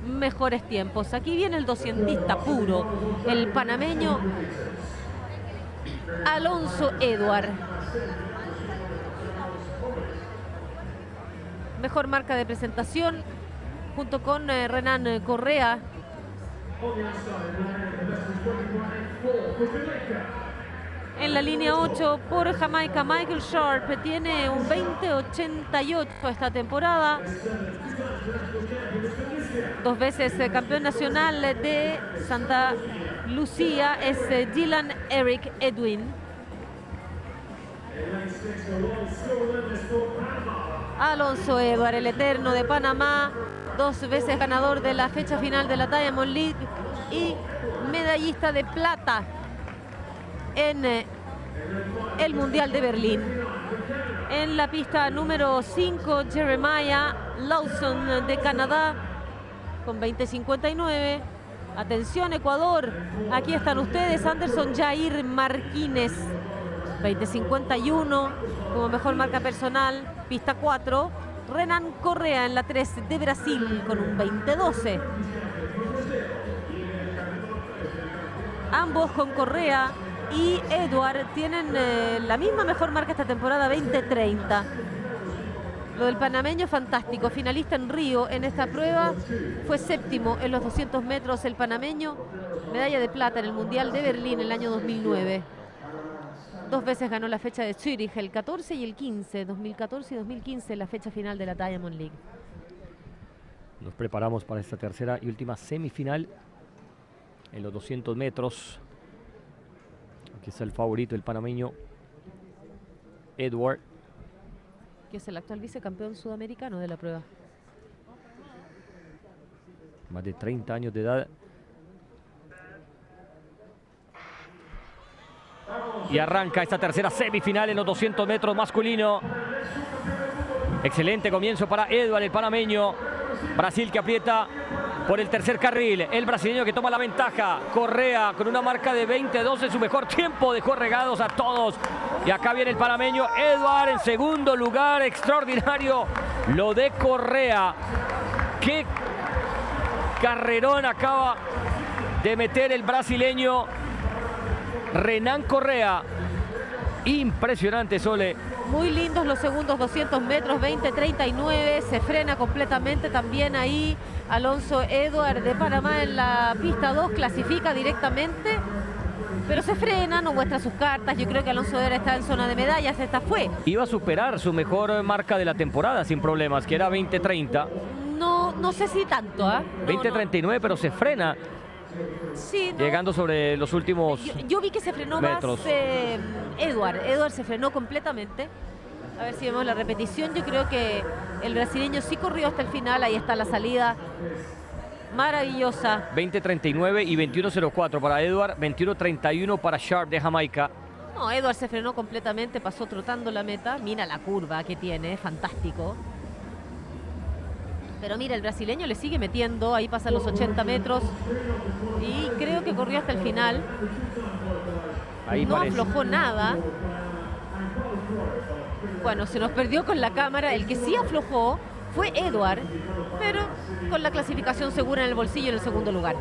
mejores tiempos. Aquí viene el 200ista puro, el panameño Alonso Edward. Mejor marca de presentación junto con Renan Correa. En la línea 8 por Jamaica, Michael Sharp tiene un 20.88 esta temporada. 2 veces campeón nacional de Santa Lucía es Dylan Eric Edwin. Alonso Edward, el eterno de Panamá, 2 veces ganador de la fecha final de la Diamond League y medallista de plata en el Mundial de Berlín. En la pista número 5, Jeremiah Lawson de Canadá con 20.59. Atención Ecuador, aquí están ustedes. Anderson Jair Martínez, 20.51 como mejor marca personal. Pista 4, Renan Correa en la 3 de Brasil con un 20.12. Ambos con Correa y Edward tienen la misma mejor marca esta temporada, 20.30. Lo del panameño fantástico, finalista en Río en esta prueba, fue 7º en los 200 metros el panameño, medalla de plata en el Mundial de Berlín en el año 2009. 2 veces ganó la fecha de Zurich, el 14 y el 15, 2014 y 2015, la fecha final de la Diamond League. Nos preparamos para esta tercera y última semifinal en los 200 metros. Aquí está el favorito, el panameño Edward, que es el actual vicecampeón sudamericano de la prueba. Más de 30 años de edad. Y arranca esta tercera semifinal en los 200 metros masculino. Excelente comienzo para Edward, el panameño. Brasil que aprieta por el tercer carril. El brasileño que toma la ventaja. Correa con una marca de 20.12, su mejor tiempo. Dejó regados a todos. Y acá viene el panameño Edward en segundo lugar. Extraordinario lo de Correa. Qué carrerón acaba de meter el brasileño Renan Correa. Impresionante, Sole. Muy lindos los segundos 200 metros, 20.39. Se frena completamente también ahí Alonso Edward de Panamá en la pista 2. Clasifica directamente, pero se frena, no muestra sus cartas. Yo creo que Alonso Edward está en zona de medallas. Esta fue. Iba a superar su mejor marca de la temporada sin problemas, que era 20.30. No sé si tanto, ¿ah? 20.39, pero se frena. Sí, no. Llegando sobre los últimos yo vi que se frenó metros. más Edward se frenó completamente. A ver si vemos la repetición. Yo creo que el brasileño sí corrió hasta el final. Ahí está la salida maravillosa. 20.39 y 21.04 para Edward, 21.31 para Sharp de Jamaica. No, Edward se frenó completamente, pasó trotando la meta. Mira la curva que tiene, fantástico. Pero mira, el brasileño le sigue metiendo, ahí pasan los 80 metros y creo que corrió hasta el final. Ahí no parece. Aflojó nada. Bueno, se nos perdió con la cámara. El que sí aflojó fue Edward, pero con la clasificación segura en el bolsillo en el segundo lugar.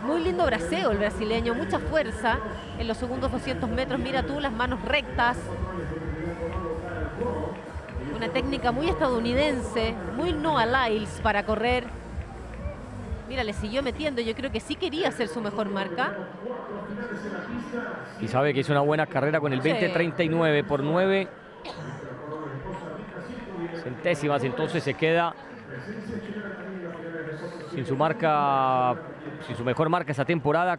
Muy lindo braceo el brasileño, mucha fuerza en los segundos 200 metros. Mira tú, las manos rectas. Una técnica muy estadounidense, muy Noah Lyles para correr. Mira, le siguió metiendo. Yo creo que sí quería hacer su mejor marca. Y sabe que hizo una buena carrera con el 20.39 por 9 centésimas. Entonces se queda sin su mejor marca esta temporada.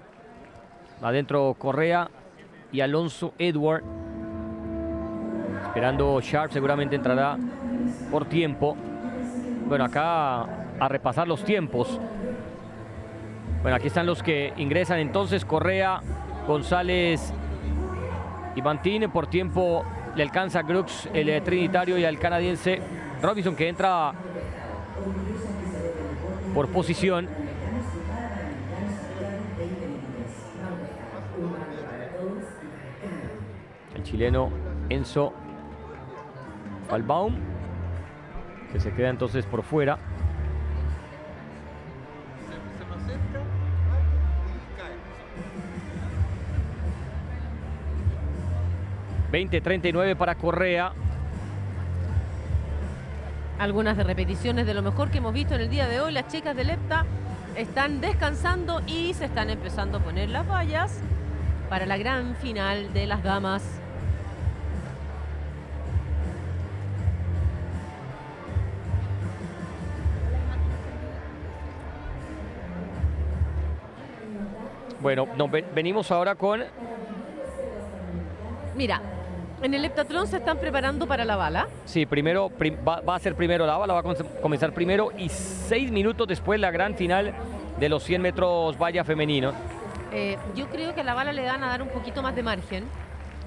Adentro Correa y Alonso Edward. Esperando Sharp, seguramente entrará por tiempo. Bueno, acá a repasar los tiempos. Bueno, aquí están los que ingresan entonces. Correa, González y Mantine. Por tiempo le alcanza Crooks, el trinitario, y al canadiense Robinson, que entra por posición. El chileno Enzo Falbaum, que se queda entonces por fuera. ...20:39 para Correa. Algunas de repeticiones de lo mejor que hemos visto en el día de hoy. Las chicas del EPTA están descansando y se están empezando a poner las vallas para la gran final de las damas. Bueno, venimos ahora con... Mira, en el heptatlón se están preparando para la bala. Sí, primero va a ser primero la bala, va a comenzar primero, y 6 minutos después la gran final de los 100 metros valla femenino. Yo creo que a la bala le van a dar un poquito más de margen,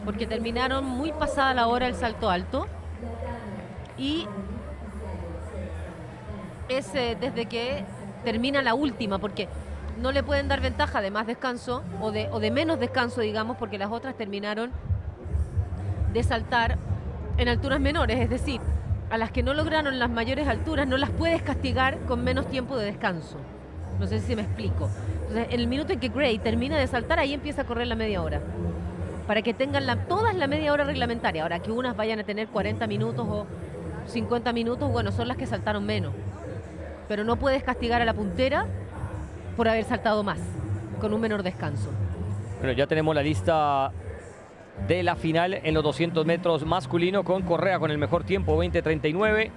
porque terminaron muy pasada la hora el salto alto. Y es desde que termina la última, porque no le pueden dar ventaja de más descanso o de menos descanso, digamos, porque las otras terminaron de saltar en alturas menores. Es decir, a las que no lograron las mayores alturas no las puedes castigar con menos tiempo de descanso. No sé si me explico. Entonces, en el minuto en que Gray termina de saltar, ahí empieza a correr la media hora, para que tengan todas la media hora reglamentaria. Ahora, que unas vayan a tener 40 minutos o 50 minutos, bueno, son las que saltaron menos. Pero no puedes castigar a la puntera por haber saltado más, con un menor descanso. Bueno, ya tenemos la lista de la final en los 200 metros masculino, con Correa con el mejor tiempo, 20:39.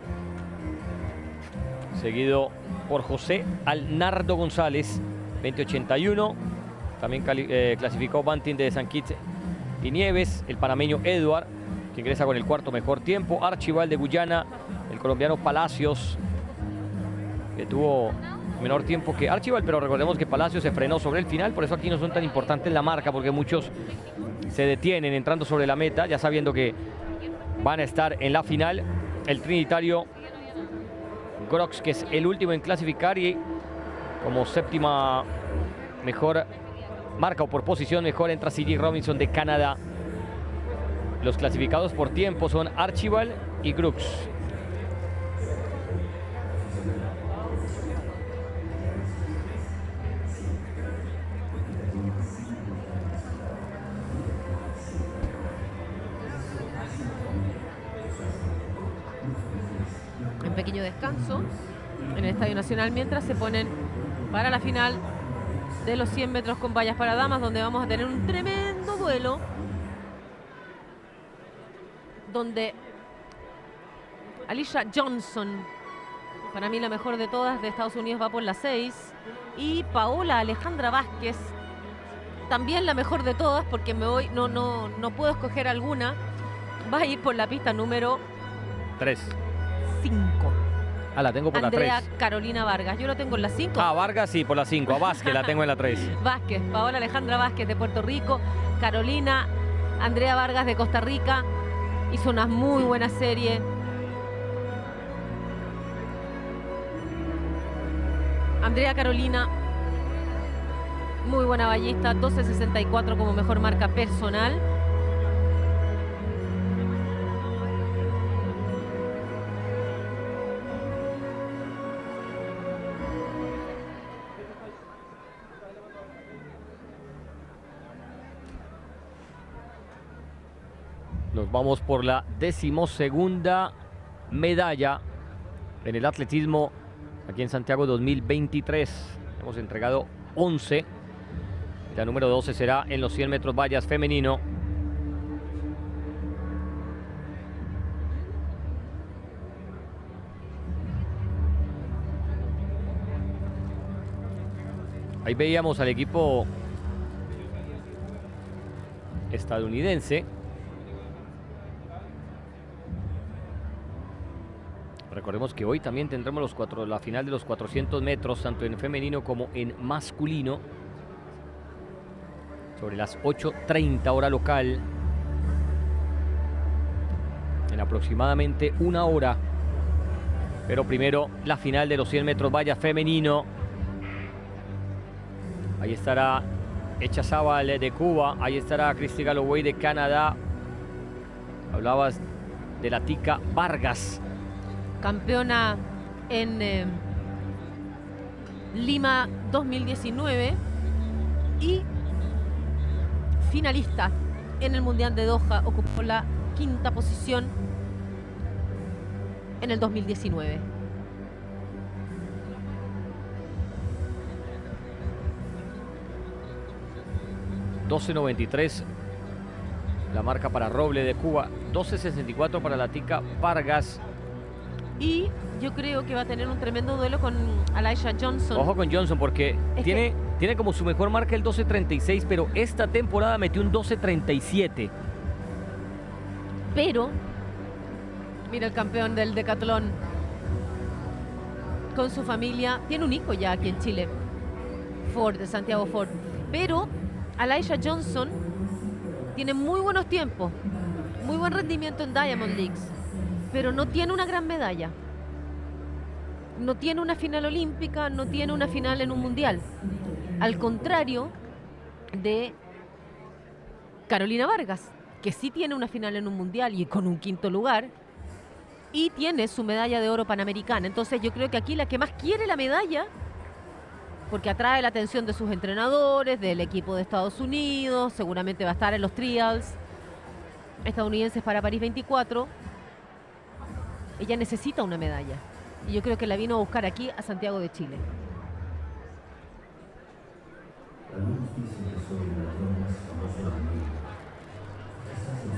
Seguido por José Alnardo González, 20:81. También clasificó Banting de San Kitts y Nieves, el panameño Edward, que ingresa con el cuarto mejor tiempo. Archibald de Guyana, el colombiano Palacios, que tuvo menor tiempo que Archibald, pero recordemos que Palacios se frenó sobre el final, por eso aquí no son tan importantes la marca, porque muchos se detienen entrando sobre la meta, ya sabiendo que van a estar en la final. El trinitario Grox, que es el último en clasificar, y como séptima mejor marca, o por posición mejor, entra C.J. Robinson de Canadá. Los clasificados por tiempo son Archibald y Grox. Pequeño descanso en el Estadio Nacional mientras se ponen para la final de los 100 metros con vallas para damas, donde vamos a tener un tremendo duelo, donde Alicia Johnson, para mí la mejor de todas de Estados Unidos, va por la 6, y Paola Alejandra Vázquez, también la mejor de todas, porque me voy, no puedo escoger alguna, va a ir por la pista número 3. 5. Ah, la tengo por la 3. Andrea Carolina Vargas. Yo lo tengo en la 5. Ah, Vargas sí, por la 5. A Vázquez la tengo en la 3. Vázquez, Paola Alejandra Vázquez de Puerto Rico, Carolina Andrea Vargas de Costa Rica. Hizo una muy buena serie. Andrea Carolina, muy buena ballista, 12.64 como mejor marca personal. Nos vamos por la 12ª medalla en el atletismo aquí en Santiago 2023. Hemos entregado 11. La número 12 será en los 100 metros vallas femenino. Ahí veíamos al equipo estadounidense. Recordemos que hoy también tendremos la final de los 400 metros, tanto en femenino como en masculino, sobre las 8:30 hora local, en aproximadamente una hora. Pero primero la final de los 100 metros valla femenino. Ahí estará Echazabal de Cuba, ahí estará Christy Galloway de Canadá. Hablabas de la tica Vargas, campeona en Lima 2019 y finalista en el Mundial de Doha. Ocupó la 5ª posición en el 2019. $12.93 la marca para Roble de Cuba, 12.64 para la tica Vargas. Y yo creo que va a tener un tremendo duelo con Alycia Johnson. Ojo con Johnson, porque tiene como su mejor marca el 12.36, pero esta temporada metió un 12.37. Pero, mira el campeón del decatlón con su familia. Tiene un hijo ya aquí en Chile, Ford, de Santiago Ford. Pero Alycia Johnson tiene muy buenos tiempos, muy buen rendimiento en Diamond Leagues, pero no tiene una gran medalla. No tiene una final olímpica, no tiene una final en un mundial. Al contrario de Carolina Vargas, que sí tiene una final en un mundial y con un 5º lugar, y tiene su medalla de oro panamericana. Entonces yo creo que aquí la que más quiere la medalla, porque atrae la atención de sus entrenadores, del equipo de Estados Unidos, seguramente va a estar en los trials estadounidenses para París 24. Ella necesita una medalla. Y yo creo que la vino a buscar aquí a Santiago de Chile.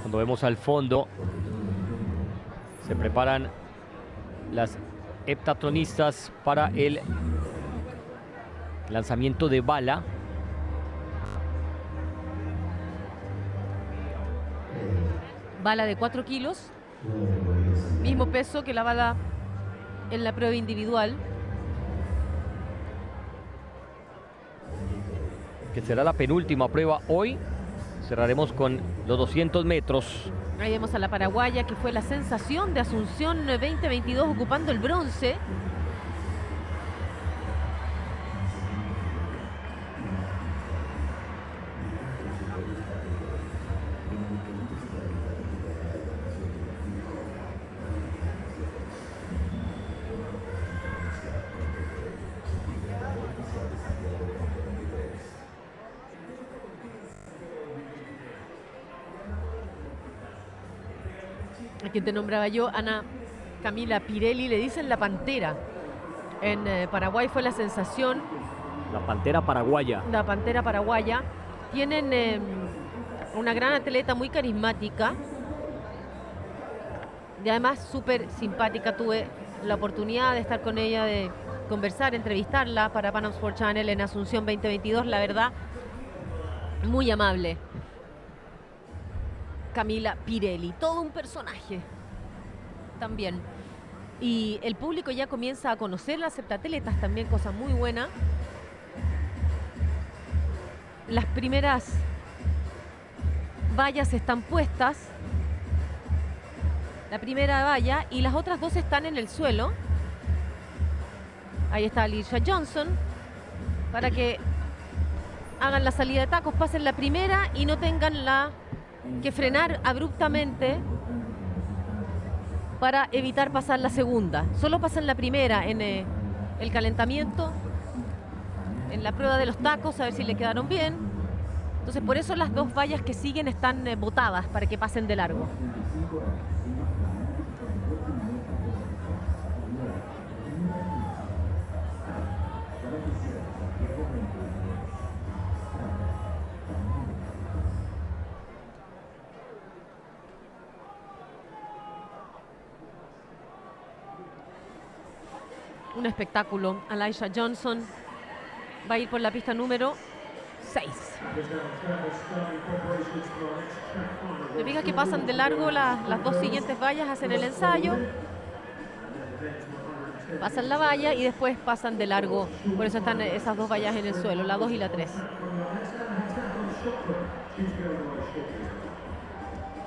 Cuando vemos al fondo, se preparan las heptatlonistas para el lanzamiento de bala. Bala de 4 kilos. Mismo peso que la bala en la prueba individual. Que será la penúltima prueba hoy. Cerraremos con los 200 metros. Ahí vemos a la paraguaya, que fue la sensación de Asunción 2022, ocupando el bronce. A quien te nombraba yo, Ana Camila Pirelli, le dicen la Pantera. En Paraguay fue la sensación. La Pantera paraguaya. La Pantera paraguaya. Tienen una gran atleta muy carismática y además súper simpática. Tuve la oportunidad de estar con ella, de conversar, entrevistarla para Panam Sports Channel en Asunción 2022. La verdad, muy amable. Camila Pirelli, todo un personaje también. Y el público ya comienza a conocer las heptatletas también, cosa muy buena. Las primeras vallas están puestas. La primera valla y las otras dos están en el suelo. Ahí está Alycia Johnson, para que hagan la salida de tacos, pasen la primera y no tengan que frenar abruptamente para evitar pasar la segunda. Solo pasan la primera en el calentamiento, en la prueba de los tacos, a ver si le quedaron bien. Entonces por eso las dos vallas que siguen están botadas para que pasen de largo. Un espectáculo. Alycia Johnson va a ir por la pista número 6. Se fija que pasan de largo las dos siguientes vallas, hacen el ensayo, pasan la valla y después pasan de largo. Por eso están esas dos vallas en el suelo, la 2 y la 3.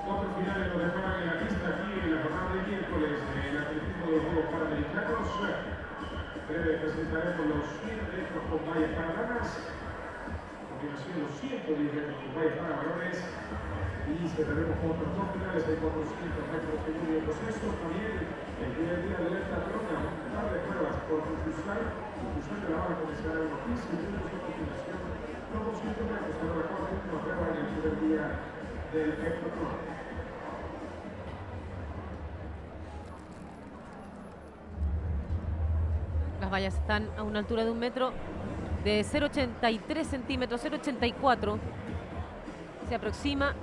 Cuatro finales nos deparan en la pista aquí en la jornada de miércoles del atletismo de los Juegos Panamericanos. Breve presentaremos los 100 metros con vallas para damas. A continuación los 110 metros con vallas para varones. Y cerraremos con otros dos finales de 400 metros de medio proceso. También el primer día de la Corona, un par de pruebas por conclusión. Conclusión de la hora comenzará a unos 15 minutos a continuación. Los 200 metros de la Corona, una prueba en el primer día del Ecuador. Las vallas están a una altura de 1 metro, de 0,83 centímetros, 0,84. Se aproxima.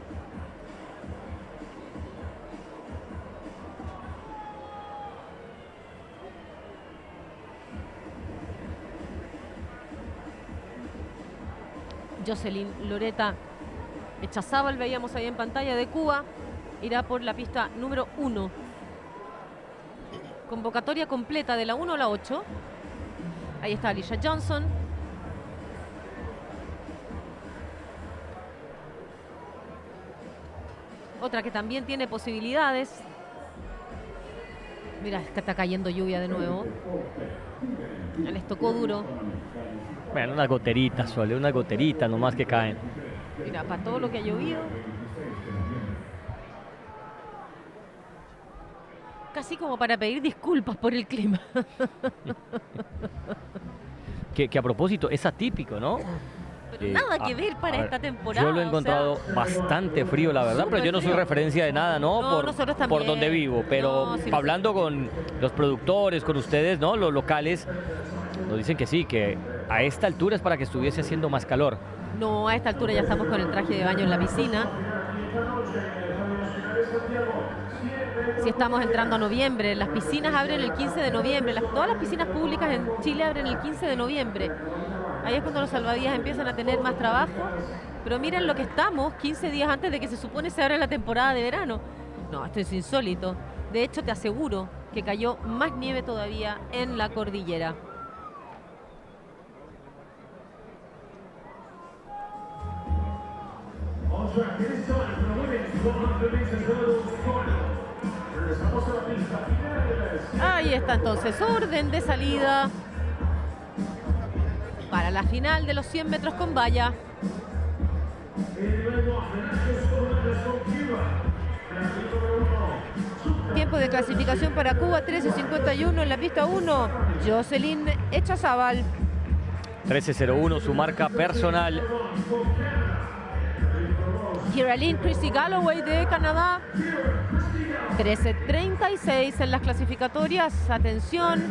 Jocelyn Loreta Echazábal, veíamos ahí en pantalla, de Cuba, irá por la pista número 1. Convocatoria completa de la 1 a la 8. Ahí está Alicia Johnson. Otra que también tiene posibilidades. Mira, es que está cayendo lluvia de nuevo. Les tocó duro. Bueno, unas goteritas, Sole, unas goteritas nomás que caen. Mira, para todo lo que ha llovido. Casi como para pedir disculpas por el clima. Que a propósito, es atípico, ¿no? Pero nada que ver para esta temporada. Yo lo he encontrado bastante frío, la verdad, pero yo no soy referencia de nada, ¿no? Por donde vivo, pero No, sí, hablando con los productores, con ustedes, ¿no? Los locales, nos dicen que sí, que a esta altura es para que estuviese haciendo más calor. No, a esta altura ya estamos con el traje de baño en la piscina. Si estamos entrando a noviembre, las piscinas abren el 15 de noviembre, todas las piscinas públicas en Chile abren el 15 de noviembre. Ahí es cuando los salvavidas empiezan a tener más trabajo. Pero miren lo que estamos, 15 días antes de que se supone se abra la temporada de verano. No, esto es insólito. De hecho, te aseguro que cayó más nieve todavía en la cordillera. Ahí está entonces, orden de salida para la final de los 100 metros con valla. Tiempo de clasificación para Cuba, 13:51 en la pista 1. Jocelyn Echazábal. 13:01, su marca personal. Geraldine Chrissy Galloway de Canadá. 13:36 en las clasificatorias. Atención.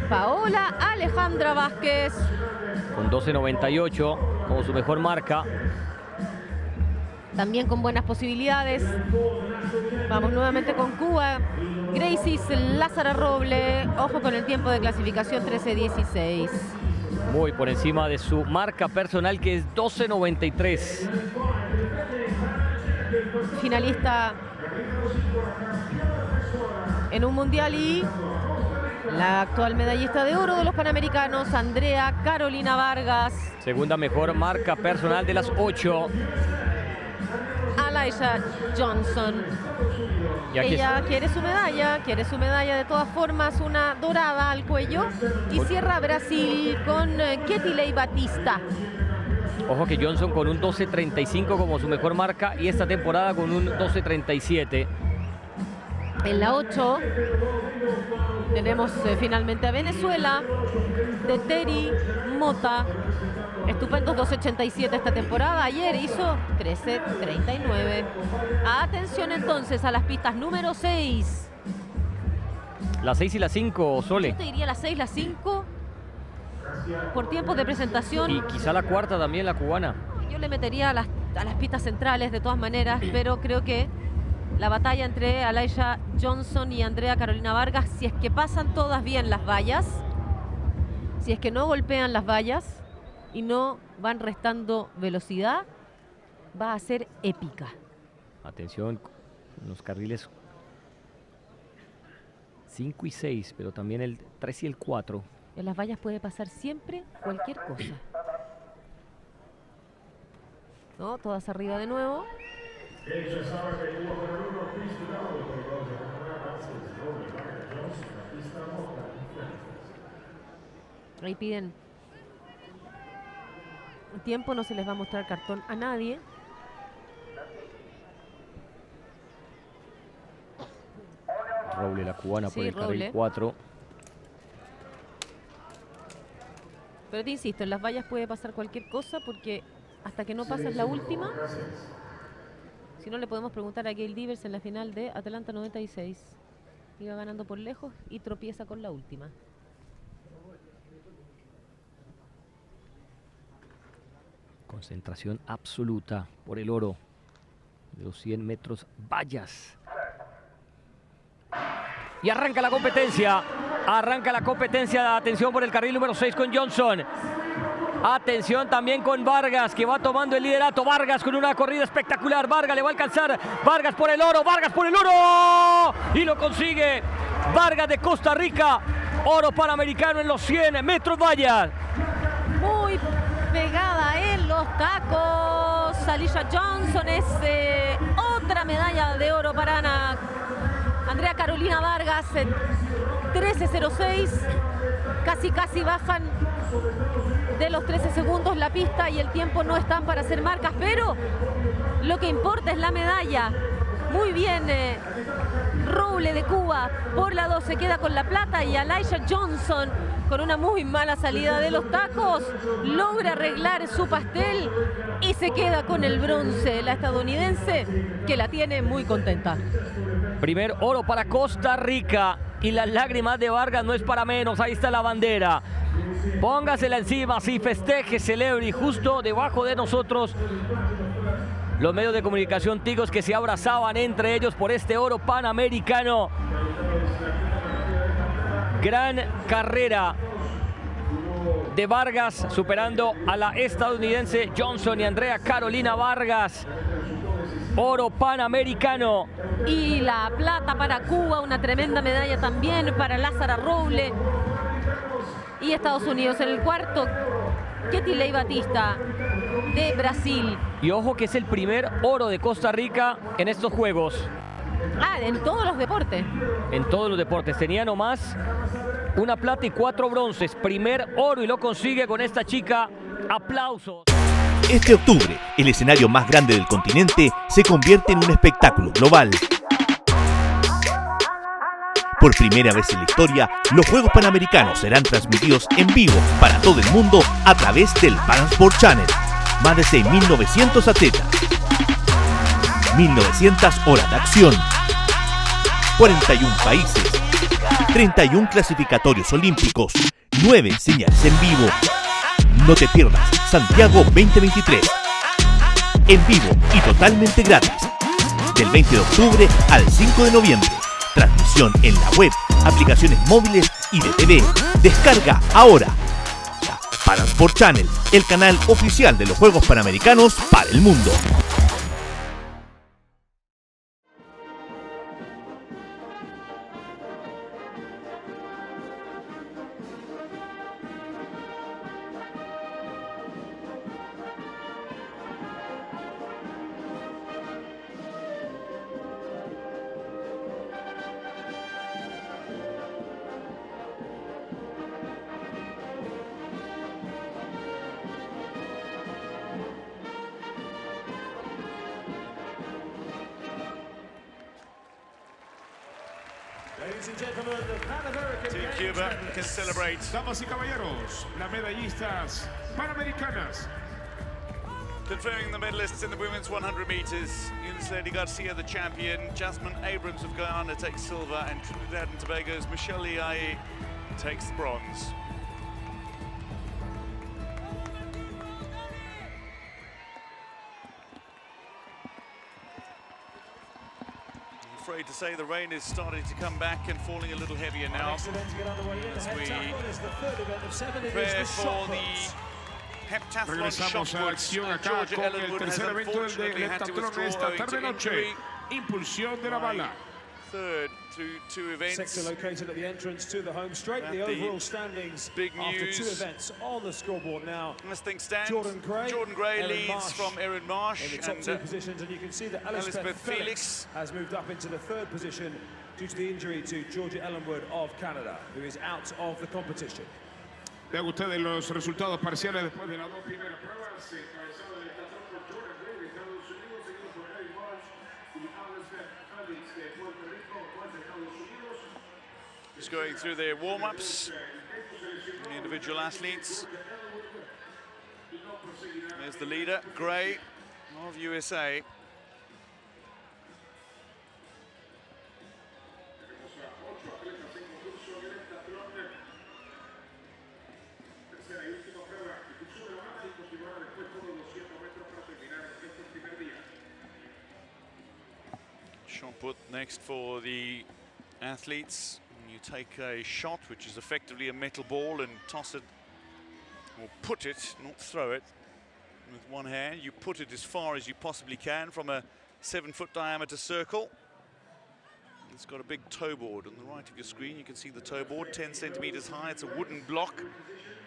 Paola Alejandra Vázquez. Con 12:98 como su mejor marca. También con buenas posibilidades. Vamos nuevamente con Cuba. Gracie Lázara Roble. Ojo con el tiempo de clasificación, 13:16. Muy por encima de su marca personal, que es 12:93. Finalista en un mundial y la actual medallista de oro de los Panamericanos, Andrea Carolina Vargas. Segunda mejor marca personal de las 8. Alicia Johnson. Ella quiere su medalla de todas formas, una dorada al cuello. Y cierra Brasil con Ketilei Batista. Ojo que Johnson con un 12:35 como su mejor marca y esta temporada con un 12:37. En la 8 tenemos finalmente a Venezuela, de Terry Mota. Estupendos 2:87 esta temporada. Ayer hizo 13:39. Atención entonces a las pistas número 6. La 6 y la 5, Sole. Yo te diría la 6, la 5. Por tiempos de presentación. Y quizá la cuarta también, la cubana. Yo le metería a las pistas centrales de todas maneras, pero creo que la batalla entre Alicia Johnson y Andrea Carolina Vargas, si es que pasan todas bien las vallas, Si es que no golpean las vallas y no van restando velocidad, va a ser épica. Atención, los carriles 5 y 6, pero también el 3 y el 4. En las vallas puede pasar siempre cualquier cosa. ¿No? Todas arriba de nuevo. Ahí piden tiempo, no se les va a mostrar cartón a nadie. Roble, la cubana, Sí, por el carril Roble. 4. Pero te insisto, en las vallas puede pasar cualquier cosa porque hasta que no pases la última, si no le podemos preguntar a Gail Divers en la final de Atlanta 96. Iba ganando por lejos y tropieza con la última. Concentración absoluta por el oro de los 100 metros vallas. Y arranca la competencia. Arranca la competencia. Atención por el carril número 6 con Johnson. Atención también con Vargas, que va tomando el liderato. Vargas con una corrida espectacular. Vargas le va a alcanzar. Vargas por el oro. Vargas por el oro. Y lo consigue. Vargas de Costa Rica. Oro panamericano en los 100 metros vallas. Muy pegada en los tacos. Alicia Johnson es otra medalla de oro para Andrea Carolina Vargas. 13.06. Casi bajan de los 13 segundos la pista y el tiempo no están para hacer marcas, pero lo que importa es la medalla. Muy bien, Roble de Cuba por la 2 se queda con la plata y Alicia Johnson con una muy mala salida de los tacos logra arreglar su pastel y se queda con el bronce, la estadounidense, que la tiene muy contenta. Primer oro para Costa Rica y las lágrimas de Vargas no es para menos. Ahí está la bandera. Póngasela encima, sí, festeje, celebre, y justo debajo de nosotros los medios de comunicación ticos que se abrazaban entre ellos por este oro panamericano. Gran carrera de Vargas, superando a la estadounidense Johnson y Andrea Carolina Vargas. Oro panamericano. Y la plata para Cuba, una tremenda medalla también para Lázara Roble. Y Estados Unidos en el cuarto, Ketilei Batista de Brasil. Y ojo que es el primer oro de Costa Rica en estos Juegos. En todos los deportes. En todos los deportes. Tenía nomás una plata y 4 bronces. Primer oro y lo consigue con esta chica. Aplausos. Este octubre, el escenario más grande del continente se convierte en un espectáculo global. Por primera vez en la historia, los Juegos Panamericanos serán transmitidos en vivo para todo el mundo a través del Panam Sports Channel. Más de 6.900 atletas, 1.900 horas de acción, 41 países, 31 clasificatorios olímpicos, 9 señales en vivo. No te pierdas Santiago 2023. En vivo y totalmente gratis. Del 20 de octubre al 5 de noviembre. Transmisión en la web, aplicaciones móviles y de TV. Descarga ahora. Panam Sports Channel, el canal oficial de los Juegos Panamericanos para el mundo. Team Cuba can celebrate. Damas y caballeros, las medallistas panamericanas. Confirming the medalists in the women's 100 meters. Eunice Lady Garcia, the champion. Jasmine Abrams of Guyana takes silver, and Trinidad and Tobago's Michelle Liai takes bronze. afraid to say the rain is starting to come back and falling a little heavier now. As we prepare for the heptathlon shot put. Georgia Ellenwood has unfortunately had to withdraw owing to injury. Impulsión de la bala. Third through 2 events. Sector located at the entrance to the home straight. The overall standings big after news. 2 events on the scoreboard now. As things stand, Jordan Gray leads Marsh from Erin Marsh in the top 2 positions, and you can see that Elizabeth Felix has moved up into the 3rd position due to the injury to Georgia Ellenwood of Canada, who is out of the competition. Vean ustedes los resultados parciales después de las 2 primeras pruebas. Encabezado el heptathlon por Jordan Gray de Estados Unidos, seguido por Erin Marsh y Elizabeth Felix de Puerto Rico, de Estados Unidos. Just going through their warm-ups, the individual athletes. There's the leader, Gray of USA. Shot put next for the athletes. You take a shot, which is effectively a metal ball, and toss it, or put it, not throw it, with one hand. You put it as far as you possibly can from a 7-foot diameter circle. It's got a big toe board on the right of your screen. You can see the toe board, 10 centimeters high. It's a wooden block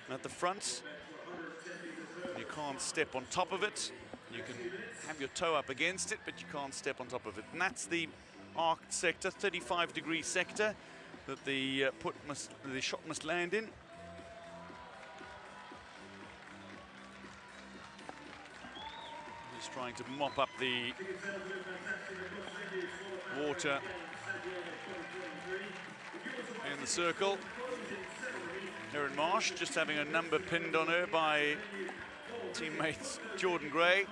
at the front. You can't step on top of it. You can have your toe up against it, but you can't step on top of it. And that's the arced sector, 35-degree sector that the shot must land in. He's trying to mop up the water in the circle. Erin Marsh just having a number pinned on her by teammate Jordan Gray.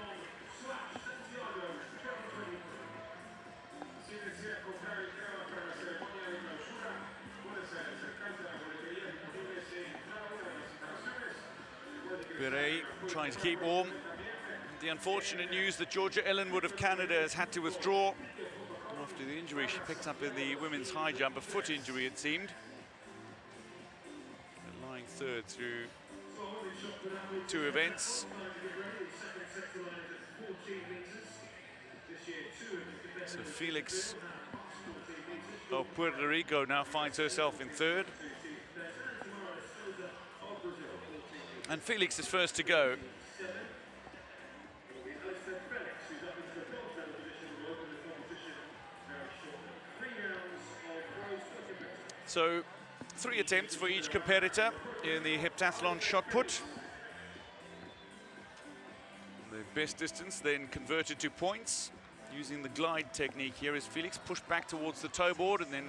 Beret trying to keep warm. The unfortunate news that Georgia Ellenwood of Canada has had to withdraw after the injury she picked up in the women's high jump, a foot injury it seemed. Lying 3rd through 2 events. So Felix of Puerto Rico now finds herself in 3rd. And Felix is first to go. So 3 attempts for each competitor in the heptathlon shot put. The best distance then converted to points using the glide technique here as Felix pushed back towards the toe board and then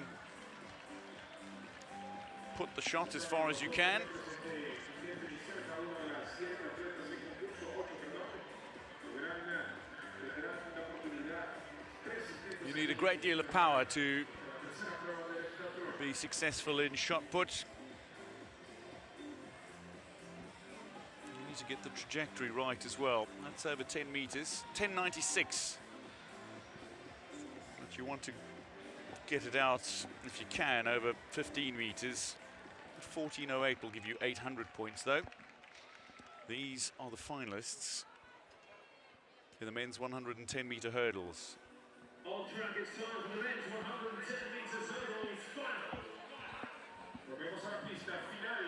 put the shot as far as you can. You need a great deal of power to be successful in shot put. You need to get the trajectory right as well. That's over 10 meters, 10.96. But you want to get it out, if you can, over 15 meters. 14.08 will give you 800 points though. These are the finalists in the men's 110-meter hurdles. On track, it's time for the men's 110 meters hurdles final. Volvemos a la pista final.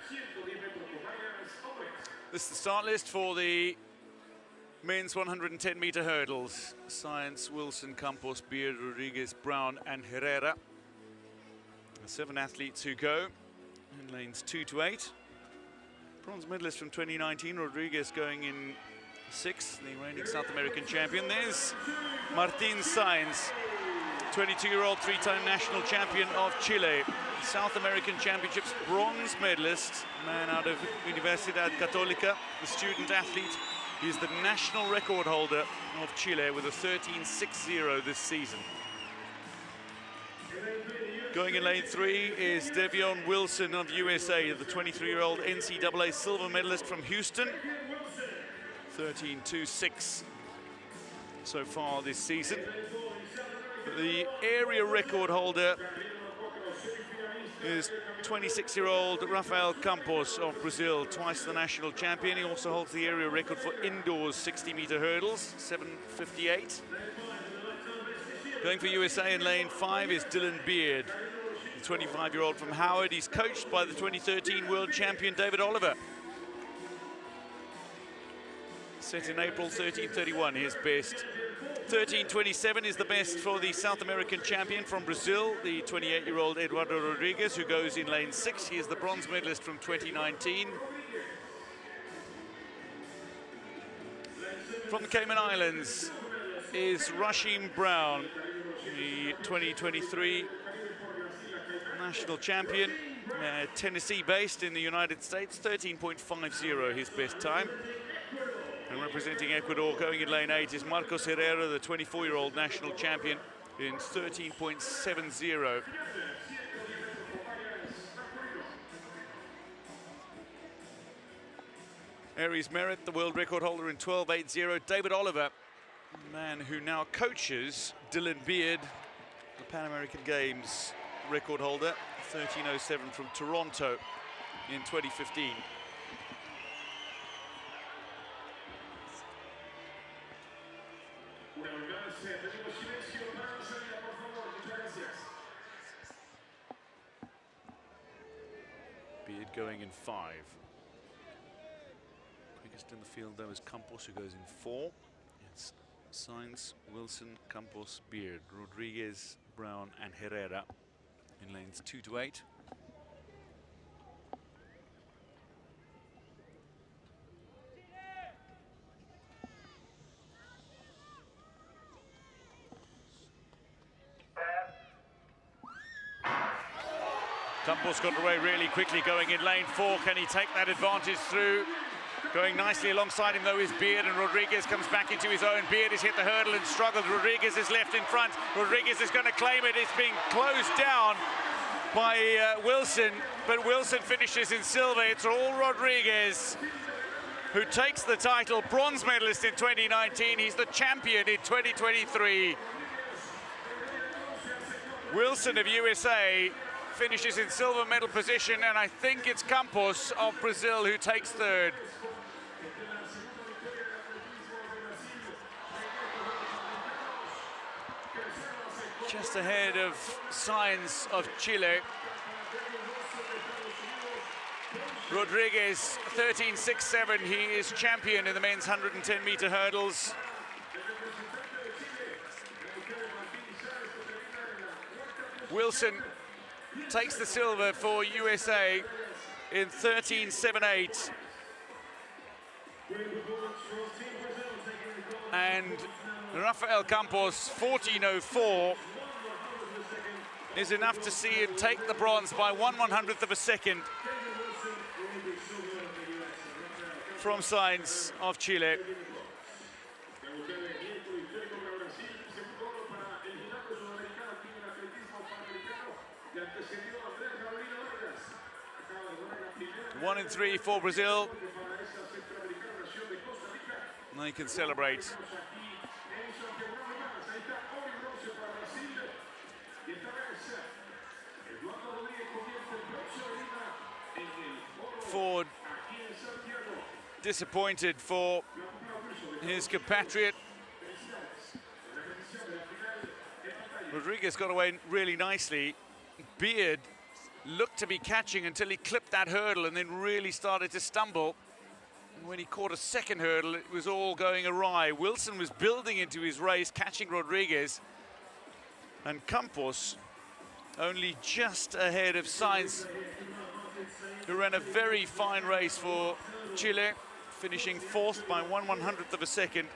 110 metros con vallas hombres. This is the start list for the men's 110-meter hurdles. Science, Wilson, Campos, Beard, Rodriguez, Brown, and Herrera. The 7 athletes who go in lanes 2 to 8. Bronze medalist from 2019, Rodriguez going in 6th, the reigning South American champion. There's Martin Sainz, 22-year-old 3-time national champion of Chile. South American Championships bronze medalist, man out of Universidad Católica, the student athlete. He is the national record holder of Chile with a 13.60 this season. Going in lane 3 is Devion Wilson of USA, the 23-year-old NCAA silver medalist from Houston. 13.26 so far this season. The area record holder is 26-year-old Rafael Campos of Brazil, twice the national champion. He also holds the area record for indoors 60-meter hurdles, 7:58. Going for USA in lane 5 is Dylan Beard, the 25-year-old from Howard. He's coached by the 2013 world champion David Oliver. Set in April, 13:31, his best. 13:27 is the best for the South American champion from Brazil, the 28-year-old Eduardo Rodriguez, who goes in lane 6. He is the bronze medalist from 2019. From the Cayman Islands is Rasheem Brown, the 2023 national champion, Tennessee-based in the United States. 13.50 his best time. And representing Ecuador, going in lane 8, is Marcos Herrera, the 24-year-old national champion, in 13.70. Aries Merritt, the world record holder, in 12.80. David Oliver, the man who now coaches Dylan Beard, the Pan American Games record holder, 13.07 from Toronto in 2015. Beard going in 5. Quickest in the field though is Campos, who goes in 4. It's Sainz, Wilson, Campos, Beard, Rodriguez, Brown and Herrera in lanes 2 to 8. Campos got away really quickly going in lane 4. Can he take that advantage through? Going nicely alongside him though is Beard, and Rodriguez comes back into his own. Beard has hit the hurdle and struggled. Rodriguez is left in front. Rodriguez is going to claim it. It's being closed down by Wilson, but Wilson finishes in silver. It's all Rodriguez who takes the title. Bronze medalist in 2019. He's the champion in 2023. Wilson of USA finishes in silver medal position, and I think it's Campos of Brazil who takes third. Just ahead of Sainz of Chile. Rodriguez, 13.67. He is champion in the men's 110-meter hurdles. Wilson takes the silver for USA in 13.78. And Rafael Campos, 14.04, is enough to see him take the bronze by 1/100th of a second from Sainz of Chile. One in 3 for Brazil. And they can celebrate. Ford disappointed for his compatriot. Rodriguez got away really nicely. Beard looked to be catching until he clipped that hurdle and then really started to stumble. And when he caught a second hurdle, it was all going awry. Wilson was building into his race, catching Rodriguez. And Campos only just ahead of Sainz, who ran a very fine race for Chile, finishing 4th by 1/100th of a second.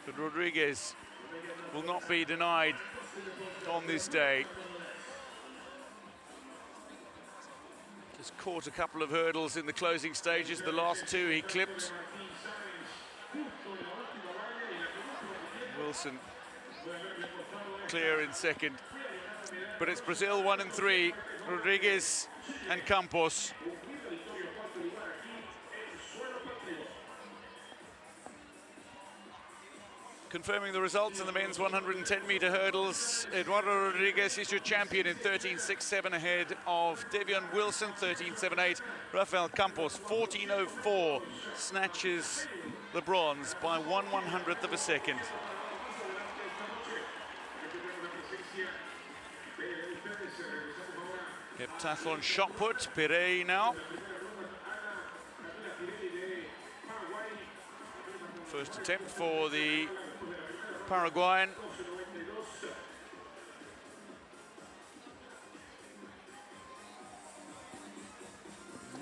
But Rodriguez will not be denied on this day. Just caught a couple of hurdles in the closing stages. The last 2 he clipped. Wilson clear in second. But it's Brazil 1 and 3. Rodriguez and Campos. Confirming the results in the men's 110-meter hurdles, Eduardo Rodriguez is your champion in 13.67 ahead of Devion Wilson, 13.78. Rafael Campos, 14.04, snatches the bronze by 1/100th of a second. Heptathlon shot put, Pirey now. First attempt for the Paraguayan.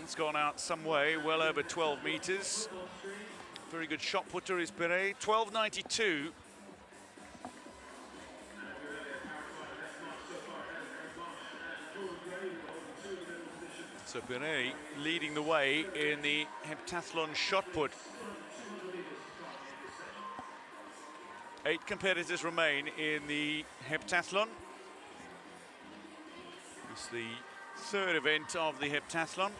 It's gone out some way, well over 12 meters. Very good shot putter is Pirey, 12.92. So Pirey leading the way in the heptathlon shot put. 8 competitors remain in the heptathlon. It's the third event of the heptathlon.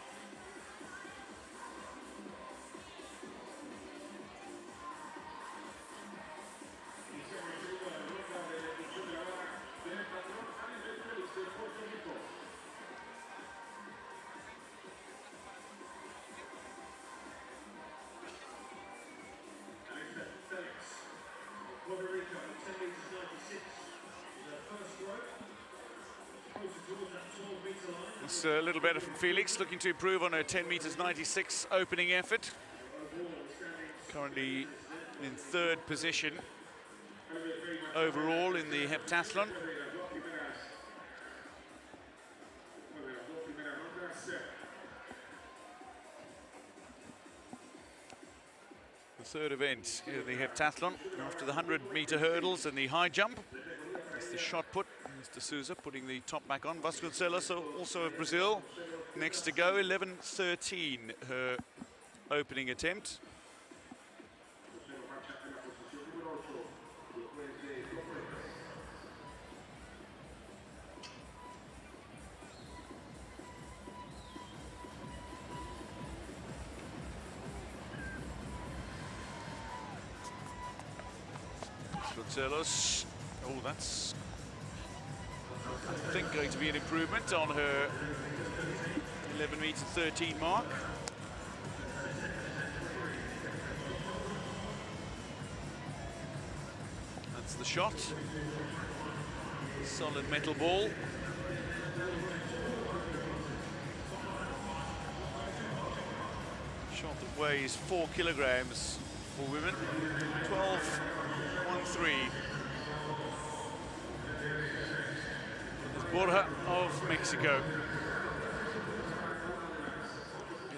It's a little better from Felix, looking to improve on her 10 meters 96 opening effort. Currently in third position overall in the heptathlon. The third event in the heptathlon after the 100-meter hurdles and the high jump. It's the shot put. Mr. Souza putting the top back on. Vasconcelos, also of Brazil, next to go. 11.13 her opening attempt. Vasconcelos, oh, that's, I think, going to be an improvement on her 11 meter 13 mark. That's the shot. Solid metal ball. Shot that weighs 4 kilograms for women. 12.13. Borja of Mexico.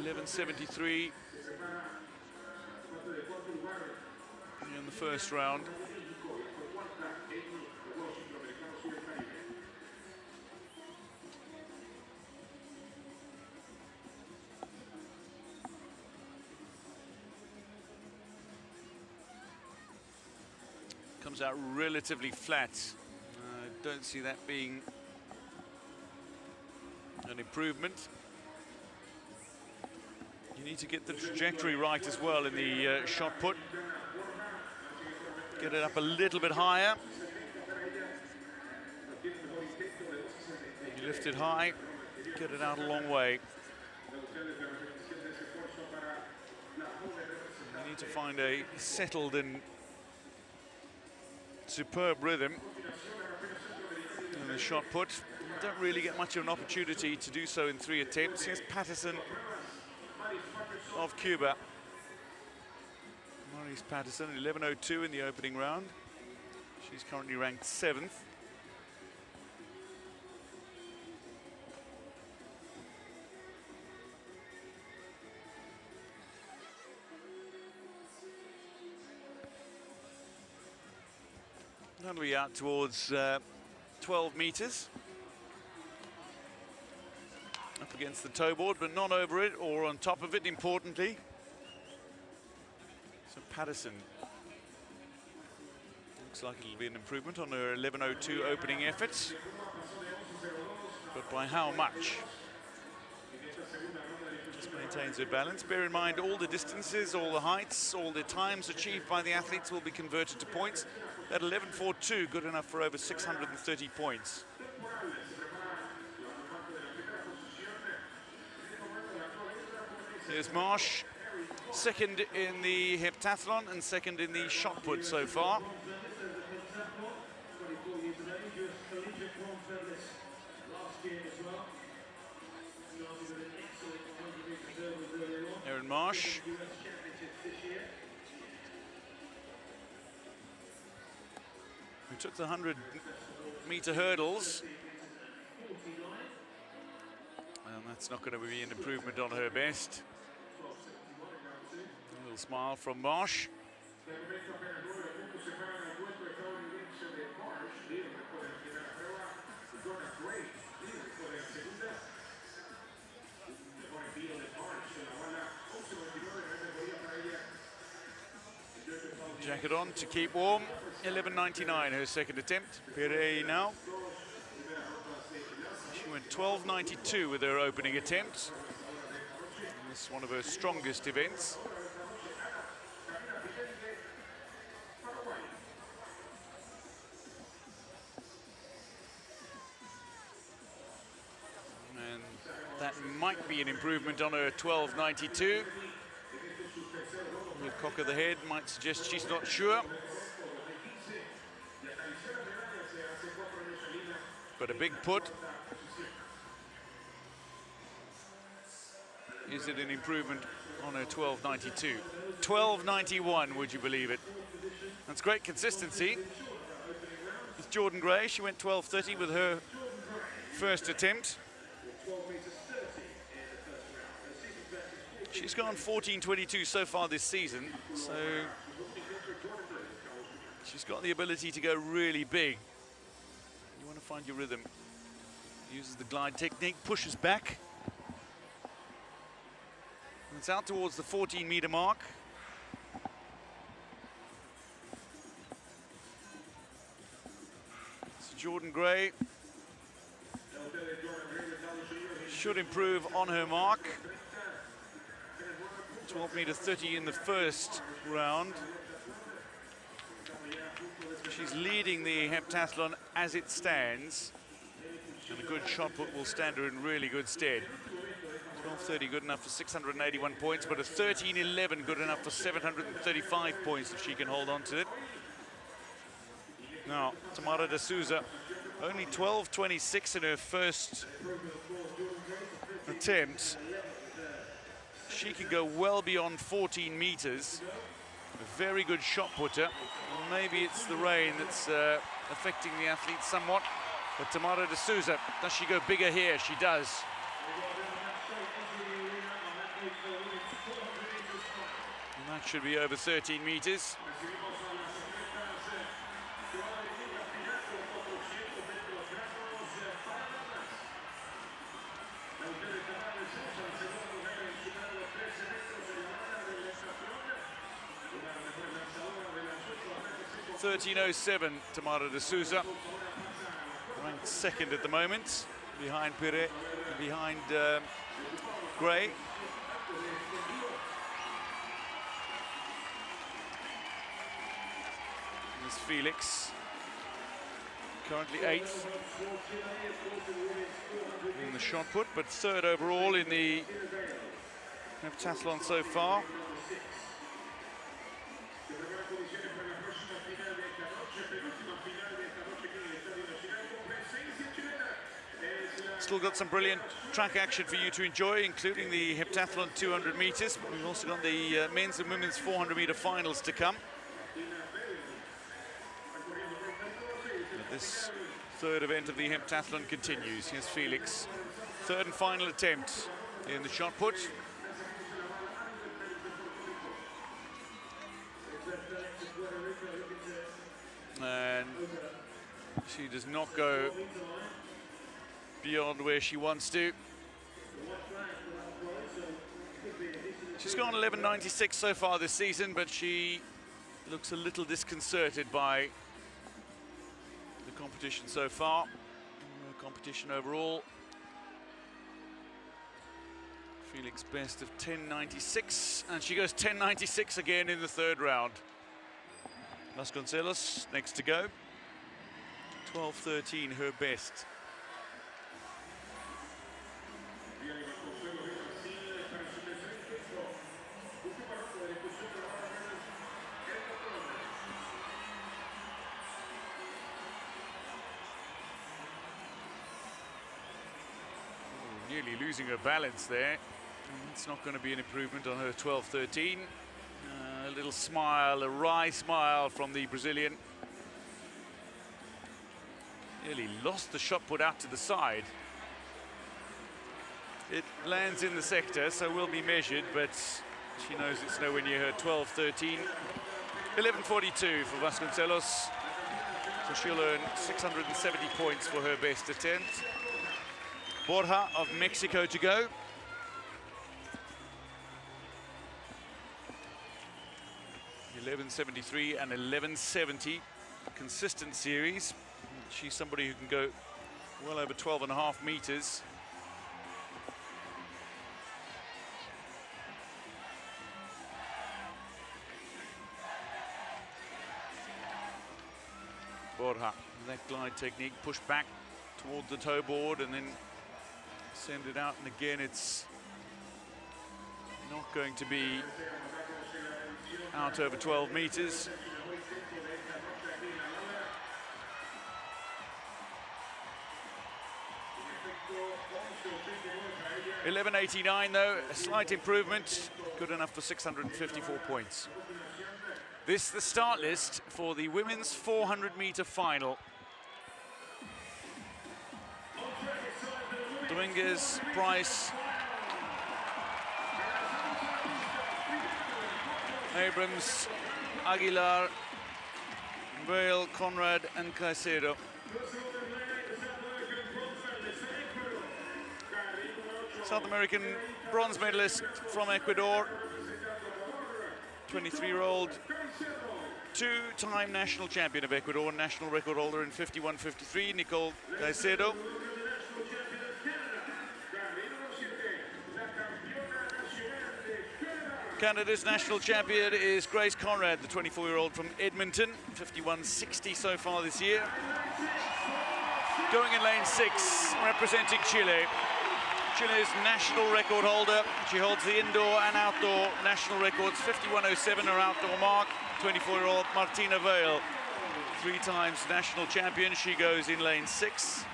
11.73 in the first round. Comes out relatively flat. Don't see that being an improvement. You need to get the trajectory right as well in the shot put. Get it up a little bit higher. You lift it high, get it out a long way. You need to find a settled and superb rhythm in the shot put. Don't really get much of an opportunity to do so in 3 attempts. Here's Patterson of Cuba. Maurice Patterson, 11.02 in the opening round. She's currently ranked 7th. That'll be out towards 12 meters. Up against the toe board, but not over it or on top of it, importantly. So Patterson. Looks like it'll be an improvement on her 11.02 opening efforts. But by how much? Just maintains her balance. Bear in mind, all the distances, all the heights, all the times achieved by the athletes will be converted to points. That 11.42, good enough for over 630 points. Here's Marsh, second in the heptathlon and second in the shot put so far. Erin Marsh. Who took the 100-meter hurdles. And that's not going to be an improvement on her best. A little smile from Marsh. Jacket on to keep warm. 11.99 her second attempt. Pire now. She went 12.92 with her opening attempt. This is one of her strongest events. And that might be an improvement on her 12.92. The cock of the head might suggest she's not sure. But a big put. Is it an improvement on her 12.92? 12.91, would you believe it? That's great consistency. It's Jordan Gray. She went 12.30 with her first attempt. She's gone 14.22 so far this season, so she's got the ability to go really big. You want to find your rhythm. Uses the glide technique, pushes back. And it's out towards the 14-meter mark. So Jordan Gray should improve on her mark. 12 meter 30 in the first round. She's leading the heptathlon as it stands. And a good shot put will stand her in really good stead. 12.30 good enough for 681 points, but a 13.11 good enough for 735 points if she can hold on to it. Now, Tamara de Souza, only 12.26 in her first attempt. She can go well beyond 14 meters. A very good shot putter. Maybe it's the rain that's affecting the athlete somewhat. But Tamara de Souza, does she go bigger here? She does. And that should be over 13 meters. .13.07, Tamara de Souza, ranked second at the moment, behind Pire, behind Gray. There's Felix, currently 8th in the shot put, but 3rd overall in the heptathlon so far. Still got some brilliant track action for you to enjoy, including the heptathlon 200 meters. We've also got the men's and women's 400-meter finals to come. But this third event of the heptathlon continues. Here's Felix, 3rd and final attempt in the shot put. And she does not go beyond where she wants to. She's gone 11.96 so far this season, but she looks a little disconcerted by the competition so far. Competition overall. Felix best of 10.96, and she goes 10.96 again in the third round. Vasconcelos next to go. 12.13 her best. Nearly losing her balance there. It's not going to be an improvement on her 12.13. A little smile, a wry smile from the Brazilian. Nearly lost the shot put out to the side. It lands in the sector, so will be measured, but she knows it's nowhere near her 12.13. 11.42 for Vasconcelos. So she'll earn 670 points for her best attempt. Borja of Mexico to go. .11.73 and 11.70. Consistent series. She's somebody who can go well over 12.5 meters. Borja, that glide technique, push back toward the toe board and then send it out, and again it's not going to be out over 12 meters. .11.89 though, a slight improvement, good enough for 654 points. This is the start list for the women's 400-meter final. Dominguez, Price, Abrams, Aguilar, Vale, Conrad, and Caicedo. South American bronze medalist from Ecuador, 23-year-old, two-time national champion of Ecuador, national record holder in 51.53, Nicole Caicedo. Canada's national champion is Grace Conrad, the 24-year-old from Edmonton, 51.60 so far this year. Going in lane 6, representing Chile. Chile's national record holder. She holds the indoor and outdoor national records, 51.07 her outdoor mark. 24-year-old Martina Vale, 3 times national champion. She goes in lane 6.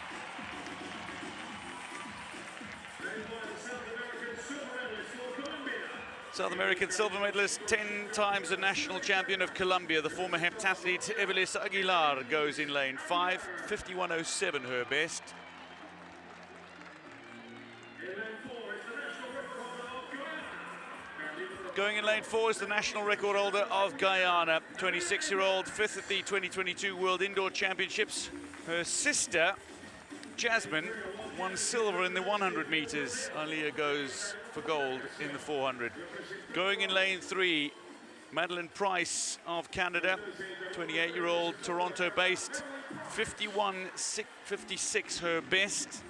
South American silver medalist, 10 times a national champion of Colombia, the former heptathlete Evelis Aguilar goes in lane 5, 51.07 her best. Going in lane 4 is the national record holder of Guyana, 26-year-old, 5th at the 2022 World Indoor Championships. Her sister, Jasmine, won silver in the 100 meters. Aliyah goes for gold in the 400. Going in lane 3, Madeline Price of Canada, 28-year-old, Toronto-based, 51.56 her best.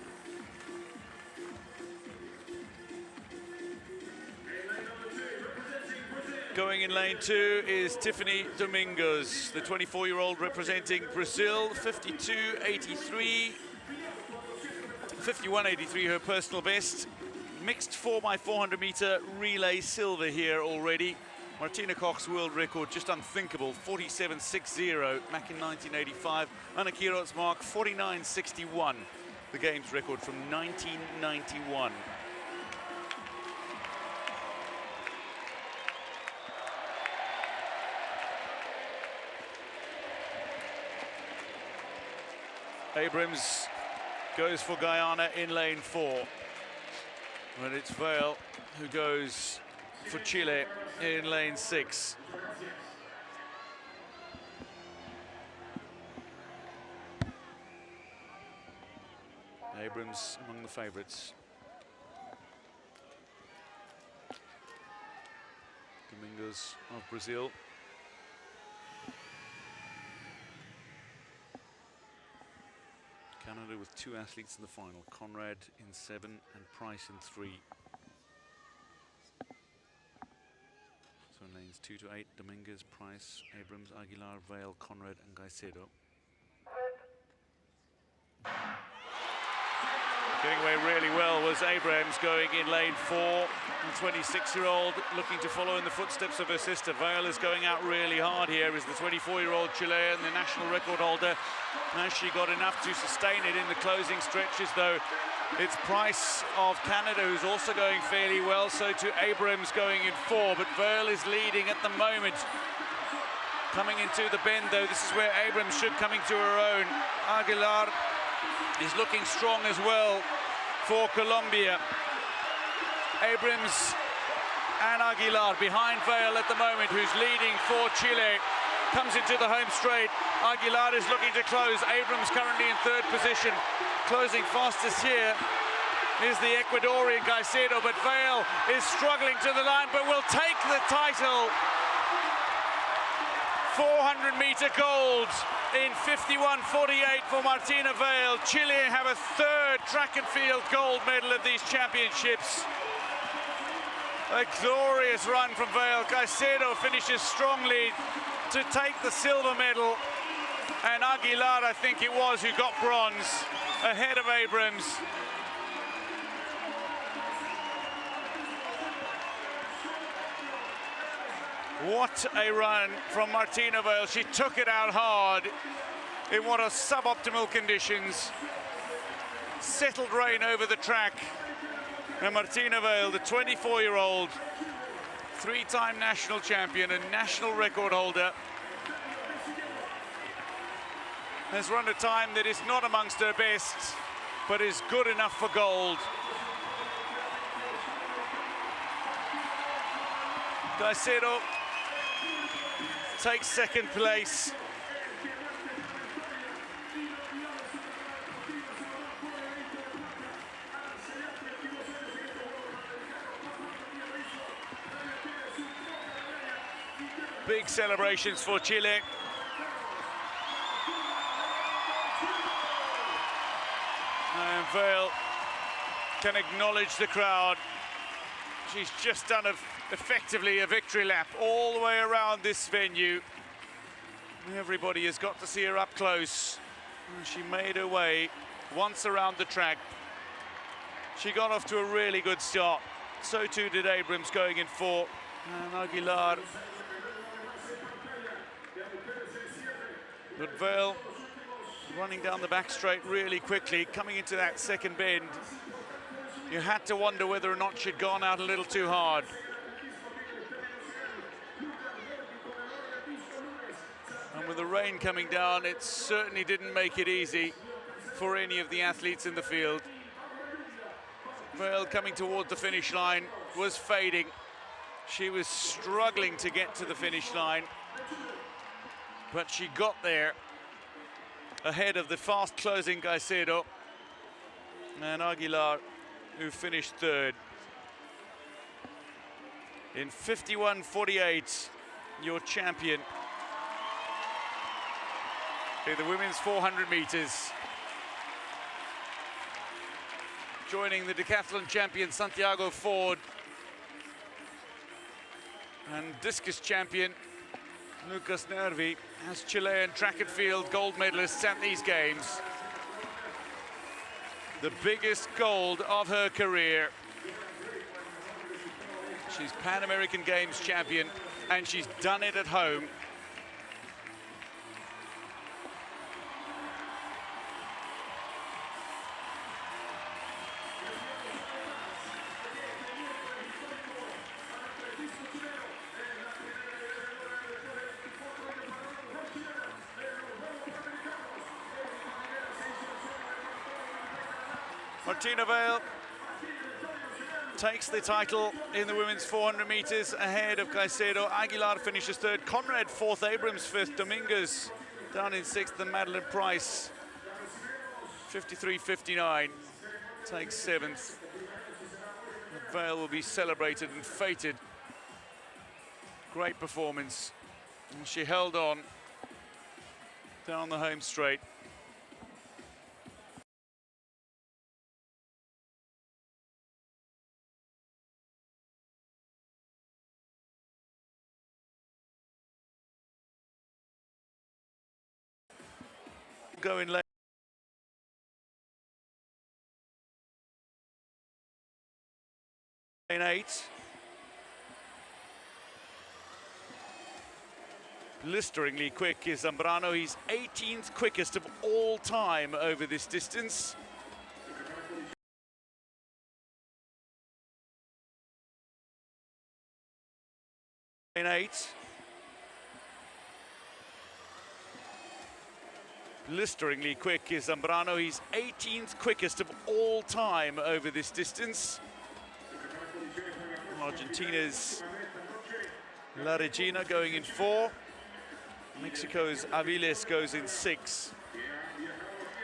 Going in lane 2 is Tiffany Domingos, the 24-year-old representing Brazil, 52.83. 51.83 her personal best. Mixed 4x400 meter relay silver here already. Martina Koch's world record, just unthinkable, 47.60 back in 1985. Anna Kirot's mark, 49.61, the games record from 1991. Abrams goes for Guyana in lane 4. But it's Vale who goes for Chile in lane 6. Abrams among the favourites. Domingos of Brazil. Canada with 2 athletes in the final, Conrad in 7 and Price in 3. There's 2 to 8. Dominguez, Price, Abrams, Aguilar, Vale, Conrad, and Caicedo. Getting away really well was Abrams, going in lane 4. The 26-year-old looking to follow in the footsteps of her sister. Vale is going out really hard here as the 24-year-old Chilean, the national record holder. Has she got enough to sustain it in the closing stretches, though? It's Price of Canada who's also going fairly well, so to Abrams going in 4, but Vale is leading at the moment. Coming into the bend, though, this is where Abrams should come into her own. Aguilar is looking strong as well for Colombia. Abrams and Aguilar behind Vale at the moment, who's leading for Chile. Comes into the home straight. Aguilar is looking to close. Abrams currently in 3rd position. Closing fastest here is the Ecuadorian Caicedo, but Vale is struggling to the line, but will take the title. 400-meter gold in 51.48 for Martina Vale. Chile have a 3rd track and field gold medal at these championships. A glorious run from Vale. Caicedo finishes strongly to take the silver medal. And Aguilar, I think it was, who got bronze ahead of Abrams. What a run from Martina Vale. She took it out hard in what are suboptimal conditions. Settled rain over the track. And Martina Vale, the 24-year-old, 3-time national champion and national record holder, has run a time that is not amongst her best, but is good enough for gold. Caicedo takes 2nd place. Big celebrations for Chile. And Vale can acknowledge the crowd. She's just done effectively a victory lap all the way around this venue. Everybody has got to see her up close. She made her way once around the track. She got off to a really good start. So too did Abrams, going in 4. And Aguilar. But Vale running down the back straight really quickly, coming into that 2nd bend. You had to wonder whether or not she'd gone out a little too hard. And with the rain coming down, it certainly didn't make it easy for any of the athletes in the field. Vale coming toward the finish line was fading. She was struggling to get to the finish line, but she got there ahead of the fast closing Caicedo and Aguilar, who finished 3rd. In 51.48, your champion in the women's 400 meters. Joining the decathlon champion Santiago Ford and discus champion Lucas Nervi as Chilean track and field gold medalists at these games. The biggest gold of her career. She's Pan American Games champion, and she's done it at home. Martina Vale takes the title in the women's 400 meters ahead of Caicedo. Aguilar finishes 3rd, Conrad 4th, Abrams 5th, Dominguez down in 6th, and Madeline Price 53.59 takes 7th. Vale will be celebrated and feted. Great performance. She held on down the home straight. Go in lane 8. Blisteringly quick is Zambrano. He's 18th quickest of all time over this distance. Lane 8. Blisteringly quick is Zambrano. He's 18th quickest of all time over this distance. Argentina's La Regina going in 4. Mexico's Aviles goes in 6.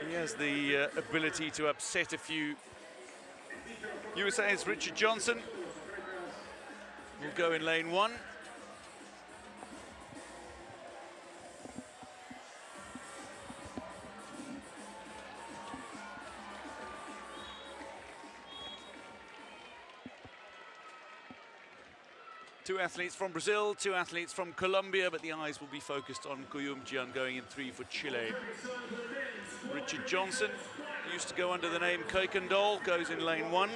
He has the ability to upset a few. USA's Richard Johnson will go in lane 1. Two athletes from Brazil, 2 athletes from Colombia, but the eyes will be focused on Cuyumjian going in 3 for Chile. Richard Johnson used to go under the name Kuykendall, goes in lane 1.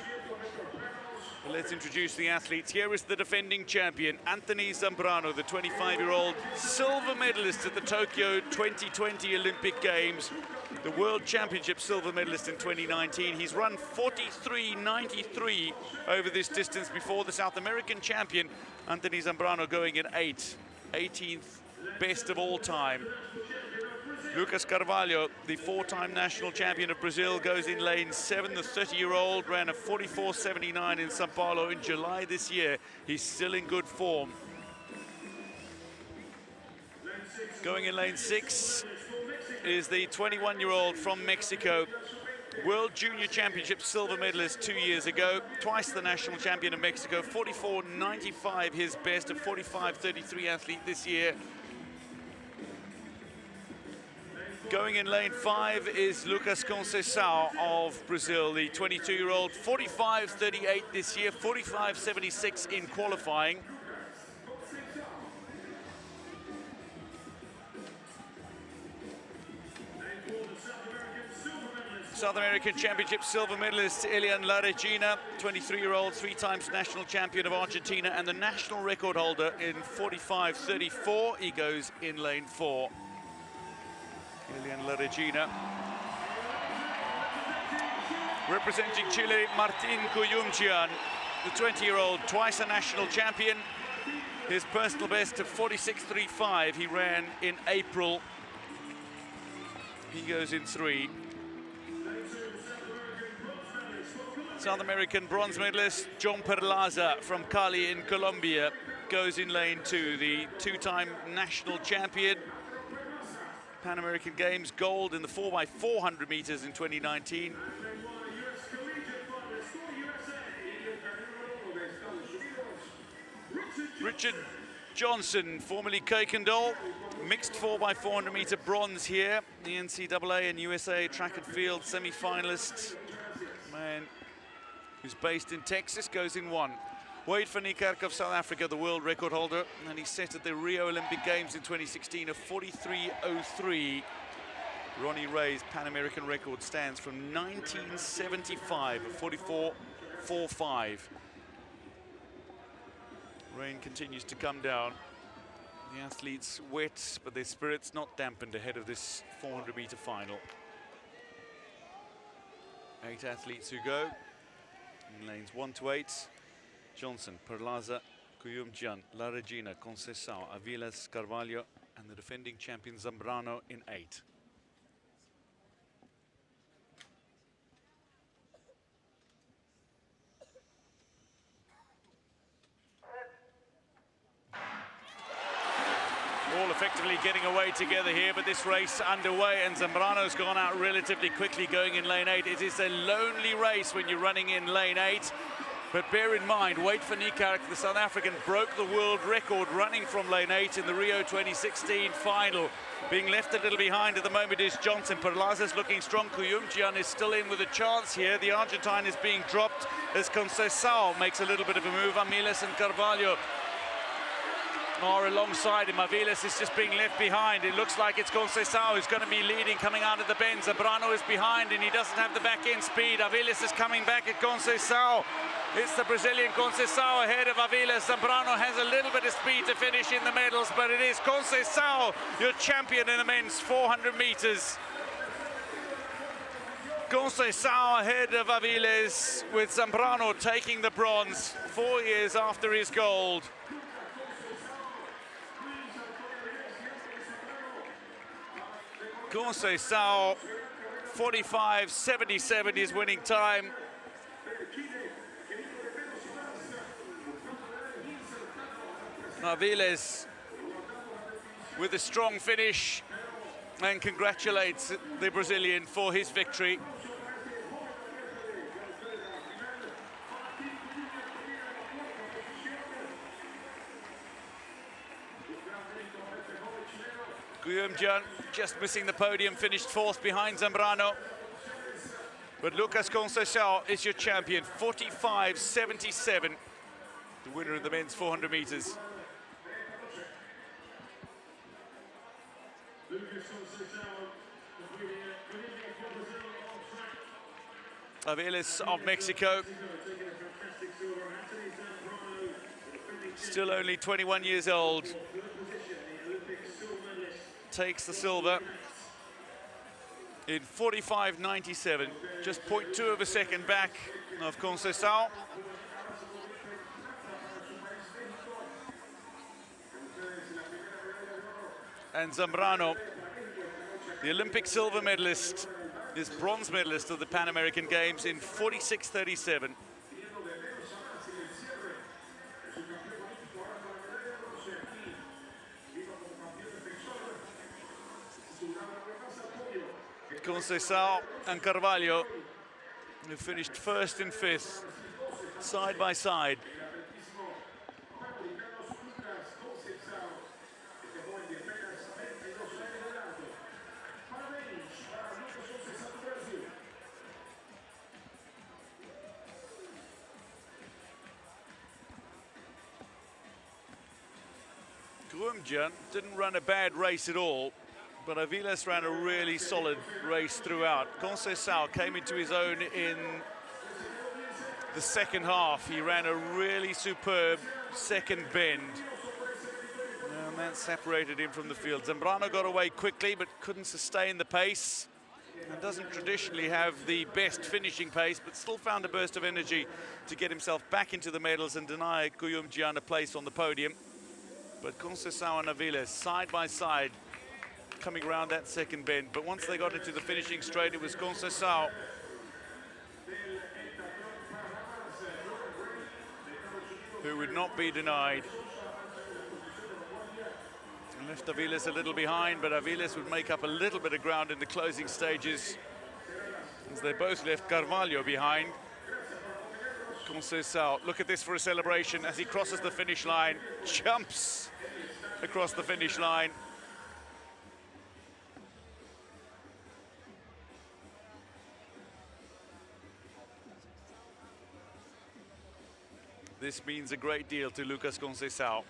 But let's introduce the athletes. Here is the defending champion, Anthony Zambrano, the 25-year-old silver medalist at the Tokyo 2020 Olympic Games, the World Championship silver medalist in 2019. He's run 43.93 over this distance before. The South American champion, Anthony Zambrano, going in 8, 18th best of all time. Lucas Carvalho, the 4-time national champion of Brazil, goes in lane 7. The 30-year-old ran a 44.79 in Sao Paulo in July this year. He's still in good form. Going in lane 6 is the 21-year-old from Mexico, World Junior Championship silver medalist 2 years ago, twice the national champion of Mexico, 44.95 his best, a 45.33 athlete this year. Going in lane 5 is Lucas Conceição of Brazil, the 22-year-old, 45.38 this year, 45.76 in qualifying. South American Championship silver medalist Elian La Regina, 23-year-old, 3 times national champion of Argentina and the national record holder in 45.34. He goes in lane 4. Elian La Regina. Representing Chile, Martin Cuyumjian, the 20-year-old, twice a national champion. His personal best of 46.35 he ran in April. He goes in 3. South American bronze medalist John Perlaza from Cali in Colombia goes in lane 2. The 2-time national champion. Pan American Games gold in the 4x400 meters in 2019. Richard Johnson, formerly Kuykendall, mixed 4x400 meter bronze here. The NCAA and USA track and field semi-finalist. Man who's based in Texas, goes in 1. Wade van Niekerk of South Africa, the world record holder, and he set at the Rio Olympic Games in 2016 a 43.03. Ronnie Ray's Pan American record stands from 1975, a 44.45. Rain continues to come down. The athletes wet, but their spirits not dampened ahead of this 400-meter final. 8 athletes who go in lanes 1 to 8. Johnson, Perlaza, Cuyumjian, La Regina, Conceição, Aviles, Carvalho, and the defending champion Zambrano in 8. All effectively getting away together here, but this race underway, and Zambrano's gone out relatively quickly going in lane 8. It is a lonely race when you're running in lane 8. But bear in mind, Wade van Niekerk, the South African, broke the world record running from lane 8 in the Rio 2016 final. Being left a little behind at the moment is Johnson. Perlaza's looking strong. Cuyumjian is still in with a chance here. The Argentine is being dropped as Conceição makes a little bit of a move. Aviles and Carvalho are alongside him. Aviles is just being left behind. It looks like it's Conceição who's going to be leading coming out of the bend. Zambrano is behind and he doesn't have the back end speed. Aviles is coming back at Conceição. It's the Brazilian Conceição ahead of Aviles. Zambrano has a little bit of speed to finish in the medals, but it is Conceição, your champion in the men's 400 meters. Conceição ahead of Aviles, with Zambrano taking the bronze 4 years after his gold. Conceição, 45.77 is winning time. Aviles with a strong finish and congratulates the Brazilian for his victory. Guillaume just missing the podium, finished fourth behind Zambrano. But Lucas Conceição is your champion, 45.77, the winner of the men's 400 meters. Aviles of Mexico, still only 21 years old, takes the silver in 45.97, just 0.2 of a second back of Conceição. And Zambrano, the Olympic silver medalist, is bronze medalist of the Pan American Games in 46.37. Conceição and Carvalho, who finished first and fifth, side by side. Guillaume didn't run a bad race at all, but Aviles ran a really solid race throughout. Conceição came into his own in the second half. He ran a really superb second bend, and that separated him from the field. Zambrano got away quickly, but couldn't sustain the pace, and doesn't traditionally have the best finishing pace, but still found a burst of energy to get himself back into the medals and deny Guillaume a place on the podium. But Conceição and Aviles, side by side, coming around that second bend. But once they got into the finishing straight, it was Conceição who would not be denied. And left Aviles a little behind, but Aviles would make up a little bit of ground in the closing stages, as they both left Carvalho behind. Conceição, look at this for a celebration as he crosses the finish line, jumps across the finish line. This means a great deal to Lucas Conceição.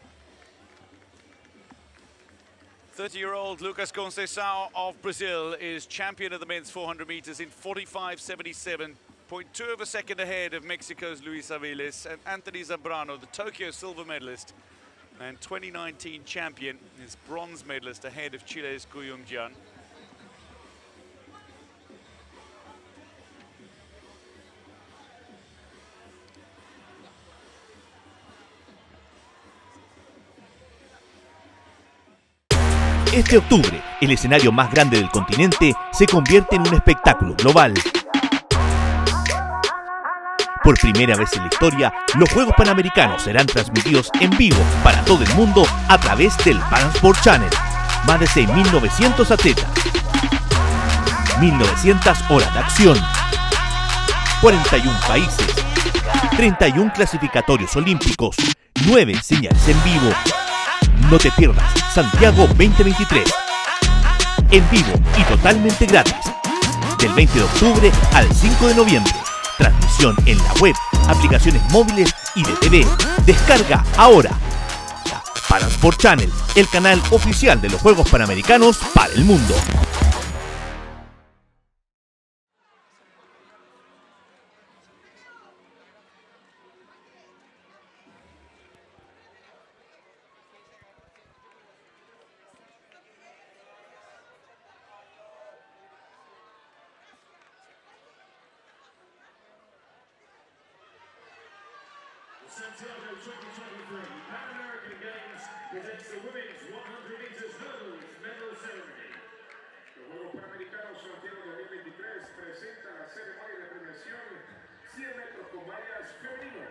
30-year-old Lucas Conceição of Brazil is champion of the men's 400 meters in 45.77, 0.2 of a second ahead of Mexico's Luis Aviles, and Anthony Zambrano, the Tokyo silver medalist and 2019 champion, is bronze medalist ahead of Chile's Guillaume. Este octubre, el escenario más grande del continente se convierte en un espectáculo global. Por primera vez en la historia, los Juegos Panamericanos serán transmitidos en vivo para todo el mundo a través del Panam Sports Channel. Más de 6.900 atletas, 1.900 horas de acción, 41 países, 31 clasificatorios olímpicos, 9 señales en vivo. No te pierdas Santiago 2023. En vivo y totalmente gratis. Del 20 de octubre al 5 de noviembre. Transmisión en la web, aplicaciones móviles y de TV. Descarga ahora. Panam Sports Channel, el canal oficial de los Juegos Panamericanos para el mundo. Santiago 2023 Pan American Games presents the women's 100 meters hurdles medal ceremony. Los Juegos Panamericanos Santiago 2023 presenta la ceremonia de premiación 100 metros con vallas femenino.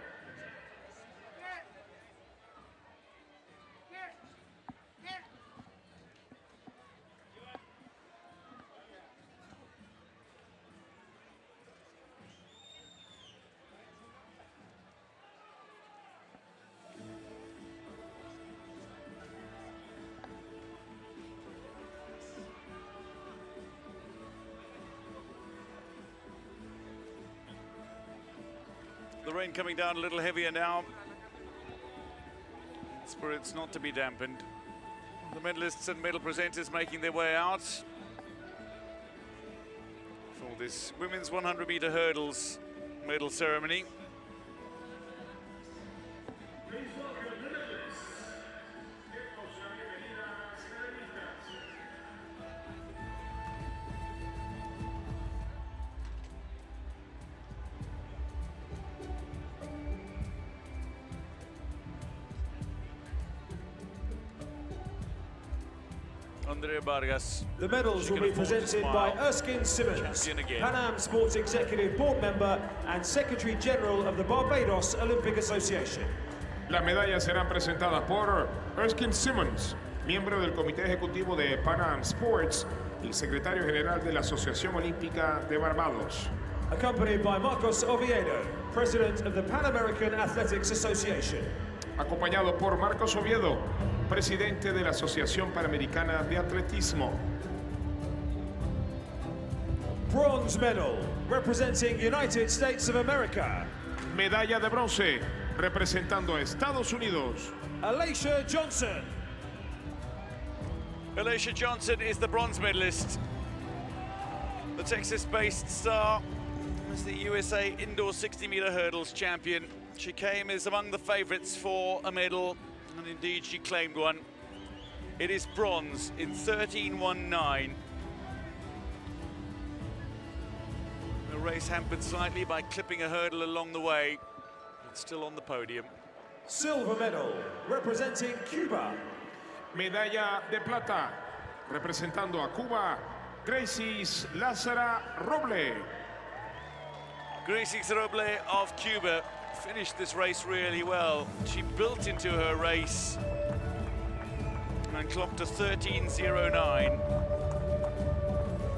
The rain coming down a little heavier now. It's for it's not to be dampened. The medalists and medal presenters making their way out for this women's 100-meter hurdles medal ceremony. Please welcome the medalists. Demos la bienvenida a las finalistas. Andrea Vargas. The medals will be presented by Erskine Simmons, Panam Sports Executive Board Member and Secretary General of the Barbados Olympic Association. Las medallas serán presentadas por Erskine Simmons, miembro del Comité Ejecutivo de Panam Sports y Secretario General de la Asociación Olímpica de Barbados. Accompanied by Marcos Oviedo, President of the Pan American Athletics Association. Acompañado por Marcos Oviedo, presidente de la Asociación Panamericana de Atletismo. Bronze medal, representing United States of America. Medalla de bronce, representando a Estados Unidos. Alicia Johnson. Alicia Johnson is the bronze medalist. The Texas-based star is the USA indoor 60-meter hurdles champion. She came as among the favorites for a medal, and indeed she claimed one. It is bronze in 13:19. The race hampered slightly by clipping a hurdle along the way, but still on the podium. Silver medal, representing Cuba. Medalla de plata, representando a Cuba, Gracie Lázara Roble. Gracie Roble of Cuba finished this race really well. She built into her race and clocked a 13:09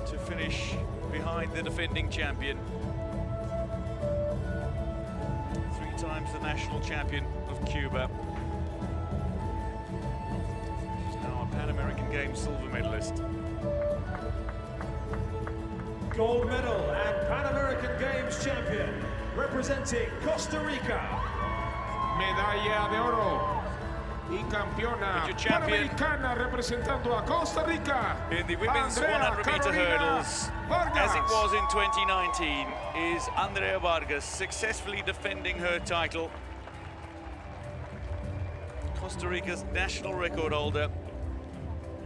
to finish behind the defending champion. 3 times the national champion of Cuba. She's now a Pan American Games silver medalist. Gold medal and Pan American Games champion, representing Costa Rica. Medalla de oro y campeona panamericana representando a Costa Rica. In the women's 100-meter hurdles, as it was in 2019, is Andrea Vargas successfully defending her title. Costa Rica's national record holder.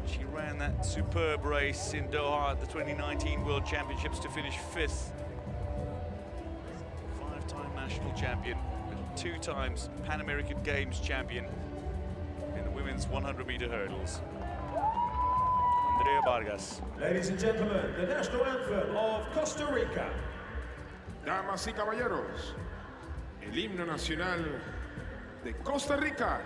She ran that superb race in Doha at the 2019 World Championships to finish 5th. 5-time national champion, 2 times Pan American Games champion in the women's 100-meter hurdles. Andrea Vargas. Ladies and gentlemen, the national anthem of Costa Rica. Damas y caballeros, el himno nacional de Costa Rica.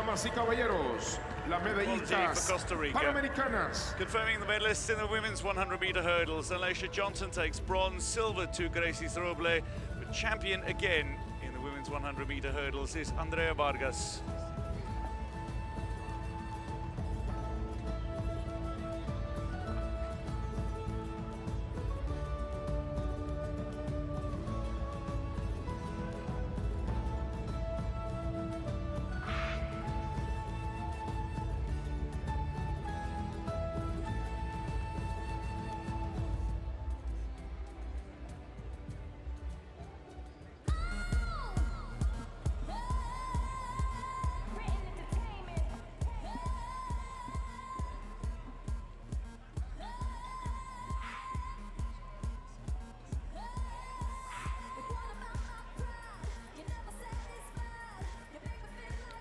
damas y caballeros, las medallistas for Costa Rica. panamericanas. Confirming the medalists in the women's 100-meter hurdles. Alicia Johnson takes bronze, silver to Gracie Roble, but champion again in the women's 100-meter hurdles is Andrea Vargas.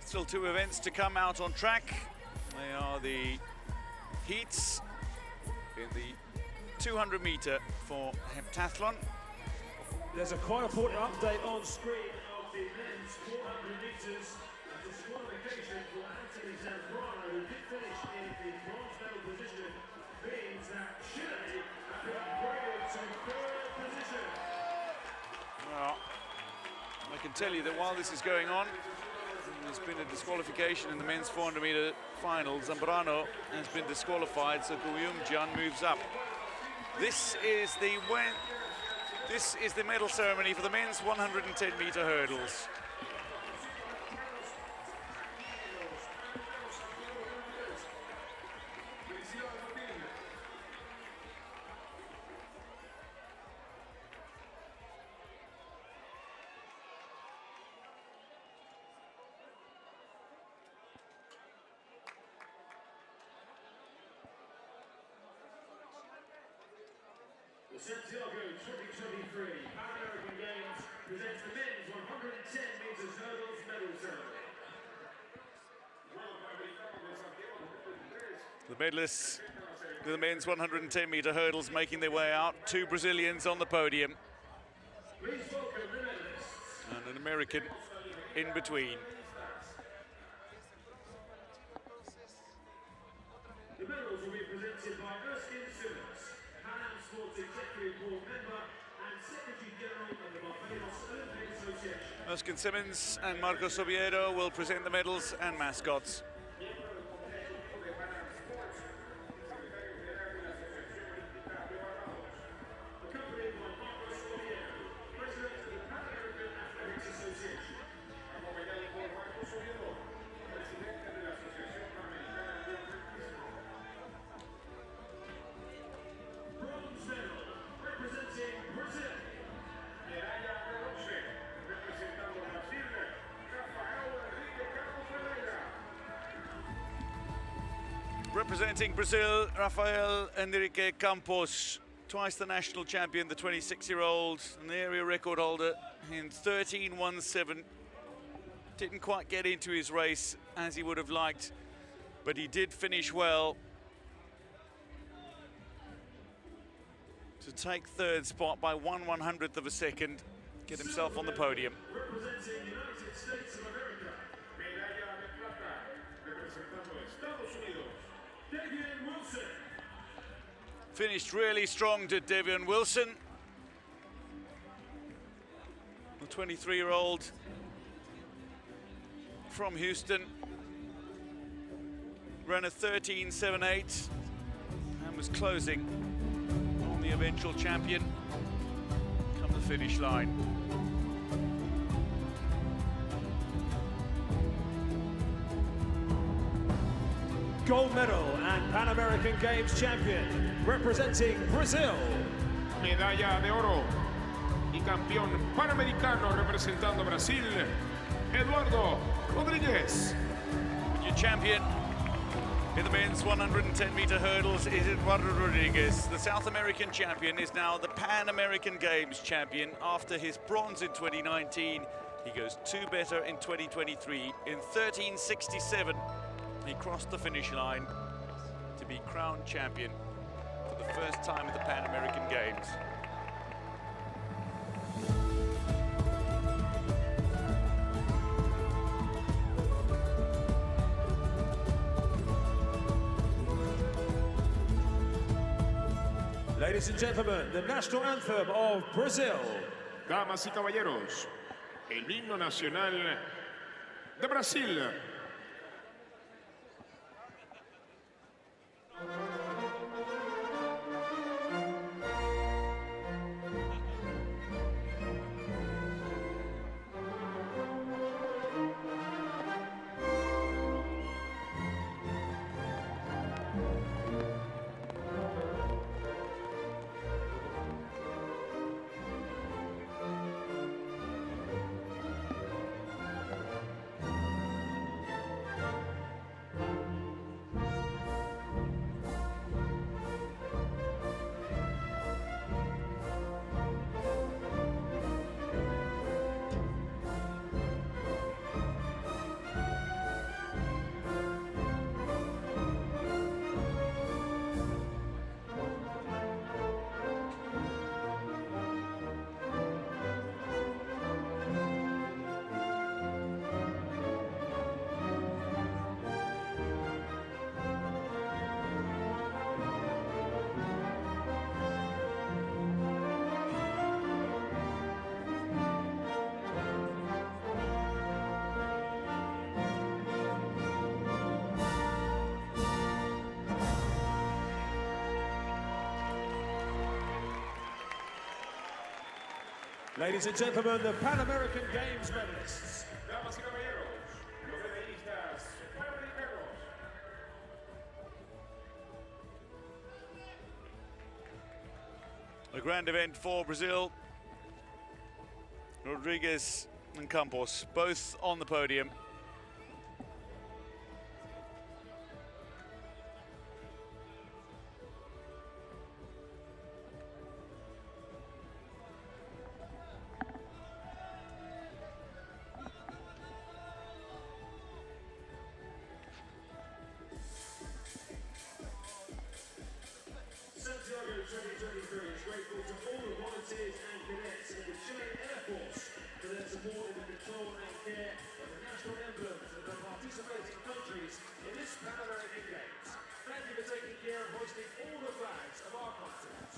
Still two events to come out on track. They are the heats in the 200-meter for heptathlon. There's a quite important update on screen. Of the men's 400 meters, a disqualification for Anthony Zambrano, who did finish in the bronze medal position, means that Chile have been upgraded to third position. Well, I can tell you that while this is going on, there's been a disqualification in the men's 400-meter final. Zambrano has been disqualified, so Guillaume Gian moves up. This is the medal ceremony for the men's 110-meter hurdles. The Santiago 2023 Pan American Games presents the men's 110 meters hurdles medal ceremony. The medalists to the men's 110-meter hurdles making their way out. Two Brazilians on the podium. Please welcome the medalists. And an American in between. The medals will be presented by Erskine Simmons, Panam Sports Executive Board member and Secretary General of the Barbados Olympic Association. Erskine Simmons and Marcos Oviedo will present the medals and mascots. Accompanied by Marcos Oviedo, President of the Pan American Athletics Association. Acompañado por Marcos Oviedo, Presidente de la Asociación Panamericana de Atletismo. Bronze medal, representing Brazil. Medalla de bronce, representando Brasil, Rafael Enrique Campos Ferreira. Representing Brazil, Rafael Enrique Campos, twice the national champion, the 26-year-old, and the area record holder in 13:17. Didn't quite get into his race as he would have liked, but he did finish well to take third spot by 1/100th of a second, get himself on the podium. Representing United States of America. Medalla de plata, representando Estados Unidos. Devian Wilson. Finished really strong to Devian Wilson. The 23-year-old from Houston. Ran a 13:78 and was closing on the eventual champion come the finish line. Gold medal and Pan American Games champion, representing Brazil. Medalla de oro y campeón panamericano representando Brasil, Eduardo Rodríguez. Your champion in the men's 110-meter hurdles is Eduardo Rodríguez. The South American champion is now the Pan American Games champion after his bronze in 2019. He goes two better in 2023. In 13:67, he crossed the finish line to be crowned champion for the first time at the Pan American Games. Ladies and gentlemen, the national anthem of Brazil. Damas y caballeros, el himno nacional de Brasil. Ladies and gentlemen, the Pan American Games medalists. Damas y caballeros, los medallistas panamericanos. A grand event for Brazil. Rodriguez and Campos both on the podium. Santiago 2023 is grateful to all the volunteers and cadets of the Chilean Air Force for their support in the control and care of the national emblems of the participating countries in this Pan American Games. Thank you for taking care of hoisting all the flags of our continent.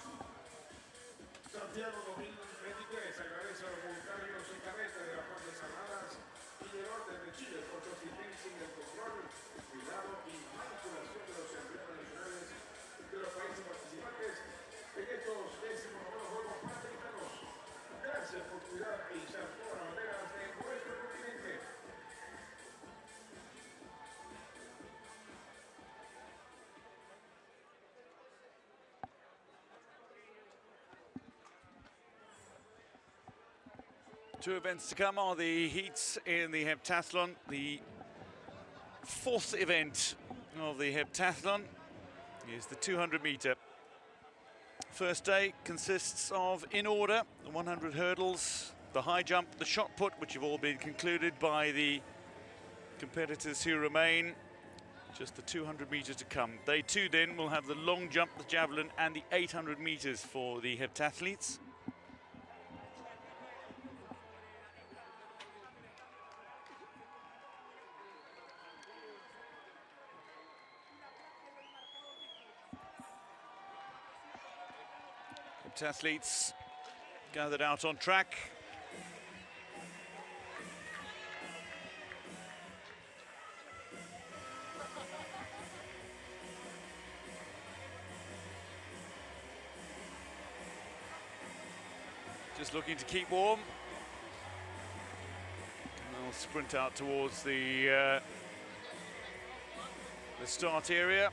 Santiago 2023 agradece a los voluntarios y cadetes de las Fuerzas Armadas y del Orden de Chile por su asistencia en el control, cuidado y manipulación de los emblemas nacionales de los países participantes en estos 19º Juegos Panamericanos. Gracias por cuidar e izar todas las banderas de nuestro continente. Two events to come are the heats in the heptathlon, the fourth event of the heptathlon is the 200-meter. First day consists of, in order, the 100 hurdles, the high jump, the shot put, which have all been concluded by the competitors who remain. Just the 200 meters to come. Day two then will have the long jump, the javelin, and the 800 meters for the heptathletes. Athletes gathered out on track. Just looking to keep warm. And they'll sprint out towards the start area.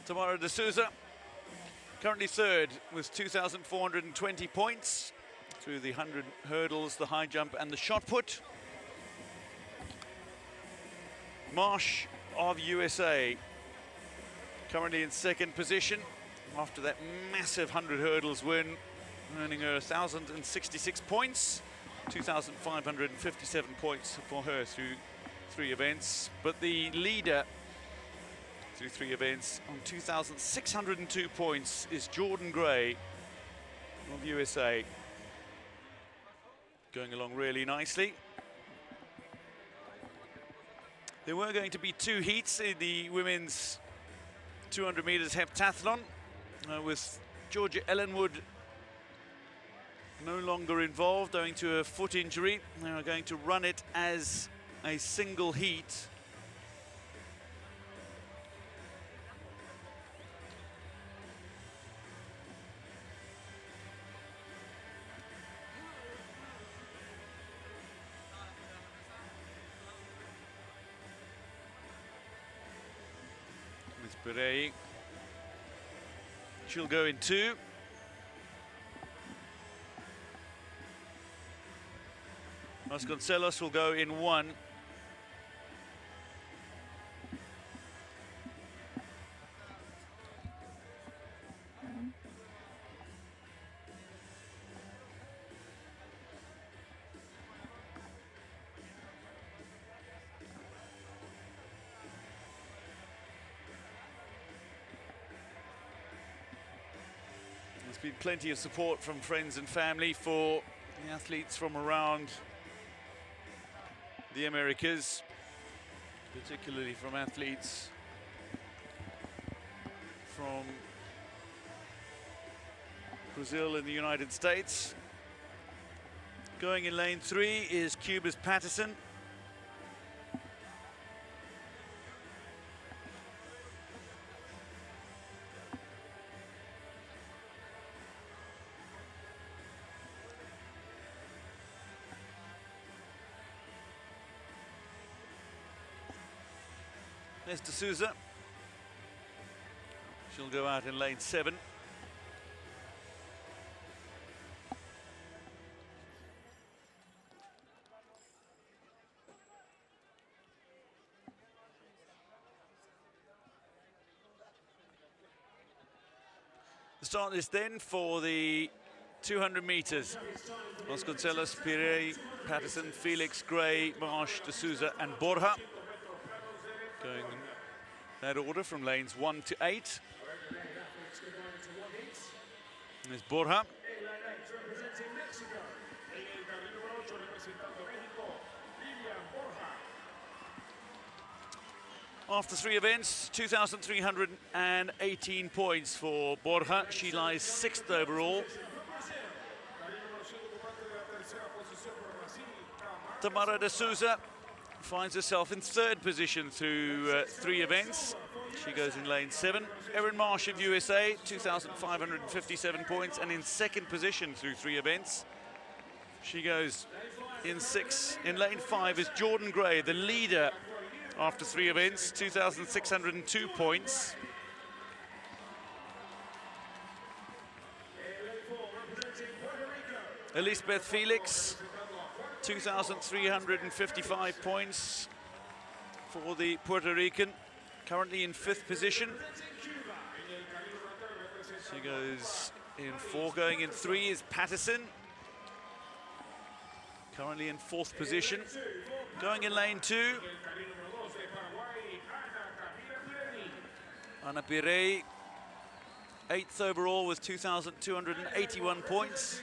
Tamara de Souza, currently third with 2,420 points through the 100 hurdles, the high jump and the shot put. Marsh of USA currently in second position after that massive 100 hurdles win, earning her 1,066 points, 2,557 points for her through 3 events. But the leader through 3 events on 2,602 points is Jordan Gray of USA. Going along really nicely. There were going to be 2 heats in the women's 200 meters heptathlon, with Georgia Ellenwood no longer involved owing to a foot injury. They are going to run it as a single heat. Ms. Perey, she'll go in 2. Vasconcelos will go in 1. There's been plenty of support from friends and family for the athletes from around the Americas, particularly from athletes from Brazil and the United States. Going in lane 3 is Cuba's Patterson. There's D'Souza. She'll go out in lane 7. The start list then for the 200 meters. Vasconcelos, Perey, Patterson, Felix, Gray, Marsh, D'Souza and Borja. Going in that order from lanes 1 to 8. There's Borja. After 3 events, 2,318 points for Borja. She lies 6th overall. Tamara D'Souza finds herself in 3rd position through 3 events. She goes in lane 7. Erin Marsh of USA, 2,557 points, and in 2nd position through 3 events. She goes in 6. In lane 5 is Jordan Gray, the leader after 3 events, 2,602 points. Elizabeth Felix, 2,355 points for the Puerto Rican, currently in 5th position. She goes in 4, going in 3 is Patterson, currently in 4th position. Going in lane 2, Ana Perey, 8th overall with 2,281 points.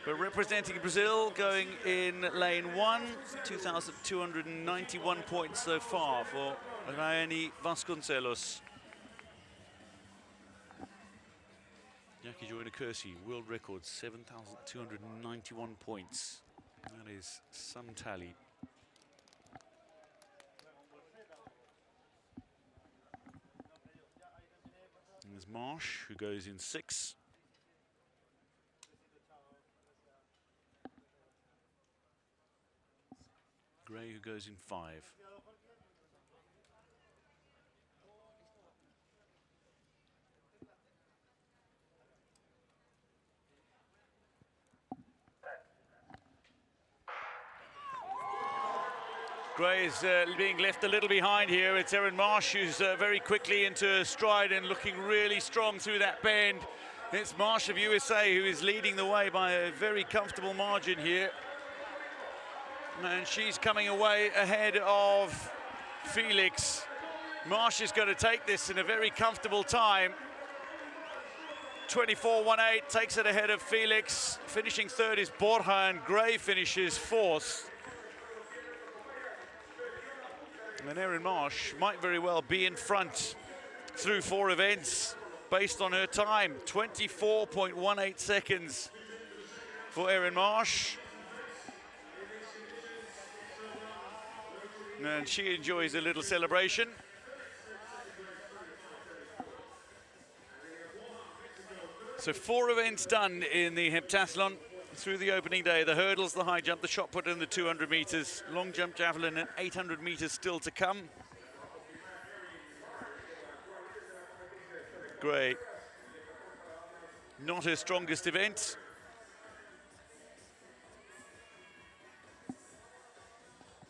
But representing Brazil, going in lane 1, 2,291 points so far for Rayane Vasconcelos. Jackie Joyner-Kersee, world record, 7,291 points. That is some tally. And there's Marsh, who goes in 6. Gray, who goes in 5. Gray is being left a little behind here. It's Erin Marsh who's very quickly into stride and looking really strong through that bend. It's Marsh of USA who is leading the way by a very comfortable margin here. And she's coming away ahead of Felix. Marsh is going to take this in a very comfortable time. 24.18 takes it ahead of Felix. Finishing third is Borja, and Gray finishes fourth. And Erin Marsh might very well be in front through 4 events based on her time. 24.18 seconds for Erin Marsh. And she enjoys a little celebration. So 4 events done in the heptathlon through the opening day. The hurdles, the high jump, the shot put, and the 200 meters. Long jump, javelin, and 800 meters still to come. Gray, not her strongest event.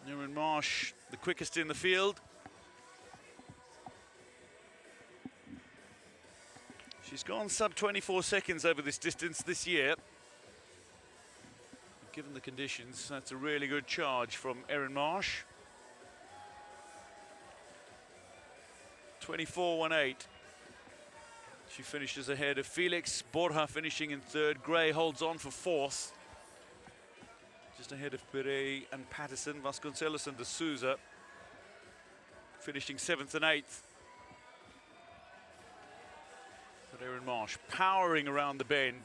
Erin Marsh, the quickest in the field. She's gone sub 24 seconds over this distance this year. Given the conditions, that's a really good charge from Erin Marsh. 24.18. She finishes ahead of Felix. Borja finishing in third. Gray holds on for fourth. Just ahead of Pere and Patterson. Vasconcelos and de Souza finishing 7th and 8th. But Erin Marsh powering around the bend.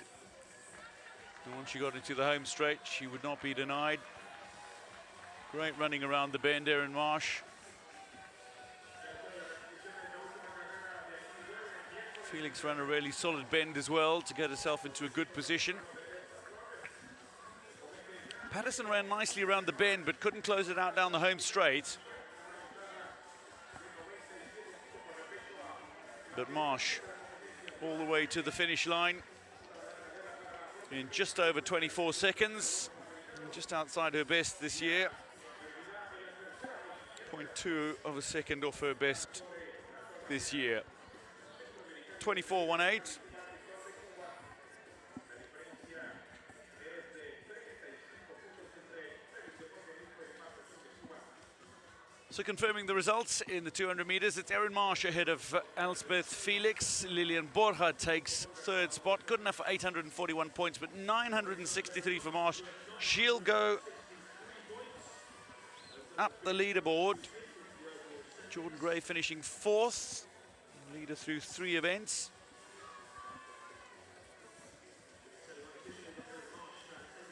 And once she got into the home straight, she would not be denied. Great running around the bend, Erin Marsh. Felix ran a really solid bend as well to get herself into a good position. Patterson ran nicely around the bend, but couldn't close it out down the home straight. But Marsh all the way to the finish line in just over 24 seconds, just outside her best this year. 0.2 of a second off her best this year. 24.18. So confirming the results in the 200 meters, it's Erin Marsh ahead of Elspeth Felix. Lilian Borja takes third spot. Good enough for 841 points, but 963 for Marsh. She'll go up the leaderboard. Jordan Gray finishing fourth, leader through 3 events.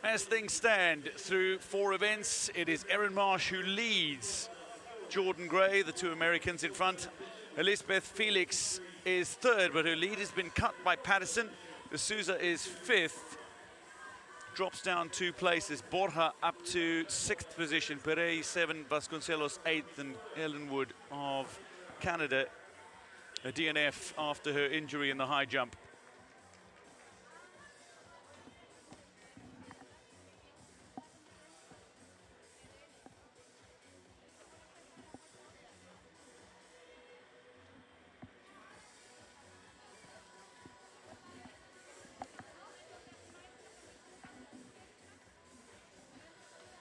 As things stand through 4 events, it is Erin Marsh who leads Jordan Gray, the 2 Americans in front. Elizabeth Felix is third, but her lead has been cut by Patterson. De Souza is 5th, drops down 2 places. Borja up to 6th position, Perez 7, Vasconcelos 8th, and Ellen Wood of Canada, a DNF after her injury in the high jump.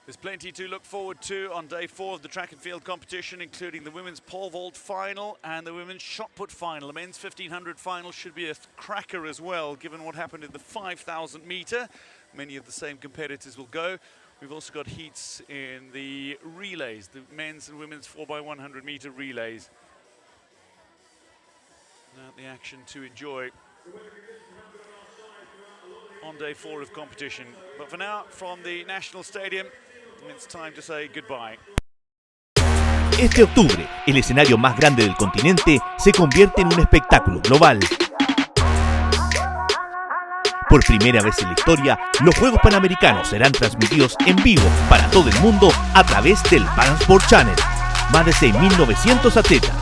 There's plenty to look forward to on day 4 of the track and field competition, including the women's pole vault final and the women's shot put final. The men's 1500 final should be a cracker as well, given what happened in the 5,000 meter. Many of the same competitors will go. We've also got heats in the relays, the men's and women's 4x100 meter relays. Now the action to enjoy on day 4 of competition. But for now, from the National Stadium, it's time to say goodbye. Este octubre, el escenario más grande del continente se convierte en un espectáculo global. Por primera vez en la historia, los Juegos Panamericanos serán transmitidos en vivo para todo el mundo a través del Panam Sports Channel. Más de 6.900 atletas,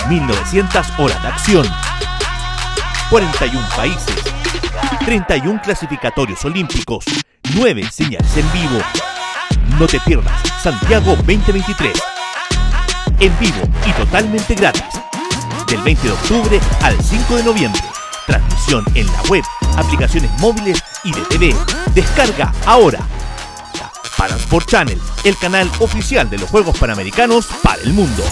1.900 horas de acción, 41 países, 31 clasificatorios olímpicos, 9 señales en vivo. No te pierdas Santiago 2023. En vivo y totalmente gratis. Del 20 de octubre al 5 de noviembre. Transmisión en la web, aplicaciones móviles y de TV. Descarga ahora. Panam Sports Channel, el canal oficial de los Juegos Panamericanos para el mundo.